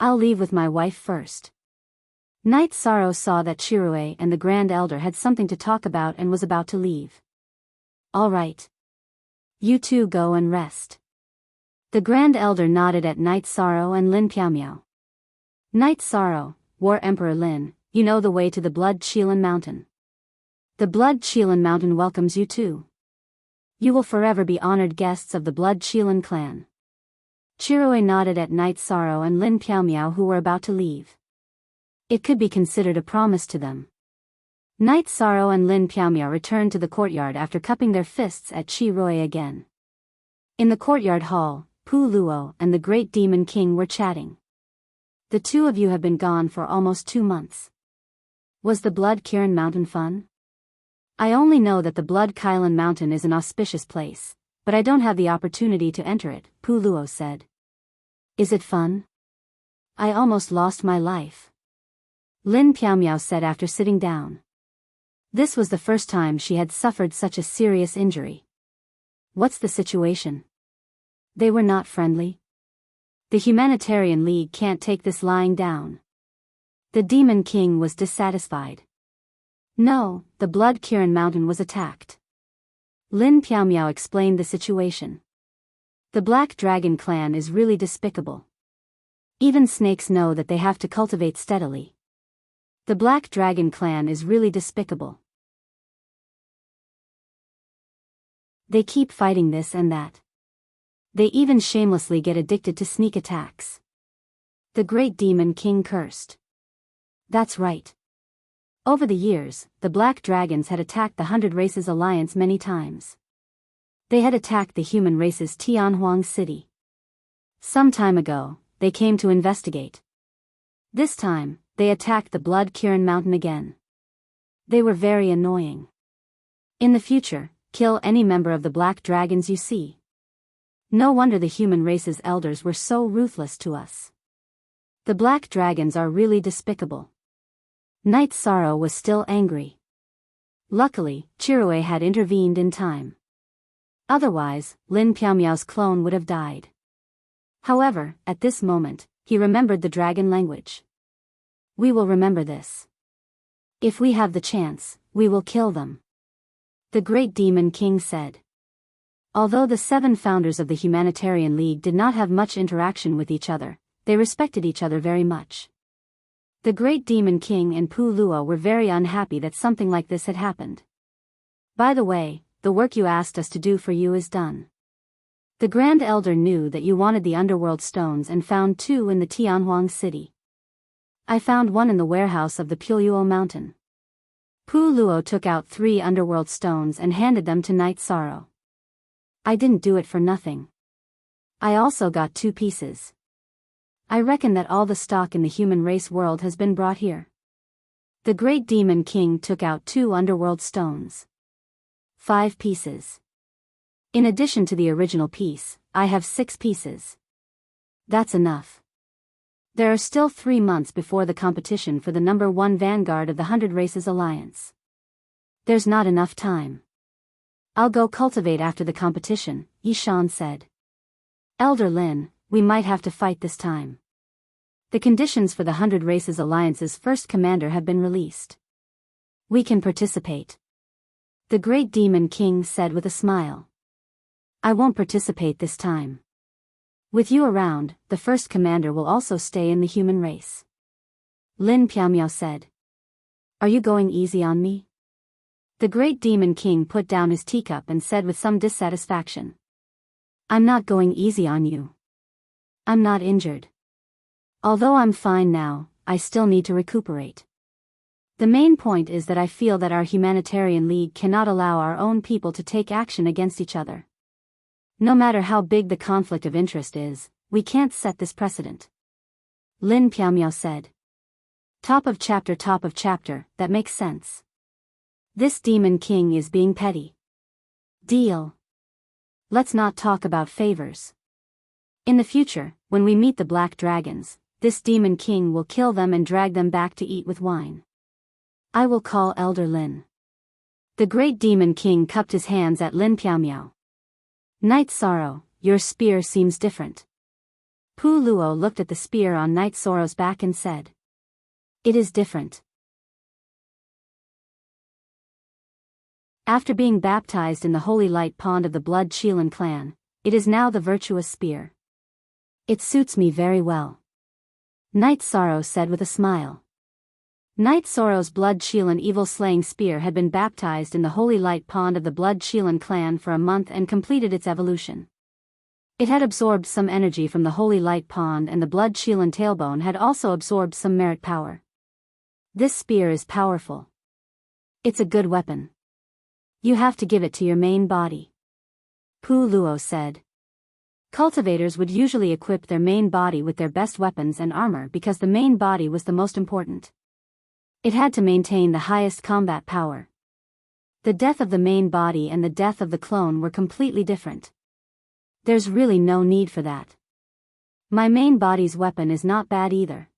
I'll leave with my wife first. Night Sorrow saw that Chirui and the Grand Elder had something to talk about and was about to leave. All right. You two go and rest. The Grand Elder nodded at Night Sorrow and Lin Piaomiao. Night Sorrow, War Emperor Lin, you know the way to the Blood Qilan Mountain. The Blood Qilan Mountain welcomes you too. You will forever be honored guests of the Blood Qilan clan. Chirui nodded at Night Sorrow and Lin Piaomiao who were about to leave. It could be considered a promise to them. Night Sorrow and Lin Piaomiao returned to the courtyard after cupping their fists at Chirui again. In the courtyard hall, Pu Luo and the Great Demon King were chatting. The two of you have been gone for almost 2 months. Was the Blood Qilan Mountain fun? I only know that the Blood Qilan Mountain is an auspicious place, but I don't have the opportunity to enter it, Pu Luo said. Is it fun? I almost lost my life. Lin Piaomiao said after sitting down. This was the first time she had suffered such a serious injury. What's the situation? They were not friendly. The Humanitarian League can't take this lying down. The Demon King was dissatisfied. No, the Blood Qilan Mountain was attacked. Lin Piaomiao explained the situation. The Black Dragon clan is really despicable. Even snakes know that they have to cultivate steadily. The Black Dragon clan is really despicable. They keep fighting this and that. They even shamelessly get addicted to sneak attacks. The Great Demon King cursed. That's right. Over the years, the Black Dragons had attacked the 100 Races Alliance many times. They had attacked the human race's Tianhuang City. Some time ago, they came to investigate. This time, they attacked the Blood Qilan Mountain again. They were very annoying. In the future, kill any member of the Black Dragons you see. No wonder the human race's elders were so ruthless to us. The Black Dragons are really despicable. Night Sorrow was still angry. Luckily, Chirui had intervened in time. Otherwise, Lin Piaomiao's clone would have died. However, at this moment, he remembered the dragon language. We will remember this. If we have the chance, we will kill them. The Great Demon King said. Although the 7 founders of the Humanitarian League did not have much interaction with each other, they respected each other very much. The Great Demon King and Pu Luo were very unhappy that something like this had happened. By the way, the work you asked us to do for you is done. The Grand Elder knew that you wanted the underworld stones and found 2 in the Tianhuang city. I found 1 in the warehouse of the Puluo mountain. Pu Luo took out 3 underworld stones and handed them to Night Sorrow. I didn't do it for nothing. I also got 2 pieces. I reckon that all the stock in the human race world has been brought here. The Great Demon King took out 2 underworld stones. 5 pieces. In addition to the original piece, I have 6 pieces. That's enough. There are still 3 months before the competition for the number 1 vanguard of the 100 Races Alliance. There's not enough time. I'll go cultivate after the competition, Yishan said. Elder Lin, we might have to fight this time. The conditions for the 100 Races Alliance's first commander have been released. We can participate. The Great Demon King said with a smile. I won't participate this time. With you around, the first commander will also stay in the human race. Lin Piaomiao said. Are you going easy on me? The Great Demon King put down his teacup and said with some dissatisfaction. I'm not going easy on you. I'm not injured. Although I'm fine now, I still need to recuperate. The main point is that I feel that our Humanitarian League cannot allow our own people to take action against each other. No matter how big the conflict of interest is, we can't set this precedent. Lin Piaomiao said. Top of chapter, that makes sense. This Demon King is being petty. Deal. Let's not talk about favors. In the future, when we meet the Black Dragons, this Demon King will kill them and drag them back to eat with wine. I will call Elder Lin. The Great Demon King cupped his hands at Lin Piaomiao. Night Sorrow, your spear seems different. Pu Luo looked at the spear on Night Sorrow's back and said. It is different. After being baptized in the holy light pond of the Blood Qilin clan, it is now the virtuous spear. It suits me very well. Night Sorrow said with a smile. Night Sorrow's Blood Qilin evil-slaying spear had been baptized in the holy light pond of the Blood Qilin clan for a month and completed its evolution. It had absorbed some energy from the holy light pond, and the Blood Qilin tailbone had also absorbed some merit power. This spear is powerful. It's a good weapon. You have to give it to your main body. Pu Luo said. Cultivators would usually equip their main body with their best weapons and armor because the main body was the most important. It had to maintain the highest combat power. The death of the main body and the death of the clone were completely different. There's really no need for that. My main body's weapon is not bad either.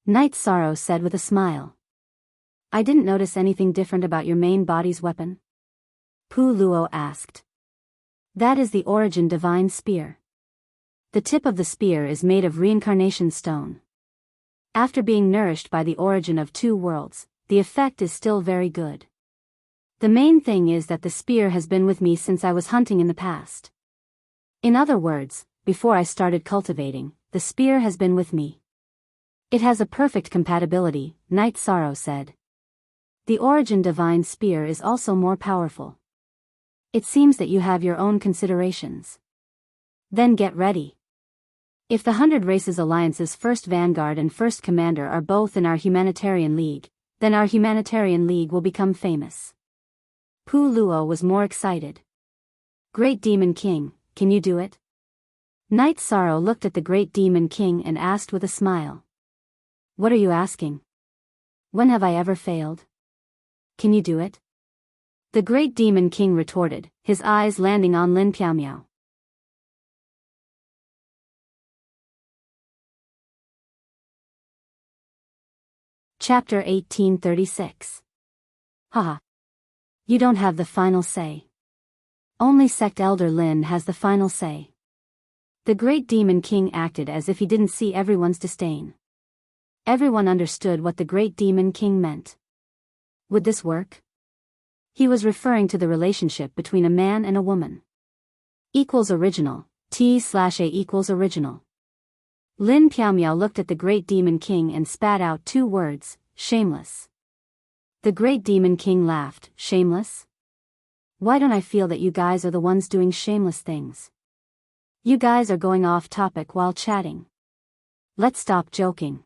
Night Sorrow said with a smile. I didn't notice anything different about your main body's weapon. Pu Luo asked. That is the Origin Divine Spear. The tip of the spear is made of reincarnation stone. After being nourished by the origin of 2 worlds, the effect is still very good. The main thing is that the spear has been with me since I was hunting in the past. In other words, before I started cultivating, the spear has been with me. It has a perfect compatibility, Night Sorrow said. The Origin Divine Spear is also more powerful. It seems that you have your own considerations. Then get ready. If the 100 Races Alliance's first vanguard and first commander are both in our Humanitarian League, then our Humanitarian League will become famous. Pu Luo was more excited. Great Demon King, can you do it? Night Sorrow looked at the Great Demon King and asked with a smile. What are you asking? When have I ever failed? Can you do it? The Great Demon King retorted, his eyes landing on Lin Piaomiao. Chapter 1836. Haha. You don't have the final say. Only Sect Elder Lin has the final say. The Great Demon King acted as if he didn't see everyone's disdain. Everyone understood what the Great Demon King meant. Would this work? He was referring to the relationship between a man and a woman. Equals original, T/A equals original. Lin Piaomiao looked at the Great Demon King and spat out 2 words, shameless. The Great Demon King laughed, shameless? Why don't I feel that you guys are the ones doing shameless things? You guys are going off topic while chatting. Let's stop joking.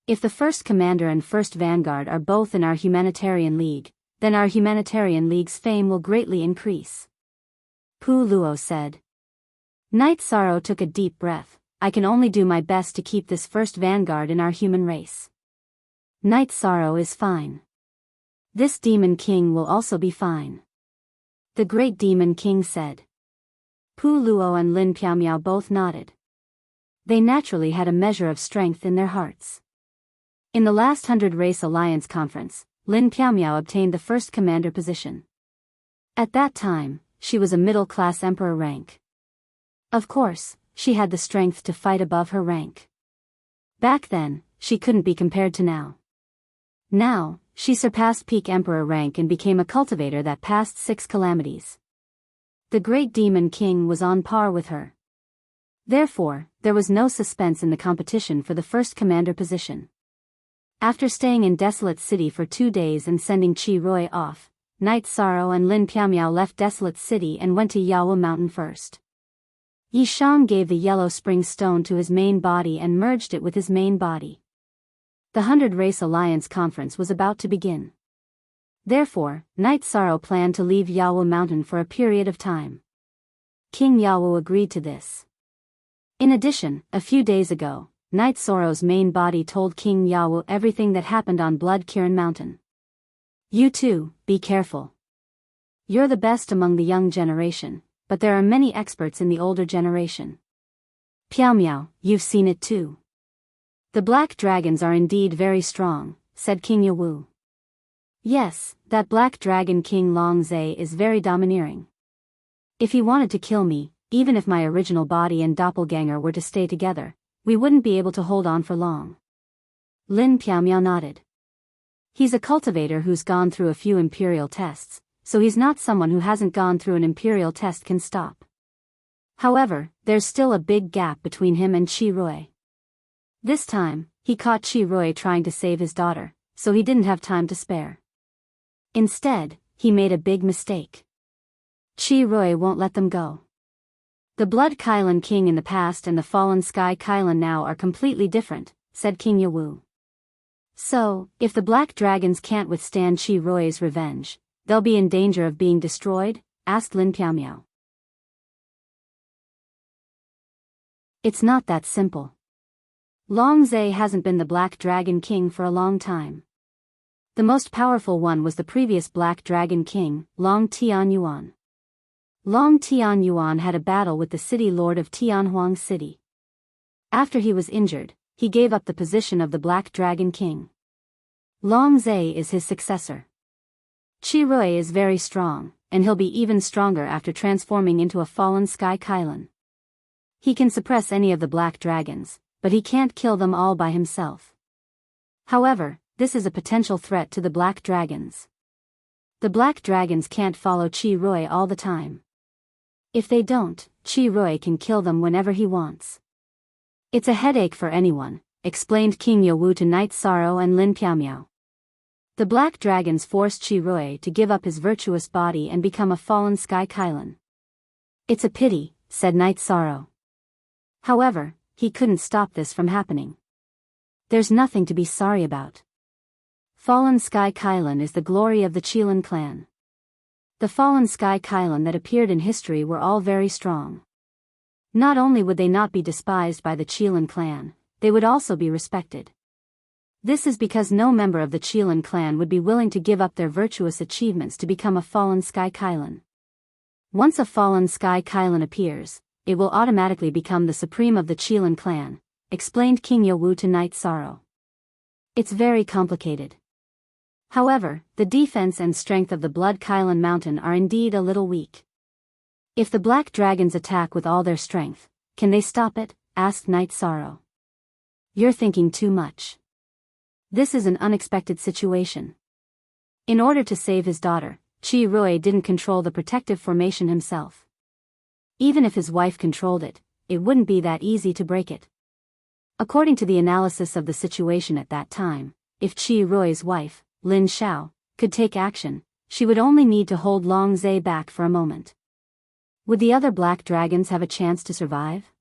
If the first commander and first vanguard are both in our humanitarian league, then our humanitarian league's fame will greatly increase. Pu Luo said. Knight Sorrow took a deep breath. I can only do my best to keep this first vanguard in our human race. Knight Sorrow is fine. This Demon King will also be fine. The Great Demon King said. Pu Luo and Lin Piaomiao both nodded. They naturally had a measure of strength in their hearts. In the last 100 Race Alliance Conference, Lin Piaomiao obtained the first commander position. At that time, she was a middle-class emperor rank. Of course, she had the strength to fight above her rank. Back then, she couldn't be compared to now. Now, she surpassed peak emperor rank and became a cultivator that passed 6 calamities. The Great Demon King was on par with her. Therefore, there was no suspense in the competition for the first commander position. After staying in Desolate City for 2 days and sending Qi Rui off, Knight Sorrow and Lin Piaomiao left Desolate City and went to Yawo Mountain first. Yi Shang gave the yellow spring stone to his main body and merged it with his main body. The 100 Race Alliance Conference was about to begin. Therefore, Knight Sorrow planned to leave Yawo Mountain for a period of time. King Yawo agreed to this. In addition, a few days ago, Knight Sorrow's main body told King Yawo everything that happened on Blood Kirin Mountain. You too, be careful. You're the best among the young generation, but there are many experts in the older generation. Piaomiao, you've seen it too. The black dragons are indeed very strong, said King Yawu. Yes, that black dragon King Longzhe is very domineering. If he wanted to kill me, even if my original body and doppelganger were to stay together, we wouldn't be able to hold on for long. Lin Piaomiao nodded. He's a cultivator who's gone through a few imperial tests, so he's not someone who hasn't gone through an imperial test can stop. However, there's still a big gap between him and Qi Rui. This time, he caught Qi Rui trying to save his daughter, so he didn't have time to spare. Instead, he made a big mistake. Qi Rui won't let them go. The Blood Kailan King in the past and the Fallen Sky Kailan now are completely different, said King Yawu. So, if the Black Dragons can't withstand Qi Rui's revenge, they'll be in danger of being destroyed? Asked Lin Piaomiao. It's not that simple. Longzhe hasn't been the Black Dragon King for a long time. The most powerful one was the previous Black Dragon King, Long Tianyuan. Long Tianyuan had a battle with the city lord of Tianhuang City. After he was injured, he gave up the position of the Black Dragon King. Longzhe is his successor. Qi Rui is very strong, and he'll be even stronger after transforming into a Fallen Sky Kailan. He can suppress any of the Black Dragons, but he can't kill them all by himself. However, this is a potential threat to the Black Dragons. The Black Dragons can't follow Qi Rui all the time. If they don't, Qi Rui can kill them whenever he wants. It's a headache for anyone, explained King Yawu to Knight Sorrow and Lin Piaomiao. The Black Dragons forced Qi Rui to give up his virtuous body and become a Fallen Sky Kailan. It's a pity, said Knight Sorrow. However, he couldn't stop this from happening. There's nothing to be sorry about. Fallen Sky Kailan is the glory of the Qilin clan. The Fallen Sky Kailan that appeared in history were all very strong. Not only would they not be despised by the Qilin clan, they would also be respected. This is because no member of the Qilin clan would be willing to give up their virtuous achievements to become a Fallen Sky Kailan. Once a Fallen Sky Kailan appears, it will automatically become the supreme of the Qilin clan, explained King Yawu to Knight Sorrow. It's very complicated. However, the defense and strength of the Blood Kailan Mountain are indeed a little weak. If the Black Dragons attack with all their strength, can they stop it? Asked Knight Sorrow. You're thinking too much. This is an unexpected situation. In order to save his daughter, Qi Rui didn't control the protective formation himself. Even if his wife controlled it, it wouldn't be that easy to break it. According to the analysis of the situation at that time, if Qi Rui's wife, Lin Xiao, could take action, she would only need to hold Long Zhe back for a moment. Would the other black dragons have a chance to survive?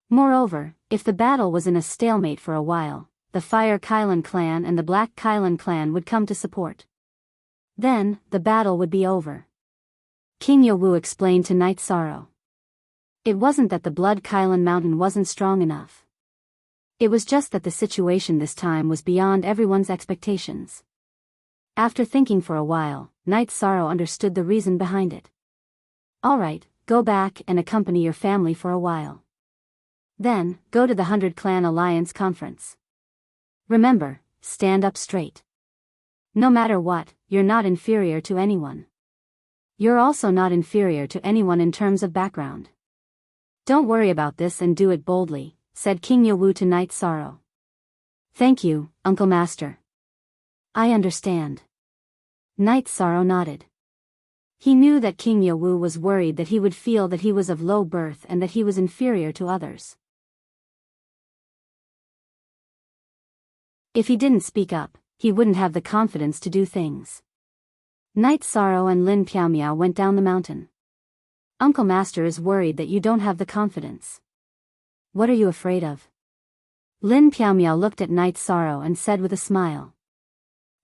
Moreover, if the battle was in a stalemate for a while, the Fire Kylan clan and the Black Kylan clan would come to support. Then, the battle would be over. King Yowu explained to Night Sorrow. It wasn't that the Blood Kylan mountain wasn't strong enough. It was just that the situation this time was beyond everyone's expectations. After thinking for a while, Night Sorrow understood the reason behind it. Alright, go back and accompany your family for a while. Then, go to the 100 Clan Alliance conference. Remember, stand up straight. No matter what, you're not inferior to anyone. You're also not inferior to anyone in terms of background. Don't worry about this and do it boldly, said King Yowu to Night Sorrow. Thank you, Uncle Master. I understand. Night Sorrow nodded. He knew that King Yowu was worried that he would feel that he was of low birth and that he was inferior to others. If he didn't speak up, he wouldn't have the confidence to do things. Night Sorrow and Lin Piaomiao went down the mountain. Uncle Master is worried that you don't have the confidence. What are you afraid of? Lin Piaomiao looked at Night Sorrow and said with a smile.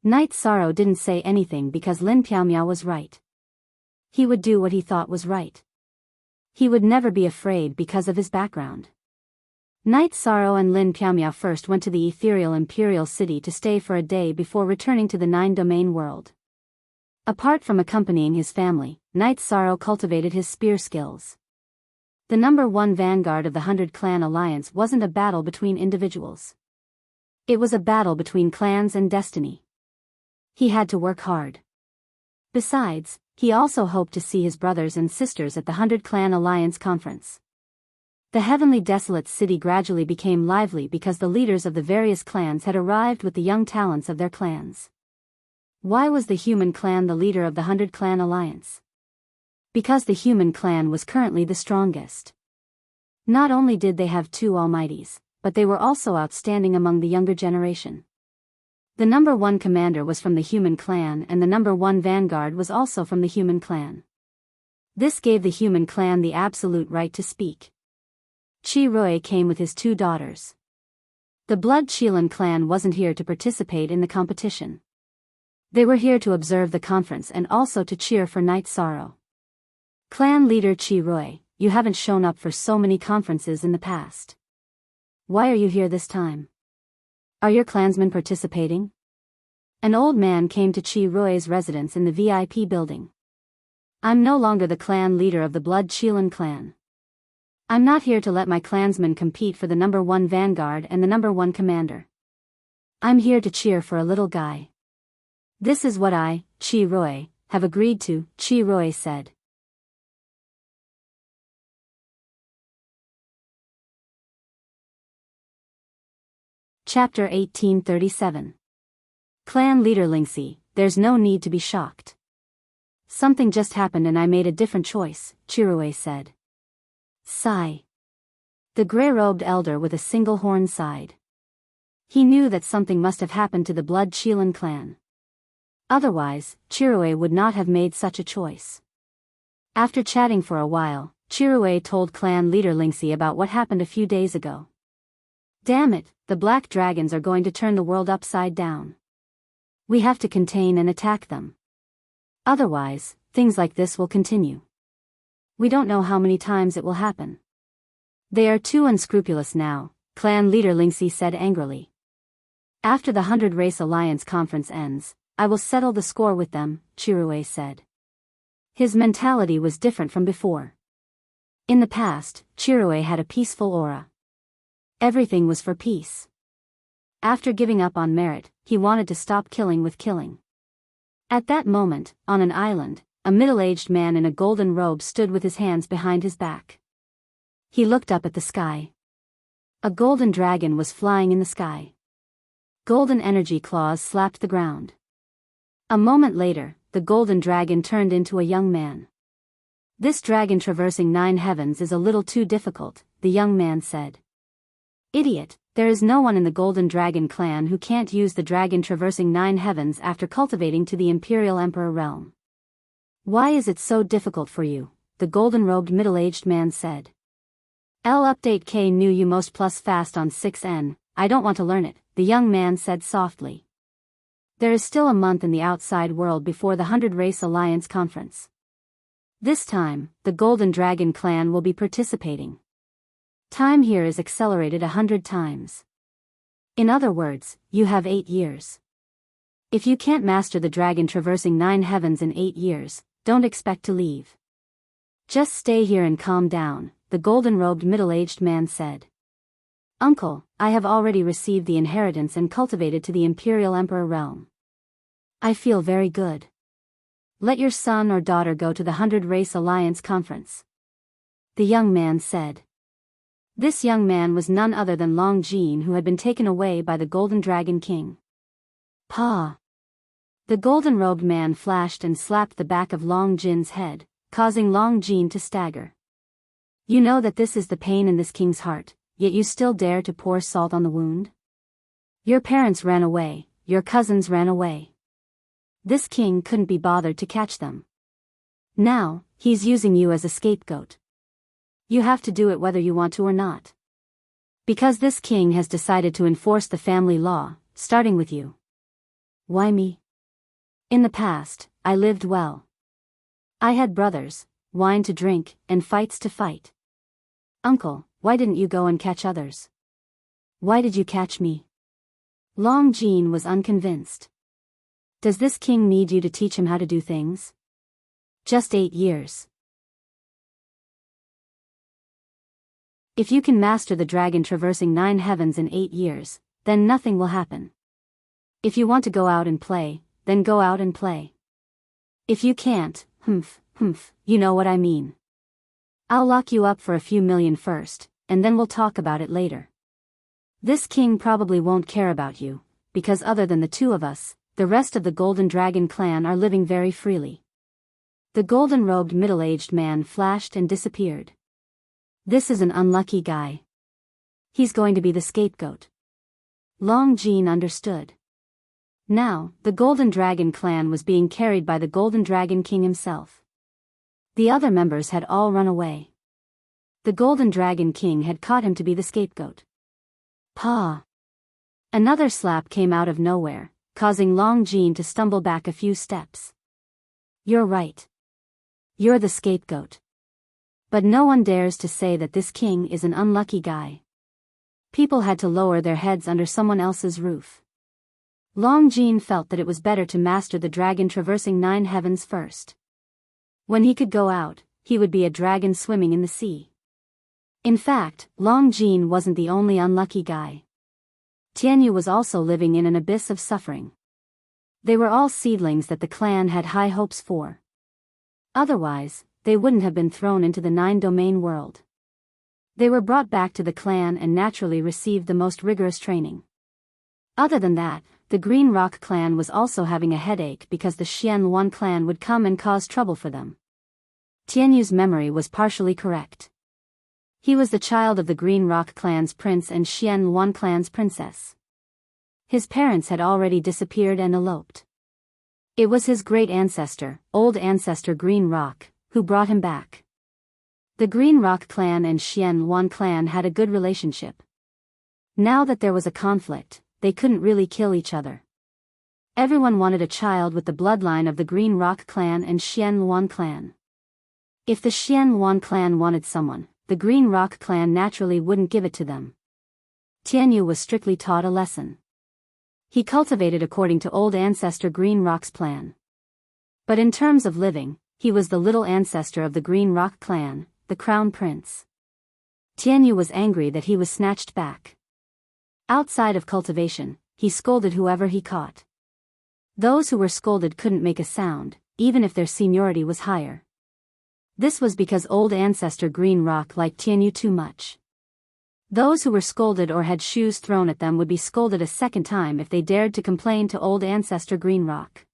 Night Sorrow didn't say anything because Lin Piaomiao was right. He would do what he thought was right. He would never be afraid because of his background. Night Sorrow and Lin Piaomiao first went to the ethereal imperial city to stay for a day before returning to the 9-domain world. Apart from accompanying his family, Night Sorrow cultivated his spear skills. The number 1 vanguard of the 100 Clan Alliance wasn't a battle between individuals. It was a battle between clans and destiny. He had to work hard. Besides, he also hoped to see his brothers and sisters at the 100 Clan Alliance conference. The heavenly desolate city gradually became lively because the leaders of the various clans had arrived with the young talents of their clans. Why was the human clan the leader of the 100 Clan Alliance? Because the human clan was currently the strongest. Not only did they have 2 almighties, but they were also outstanding among the younger generation. The number 1 commander was from the human clan and the number 1 vanguard was also from the human clan. This gave the human clan the absolute right to speak. Qi Rui came with his 2 daughters. The Blood Qilan clan wasn't here to participate in the competition. They were here to observe the conference and also to cheer for Night Sorrow. Clan leader Qi Rui, you haven't shown up for so many conferences in the past. Why are you here this time? Are your clansmen participating? An old man came to Qi Rui's residence in the VIP building. I'm no longer the clan leader of the Blood Qilan clan. I'm not here to let my clansmen compete for the number 1 vanguard and the number 1 commander. I'm here to cheer for a little guy. This is what I, Qi Rui, have agreed to, Qi Rui said. Chapter 1837. Clan leader Lingxi, there's no need to be shocked. Something just happened and I made a different choice, Qi Rui said. Sigh. The grey-robed elder with a single horn sighed. He knew that something must have happened to the Blood Qilan clan. Otherwise, Qi Rui would not have made such a choice. After chatting for a while, Qi Rui told clan leader Lingxi about what happened a few days ago. Damn it, the black dragons are going to turn the world upside down. We have to contain and attack them. Otherwise, things like this will continue. We don't know how many times it will happen. They are too unscrupulous now, clan leader Lingxi said angrily. After the 100 Race Alliance conference ends, I will settle the score with them, Qi Rui said. His mentality was different from before. In the past, Qi Rui had a peaceful aura. Everything was for peace. After giving up on merit, he wanted to stop killing with killing. At that moment, on an island, a middle-aged man in a golden robe stood with his hands behind his back. He looked up at the sky. A golden dragon was flying in the sky. Golden energy claws slapped the ground. A moment later, the golden dragon turned into a young man. This dragon traversing 9 heavens is a little too difficult, the young man said. Idiot, there is no one in the Golden Dragon clan who can't use the dragon traversing 9 heavens after cultivating to the Imperial Emperor realm. Why is it so difficult for you? The golden-robed middle-aged man said. L update K knew you most plus fast on 6N, I don't want to learn it, the young man said softly. There is still a month in the outside world before the 100 Race Alliance conference. This time, the Golden Dragon clan will be participating. Time here is accelerated 100 times. In other words, you have 8 years. If you can't master the dragon traversing 9 heavens in 8 years, don't expect to leave. Just stay here and calm down, the golden-robed middle-aged man said. Uncle, I have already received the inheritance and cultivated to the Imperial Emperor realm. I feel very good. Let your son or daughter go to the 100 Race Alliance conference. The young man said. This young man was none other than Long Jin, who had been taken away by the Golden Dragon King. Pa! The golden-robed man flashed and slapped the back of Long Jin's head, causing Long Jin to stagger. You know that this is the pain in this king's heart, yet you still dare to pour salt on the wound? Your parents ran away, your cousins ran away. This king couldn't be bothered to catch them. Now, he's using you as a scapegoat. You have to do it whether you want to or not. Because this king has decided to enforce the family law, starting with you. Why me? In the past, I lived well. I had brothers, wine to drink, and fights to fight. Uncle, why didn't you go and catch others? Why did you catch me? Long Jin was unconvinced. Does this king need you to teach him how to do things? Just 8 years. If you can master the dragon traversing 9 heavens in 8 years, then nothing will happen. If you want to go out and play, then go out and play. If you can't, you know what I mean. I'll lock you up for a few million first, and then we'll talk about it later. This king probably won't care about you, because other than the 2 of us, the rest of the Golden Dragon clan are living very freely. The golden-robed middle-aged man flashed and disappeared. This is an unlucky guy. He's going to be the scapegoat. Long Jin understood. Now, the Golden Dragon clan was being carried by the Golden Dragon King himself. The other members had all run away. The Golden Dragon King had caught him to be the scapegoat. Pa! Another slap came out of nowhere, causing Long Jin to stumble back a few steps. You're right. You're the scapegoat. But no one dares to say that this king is an unlucky guy. People had to lower their heads under someone else's roof. Long Jin felt that it was better to master the dragon traversing 9 heavens first. When he could go out, he would be a dragon swimming in the sea. In fact, Long Jin wasn't the only unlucky guy. Tianyu was also living in an abyss of suffering. They were all seedlings that the clan had high hopes for. Otherwise, they wouldn't have been thrown into the 9-domain world. They were brought back to the clan and naturally received the most rigorous training. Other than that, the Green Rock clan was also having a headache because the Xianluan clan would come and cause trouble for them. Tianyu's memory was partially correct. He was the child of the Green Rock clan's prince and Xianluan clan's princess. His parents had already disappeared and eloped. It was his great ancestor, old ancestor Green Rock, who brought him back. The Green Rock clan and Xianluan clan had a good relationship. Now that there was a conflict, they couldn't really kill each other. Everyone wanted a child with the bloodline of the Green Rock clan and Xianluan clan. If the Xianluan clan wanted someone, the Green Rock clan naturally wouldn't give it to them. Tianyu was strictly taught a lesson. He cultivated according to old ancestor Green Rock's plan. But in terms of living, he was the little ancestor of the Green Rock clan, the crown prince. Tianyu was angry that he was snatched back. Outside of cultivation, he scolded whoever he caught. Those who were scolded couldn't make a sound, even if their seniority was higher. This was because old ancestor Green Rock liked Tianyu too much. Those who were scolded or had shoes thrown at them would be scolded a second time if they dared to complain to old ancestor Green Rock.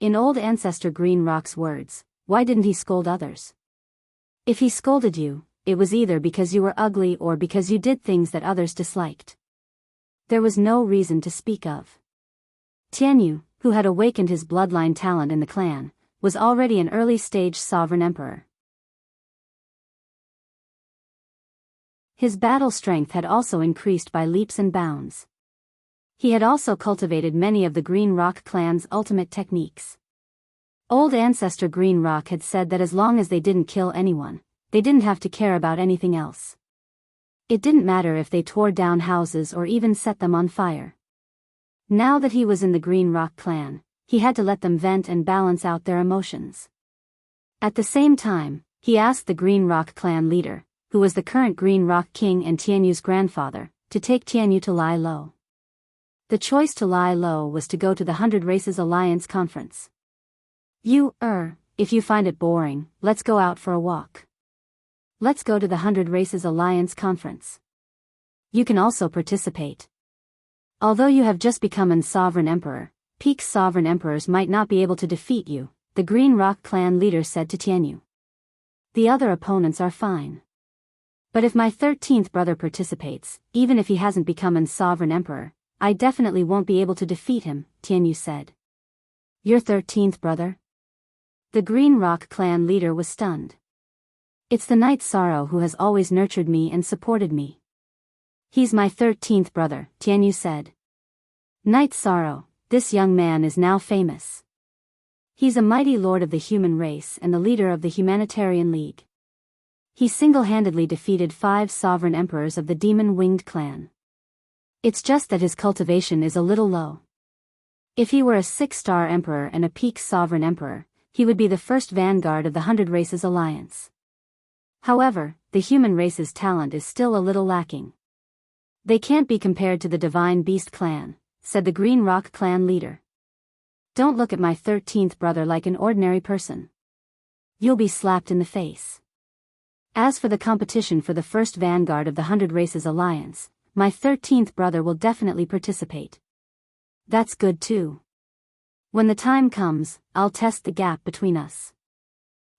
In old ancestor Green Rock's words, why didn't he scold others? If he scolded you, it was either because you were ugly or because you did things that others disliked. There was no reason to speak of. Tianyu, who had awakened his bloodline talent in the clan, was already an early-stage sovereign emperor. His battle strength had also increased by leaps and bounds. He had also cultivated many of the Green Rock clan's ultimate techniques. Old ancestor Green Rock had said that as long as they didn't kill anyone, they didn't have to care about anything else. It didn't matter if they tore down houses or even set them on fire. Now that he was in the Green Rock clan, he had to let them vent and balance out their emotions. At the same time, he asked the Green Rock clan leader, who was the current Green Rock king and Tianyu's grandfather, to take Tianyu to lie low. The choice to lie low was to go to the 100 Races Alliance conference. If you find it boring, let's go out for a walk. Let's go to the 100 Races Alliance conference. You can also participate. Although you have just become an sovereign emperor, peak sovereign emperors might not be able to defeat you, the Green Rock clan leader said to Tianyu. The other opponents are fine. But if my 13th brother participates, even if he hasn't become an sovereign emperor, I definitely won't be able to defeat him, Tianyu said. Your 13th brother? The Green Rock clan leader was stunned. It's the Knight Sorrow who has always nurtured me and supported me. He's my 13th brother, Tianyu said. Knight Sorrow, this young man is now famous. He's a mighty lord of the human race and the leader of the Humanitarian League. He single-handedly defeated 5 sovereign emperors of the Demon-Winged clan. It's just that his cultivation is a little low. If he were a 6-star emperor and a peak sovereign emperor, he would be the first vanguard of the 100 Races Alliance. However, the human race's talent is still a little lacking. They can't be compared to the Divine Beast clan, said the Green Rock clan leader. Don't look at my 13th brother like an ordinary person. You'll be slapped in the face. As for the competition for the first vanguard of the 100 Races Alliance, my 13th brother will definitely participate. That's good too. When the time comes, I'll test the gap between us.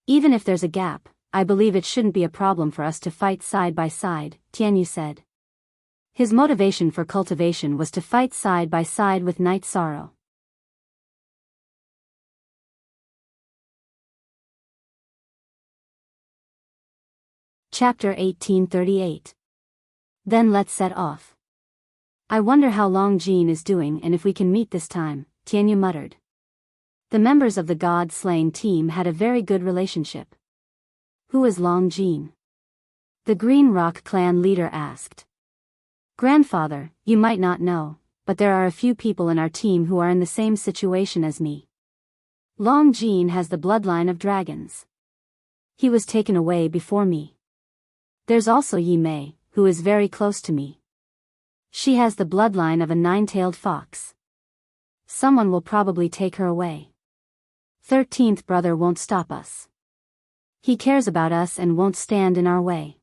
Even if there's a gap, I believe it shouldn't be a problem for us to fight side by side, Tianyu said. His motivation for cultivation was to fight side by side with Knight Sorrow. Chapter 1838. Then let's set off. I wonder how Long Jean is doing and if we can meet this time, Tianyu muttered. The members of the God-slaying team had a very good relationship. Who is Long Jean? The Green Rock clan leader asked. Grandfather, you might not know, but there are a few people in our team who are in the same situation as me. Long Jean has the bloodline of dragons. He was taken away before me. There's also Yi Mei, who is very close to me. She has the bloodline of a 9-tailed fox. Someone will probably take her away. 13th brother won't stop us. He cares about us and won't stand in our way.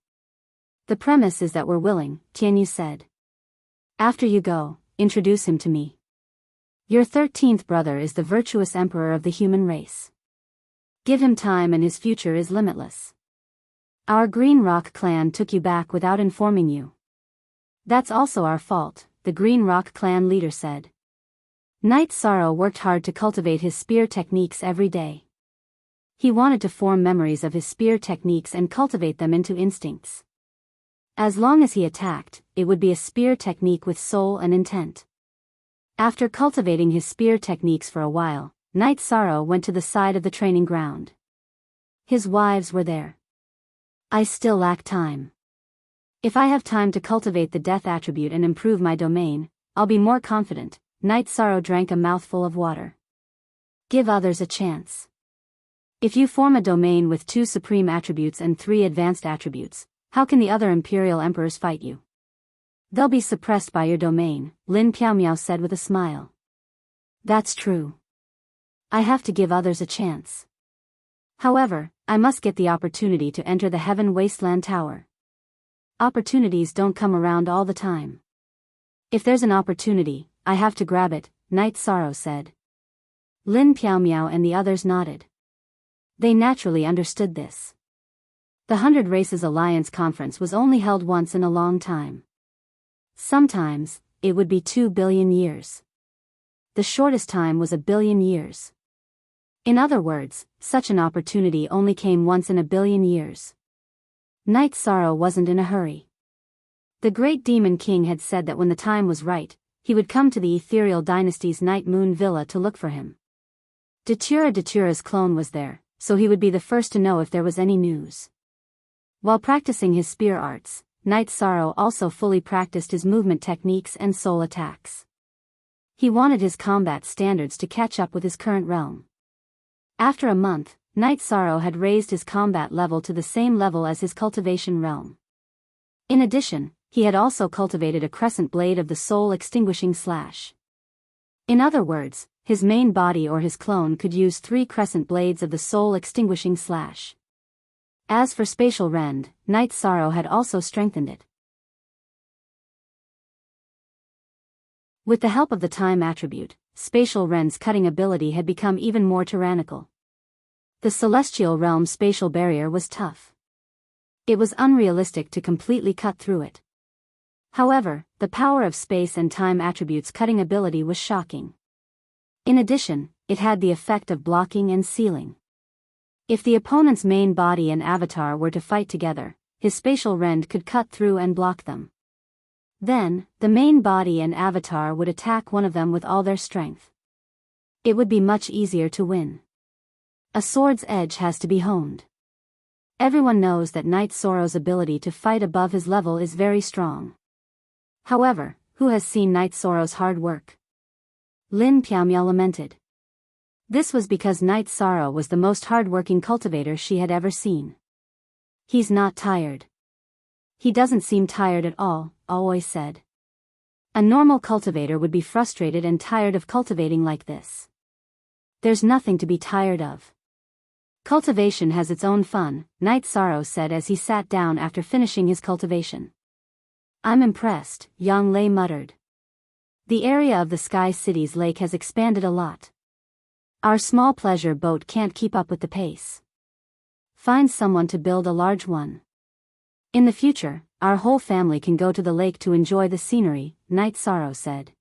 The premise is that we're willing, Tianyu said. After you go, introduce him to me. Your 13th brother is the virtuous emperor of the human race. Give him time and his future is limitless. Our Green Rock clan took you back without informing you. That's also our fault, the Green Rock clan leader said. Knight Sorrow worked hard to cultivate his spear techniques every day. He wanted to form memories of his spear techniques and cultivate them into instincts. As long as he attacked, it would be a spear technique with soul and intent. After cultivating his spear techniques for a while, Knight Sorrow went to the side of the training ground. His wives were there. I still lack time. If I have time to cultivate the death attribute and improve my domain, I'll be more confident. Knight Sorrow drank a mouthful of water. Give others a chance. If you form a domain with 2 supreme attributes and 3 advanced attributes, how can the other imperial emperors fight you? They'll be suppressed by your domain, Lin Piaomiao said with a smile. That's true. I have to give others a chance. However, I must get the opportunity to enter the Heaven Wasteland Tower. Opportunities don't come around all the time. If there's an opportunity, I have to grab it, Knight Sorrow said. Lin Piaomiao and the others nodded. They naturally understood this. The 100 Races Alliance conference was only held once in a long time. Sometimes, it would be 2 billion years. The shortest time was 1 billion years. In other words, such an opportunity only came once in 1 billion years. Night Sorrow wasn't in a hurry. The great demon king had said that when the time was right, he would come to the ethereal dynasty's Night Moon Villa to look for him. Datura's clone was there, so he would be the first to know if there was any news. While practicing his spear arts, Night Sorrow also fully practiced his movement techniques and soul attacks. He wanted his combat standards to catch up with his current realm. After a month, Night Sorrow had raised his combat level to the same level as his cultivation realm. In addition, he had also cultivated a crescent blade of the soul extinguishing slash. In other words, his main body or his clone could use 3 crescent blades of the soul extinguishing slash. As for spatial rend, Night Sorrow had also strengthened it. With the help of the time attribute, spatial rend's cutting ability had become even more tyrannical. The celestial realm's spatial barrier was tough. It was unrealistic to completely cut through it. However, the power of space and time attributes' cutting ability was shocking. In addition, it had the effect of blocking and sealing. If the opponent's main body and avatar were to fight together, his spatial rend could cut through and block them. Then, the main body and avatar would attack one of them with all their strength. It would be much easier to win. A sword's edge has to be honed. Everyone knows that Night Sorrow's ability to fight above his level is very strong. However, who has seen Night Sorrow's hard work? Lin Piaomiao lamented. This was because Night Sorrow was the most hard-working cultivator she had ever seen. He's not tired. He doesn't seem tired at all, Aoi said. A normal cultivator would be frustrated and tired of cultivating like this. There's nothing to be tired of. Cultivation has its own fun, Night Sorrow said as he sat down after finishing his cultivation. I'm impressed, Yang Lei muttered. The area of the Sky City's lake has expanded a lot. Our small pleasure boat can't keep up with the pace. Find someone to build a large one. In the future, our whole family can go to the lake to enjoy the scenery, Night Sorrow said.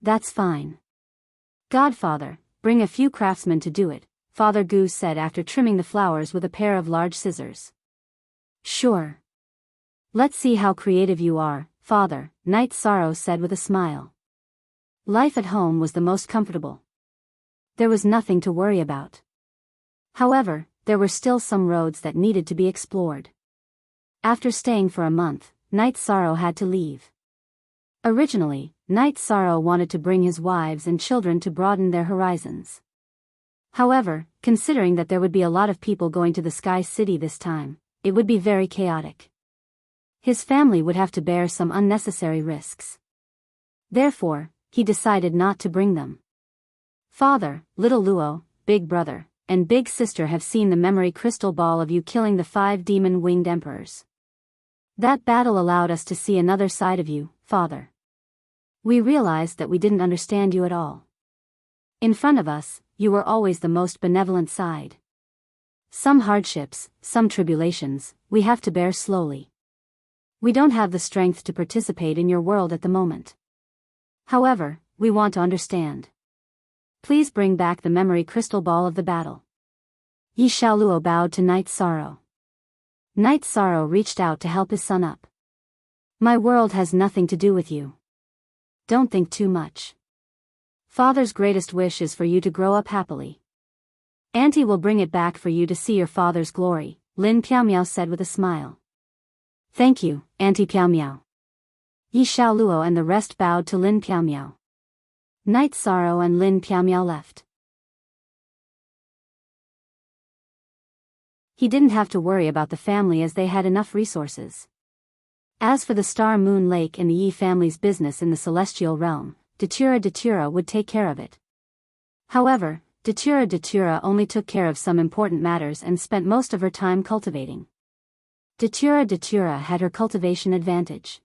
That's fine. Godfather, bring a few craftsmen to do it, Father Goose said after trimming the flowers with a pair of large scissors. Sure. Let's see how creative you are, Father, Night Sorrow said with a smile. Life at home was the most comfortable. There was nothing to worry about. However, there were still some roads that needed to be explored. After staying for a month, Night Sorrow had to leave. Originally, Night Sorrow wanted to bring his wives and children to broaden their horizons. However, considering that there would be a lot of people going to the Sky City this time, it would be very chaotic. His family would have to bear some unnecessary risks. Therefore, he decided not to bring them. Father, little Luo, big brother, and big sister have seen the memory crystal ball of you killing the 5 demon-winged emperors. That battle allowed us to see another side of you, Father. We realized that we didn't understand you at all. In front of us, you were always the most benevolent side. Some hardships, some tribulations, we have to bear slowly. We don't have the strength to participate in your world at the moment. However, we want to understand. Please bring back the memory crystal ball of the battle. Yi Xiaoluo bowed to Night Sorrow. Night Sorrow reached out to help his son up. My world has nothing to do with you. Don't think too much. Father's greatest wish is for you to grow up happily. Auntie will bring it back for you to see your father's glory, Lin Piaomiao said with a smile. Thank you, Auntie Piaomiao. Yi Xiaoluo and the rest bowed to Lin Piaomiao. Night Sorrow and Lin Piaomiao left. He didn't have to worry about the family as they had enough resources. As for the Star Moon Lake and the Yi family's business in the celestial realm, Datura would take care of it. However, Datura only took care of some important matters and spent most of her time cultivating. Datura had her cultivation advantage.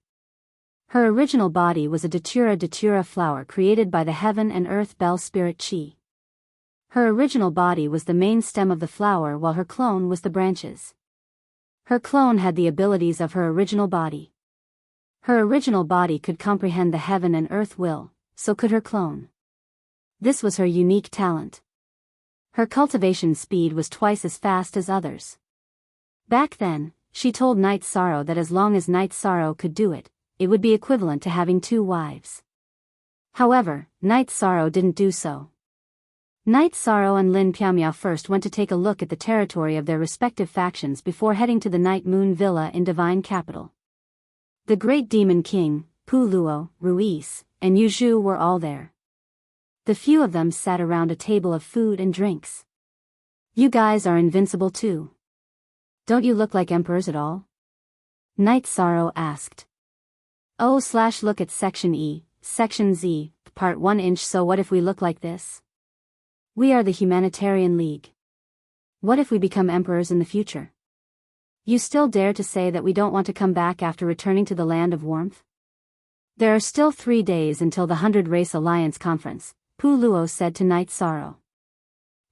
Her original body was a Datura flower created by the heaven and earth bell spirit Qi. Her original body was the main stem of the flower while her clone was the branches. Her clone had the abilities of her original body. Her original body could comprehend the heaven and earth will, so could her clone. This was her unique talent. Her cultivation speed was twice as fast as others. Back then, she told Night Sorrow that as long as Night Sorrow could do it, it would be equivalent to having 2 wives. However, Night Sorrow didn't do so. Night Sorrow and Lin Piamiao first went to take a look at the territory of their respective factions before heading to the Night Moon Villa in Divine Capital. The Great Demon King, Pu Luo, Ruiz, and Yu Zhu were all there. The few of them sat around a table of food and drinks. "You guys are invincible too. Don't you look like emperors at all?" Night Sorrow asked. Look at Section E, Section Z, Part 1 inch. So what if we look like this? We are the Humanitarian League. What if we become emperors in the future? You still dare to say that we don't want to come back after returning to the Land of Warmth? There are still 3 days until the 100 Race Alliance Conference, Pu Luo said to Night Sorrow.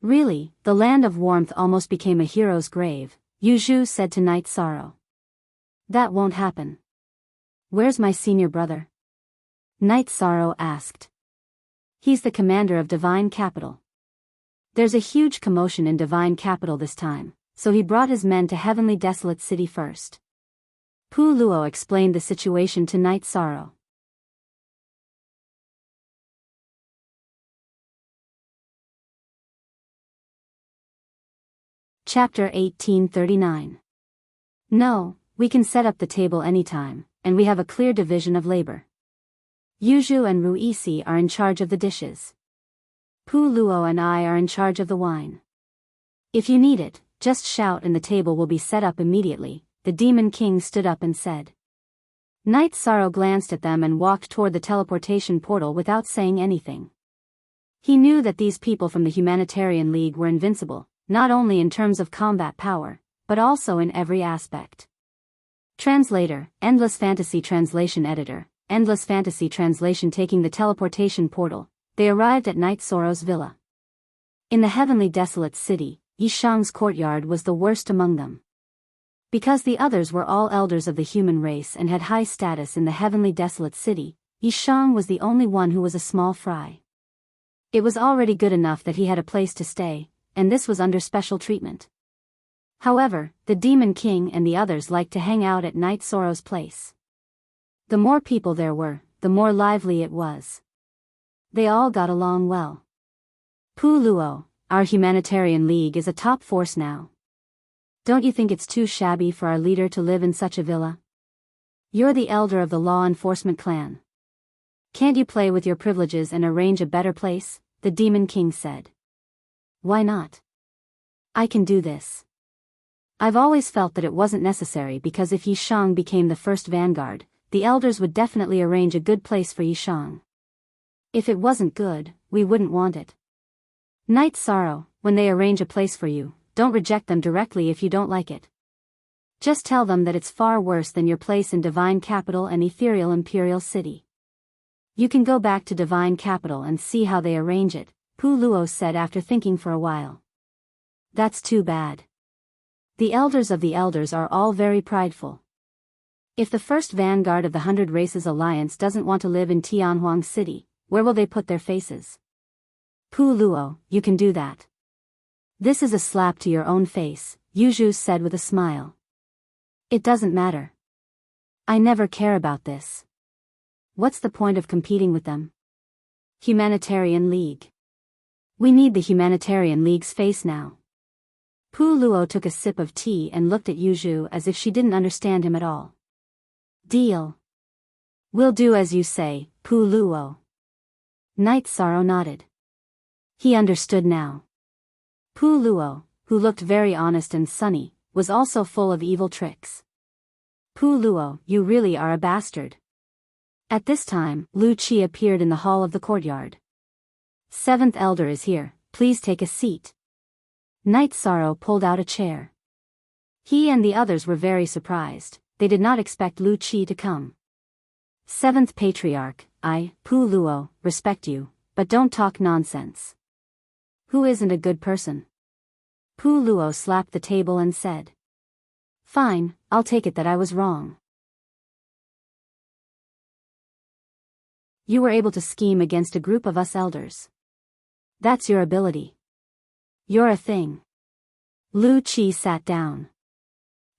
Really, the Land of Warmth almost became a hero's grave, Yu Zhu said to Night Sorrow. That won't happen. Where's my senior brother? Night Sorrow asked. He's the commander of Divine Capital. There's a huge commotion in Divine Capital this time, so he brought his men to Heavenly Desolate City first. Pu Luo explained the situation to Night Sorrow. Chapter 1839. No, we can set up the table anytime, and we have a clear division of labor. Yu Zhu and Ruisi are in charge of the dishes. Pu Luo and I are in charge of the wine. If you need it, just shout and the table will be set up immediately, the Demon King stood up and said. Night Sorrow glanced at them and walked toward the teleportation portal without saying anything. He knew that these people from the Humanitarian League were invincible, not only in terms of combat power, but also in every aspect. Translator, Endless Fantasy Translation Editor, Endless Fantasy Translation. Taking the teleportation portal, they arrived at Night Sorrow's villa. In the Heavenly Desolate City, Yishang's courtyard was the worst among them. Because the others were all elders of the human race and had high status in the Heavenly Desolate City, Yishang was the only one who was a small fry. It was already good enough that he had a place to stay, and this was under special treatment. However, the Demon King and the others liked to hang out at Night Sorrow's place. The more people there were, the more lively it was. They all got along well. Pu Luo, our Humanitarian League is a top force now. Don't you think it's too shabby for our leader to live in such a villa? You're the elder of the law enforcement clan. Can't you play with your privileges and arrange a better place? The Demon King said. Why not? I can do this. I've always felt that it wasn't necessary because if Yishang became the first vanguard, the elders would definitely arrange a good place for Yishang. If it wasn't good, we wouldn't want it. Night Sorrow, when they arrange a place for you, don't reject them directly if you don't like it. Just tell them that it's far worse than your place in Divine Capital and Ethereal Imperial City. You can go back to Divine Capital and see how they arrange it, Pu Luo said after thinking for a while. That's too bad. The elders of the elders are all very prideful. If the first vanguard of the 100 Races Alliance doesn't want to live in Tianhuang City, where will they put their faces? Pu Luo, you can do that. This is a slap to your own face, Yu Zhu said with a smile. It doesn't matter. I never care about this. What's the point of competing with them? Humanitarian League. We need the Humanitarian League's face now. Pu Luo took a sip of tea and looked at Yu Zhu as if she didn't understand him at all. Deal. We'll do as you say, Pu Luo. Night Sorrow nodded. He understood now. Pu Luo, who looked very honest and sunny, was also full of evil tricks. Pu Luo, you really are a bastard. At this time, Lu Qi appeared in the hall of the courtyard. Seventh Elder is here, please take a seat. Night Sorrow pulled out a chair. He and the others were very surprised, they did not expect Lu Qi to come. Seventh Patriarch, I, Pu Luo, respect you, but don't talk nonsense. Who isn't a good person? Pu Luo slapped the table and said. Fine, I'll take it that I was wrong. You were able to scheme against a group of us elders. That's your ability. You're a thing. Lu Qi sat down.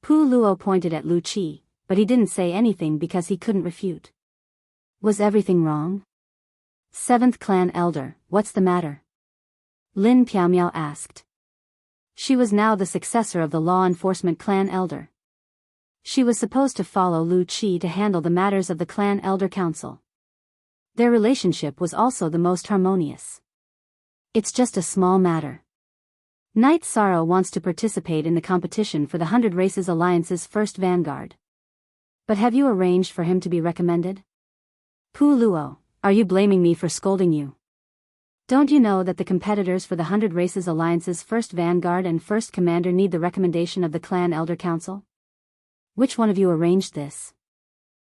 Pu Luo pointed at Lu Qi, but he didn't say anything because he couldn't refute. Was everything wrong? Seventh clan elder, what's the matter? Lin Piaomiao asked. She was now the successor of the law enforcement clan elder. She was supposed to follow Lu Qi to handle the matters of the clan elder council. Their relationship was also the most harmonious. It's just a small matter. Knight Sorrow wants to participate in the competition for the 100 Races Alliance's first vanguard. But have you arranged for him to be recommended? Pu Luo, are you blaming me for scolding you? Don't you know that the competitors for the 100 Races Alliance's first vanguard and first commander need the recommendation of the clan elder council? Which one of you arranged this?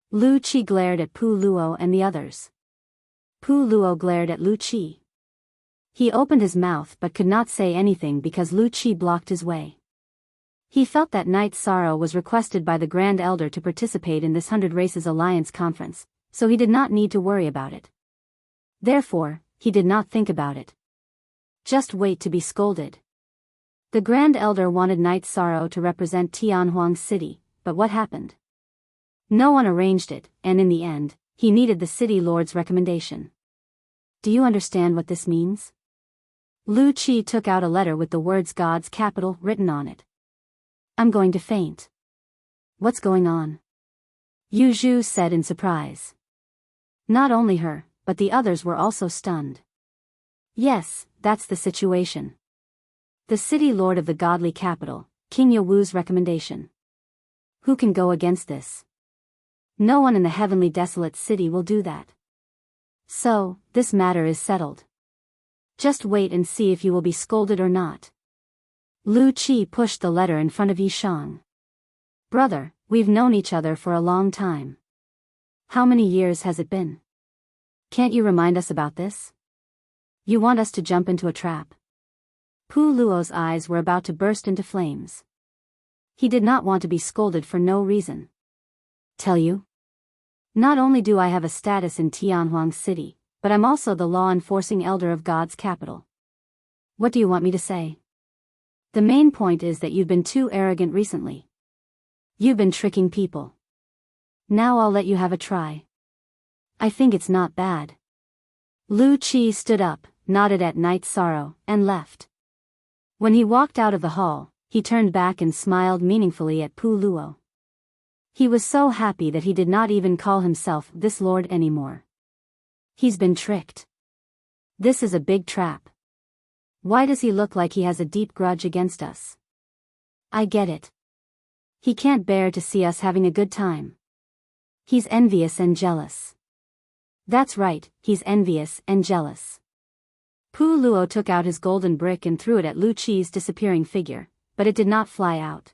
Lu Qi glared at Pu Luo and the others. Pu Luo glared at Lu Qi. He opened his mouth but could not say anything because Lu Qi blocked his way. He felt that Knight Sorrow was requested by the Grand Elder to participate in this 100 Races Alliance conference, so he did not need to worry about it. Therefore, he did not think about it. Just wait to be scolded. The Grand Elder wanted Knight Sorrow to represent Tianhuang City, but what happened? No one arranged it, and in the end, he needed the city lord's recommendation. Do you understand what this means? Lu Qi took out a letter with the words God's capital written on it. I'm going to faint. What's going on? Yu Zhu said in surprise. Not only her, but the others were also stunned. Yes, that's the situation. The city lord of the godly capital, King Yawu's recommendation. Who can go against this? No one in the heavenly desolate city will do that. So, this matter is settled. Just wait and see if you will be scolded or not. Lu Qi pushed the letter in front of Yishang. Brother, we've known each other for a long time. How many years has it been? Can't you remind us about this? You want us to jump into a trap? Pu Luo's eyes were about to burst into flames. He did not want to be scolded for no reason. Tell you? Not only do I have a status in Tianhuang City, but I'm also the law-enforcing elder of God's capital. What do you want me to say? The main point is that you've been too arrogant recently. You've been tricking people. Now I'll let you have a try. I think it's not bad. Lu Qi stood up, nodded at Knight Sorrow, and left. When he walked out of the hall, he turned back and smiled meaningfully at Pu Luo. He was so happy that he did not even call himself this lord anymore. He's been tricked. This is a big trap. Why does he look like he has a deep grudge against us? I get it. He can't bear to see us having a good time. He's envious and jealous. That's right, he's envious and jealous. Pu Luo took out his golden brick and threw it at Lu Qi's disappearing figure, but it did not fly out.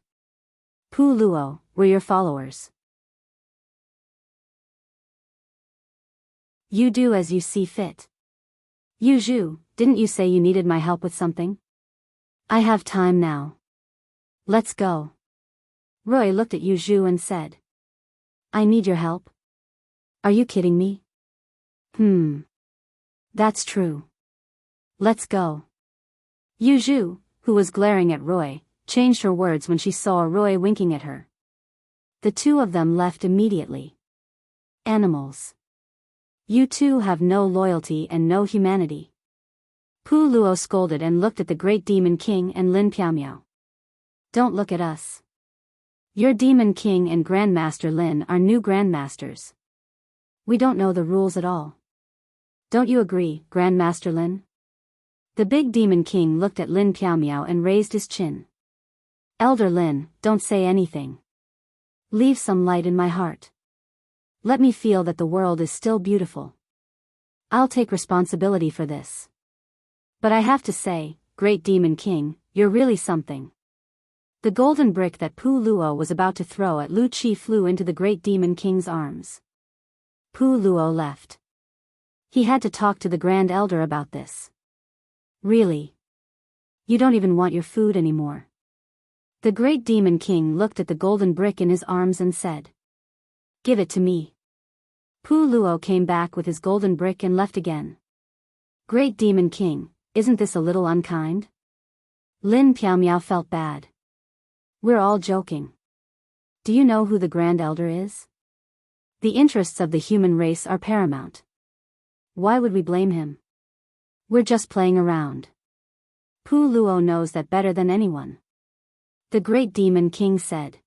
Pu Luo, we're your followers. You do as you see fit. Yu Zhu, didn't you say you needed my help with something? I have time now. Let's go. Roy looked at Yu Zhu and said. I need your help? Are you kidding me? That's true. Let's go. Yu Zhu, who was glaring at Roy, changed her words when she saw Roy winking at her. The two of them left immediately. Animals. You two have no loyalty and no humanity. Pu Luo scolded and looked at the Great Demon King and Lin Piaomiao. Don't look at us. Your Demon King and Grandmaster Lin are new Grandmasters. We don't know the rules at all. Don't you agree, Grandmaster Lin? The big Demon King looked at Lin Piaomiao and raised his chin. Elder Lin, don't say anything. Leave some light in my heart. Let me feel that the world is still beautiful. I'll take responsibility for this. But I have to say, Great Demon King, you're really something. The golden brick that Pu Luo was about to throw at Lu Qi flew into the Great Demon King's arms. Pu Luo left. He had to talk to the Grand Elder about this. Really? You don't even want your food anymore. The great demon king looked at the golden brick in his arms and said, "Give it to me." Pu Luo came back with his golden brick and left again. Great demon king, isn't this a little unkind? Lin Piao felt bad. We're all joking. Do you know who the Grand Elder is? The interests of the human race are paramount. Why would we blame him? We're just playing around. Pu Luo knows that better than anyone. The great demon king said.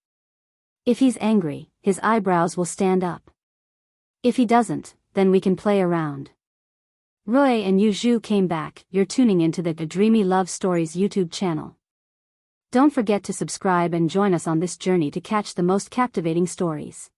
If he's angry, his eyebrows will stand up. If he doesn't, then we can play around. Roy and Yu Zhu came back. You're tuning into the Dreamy Love Stories YouTube channel. Don't forget to subscribe and join us on this journey to catch the most captivating stories.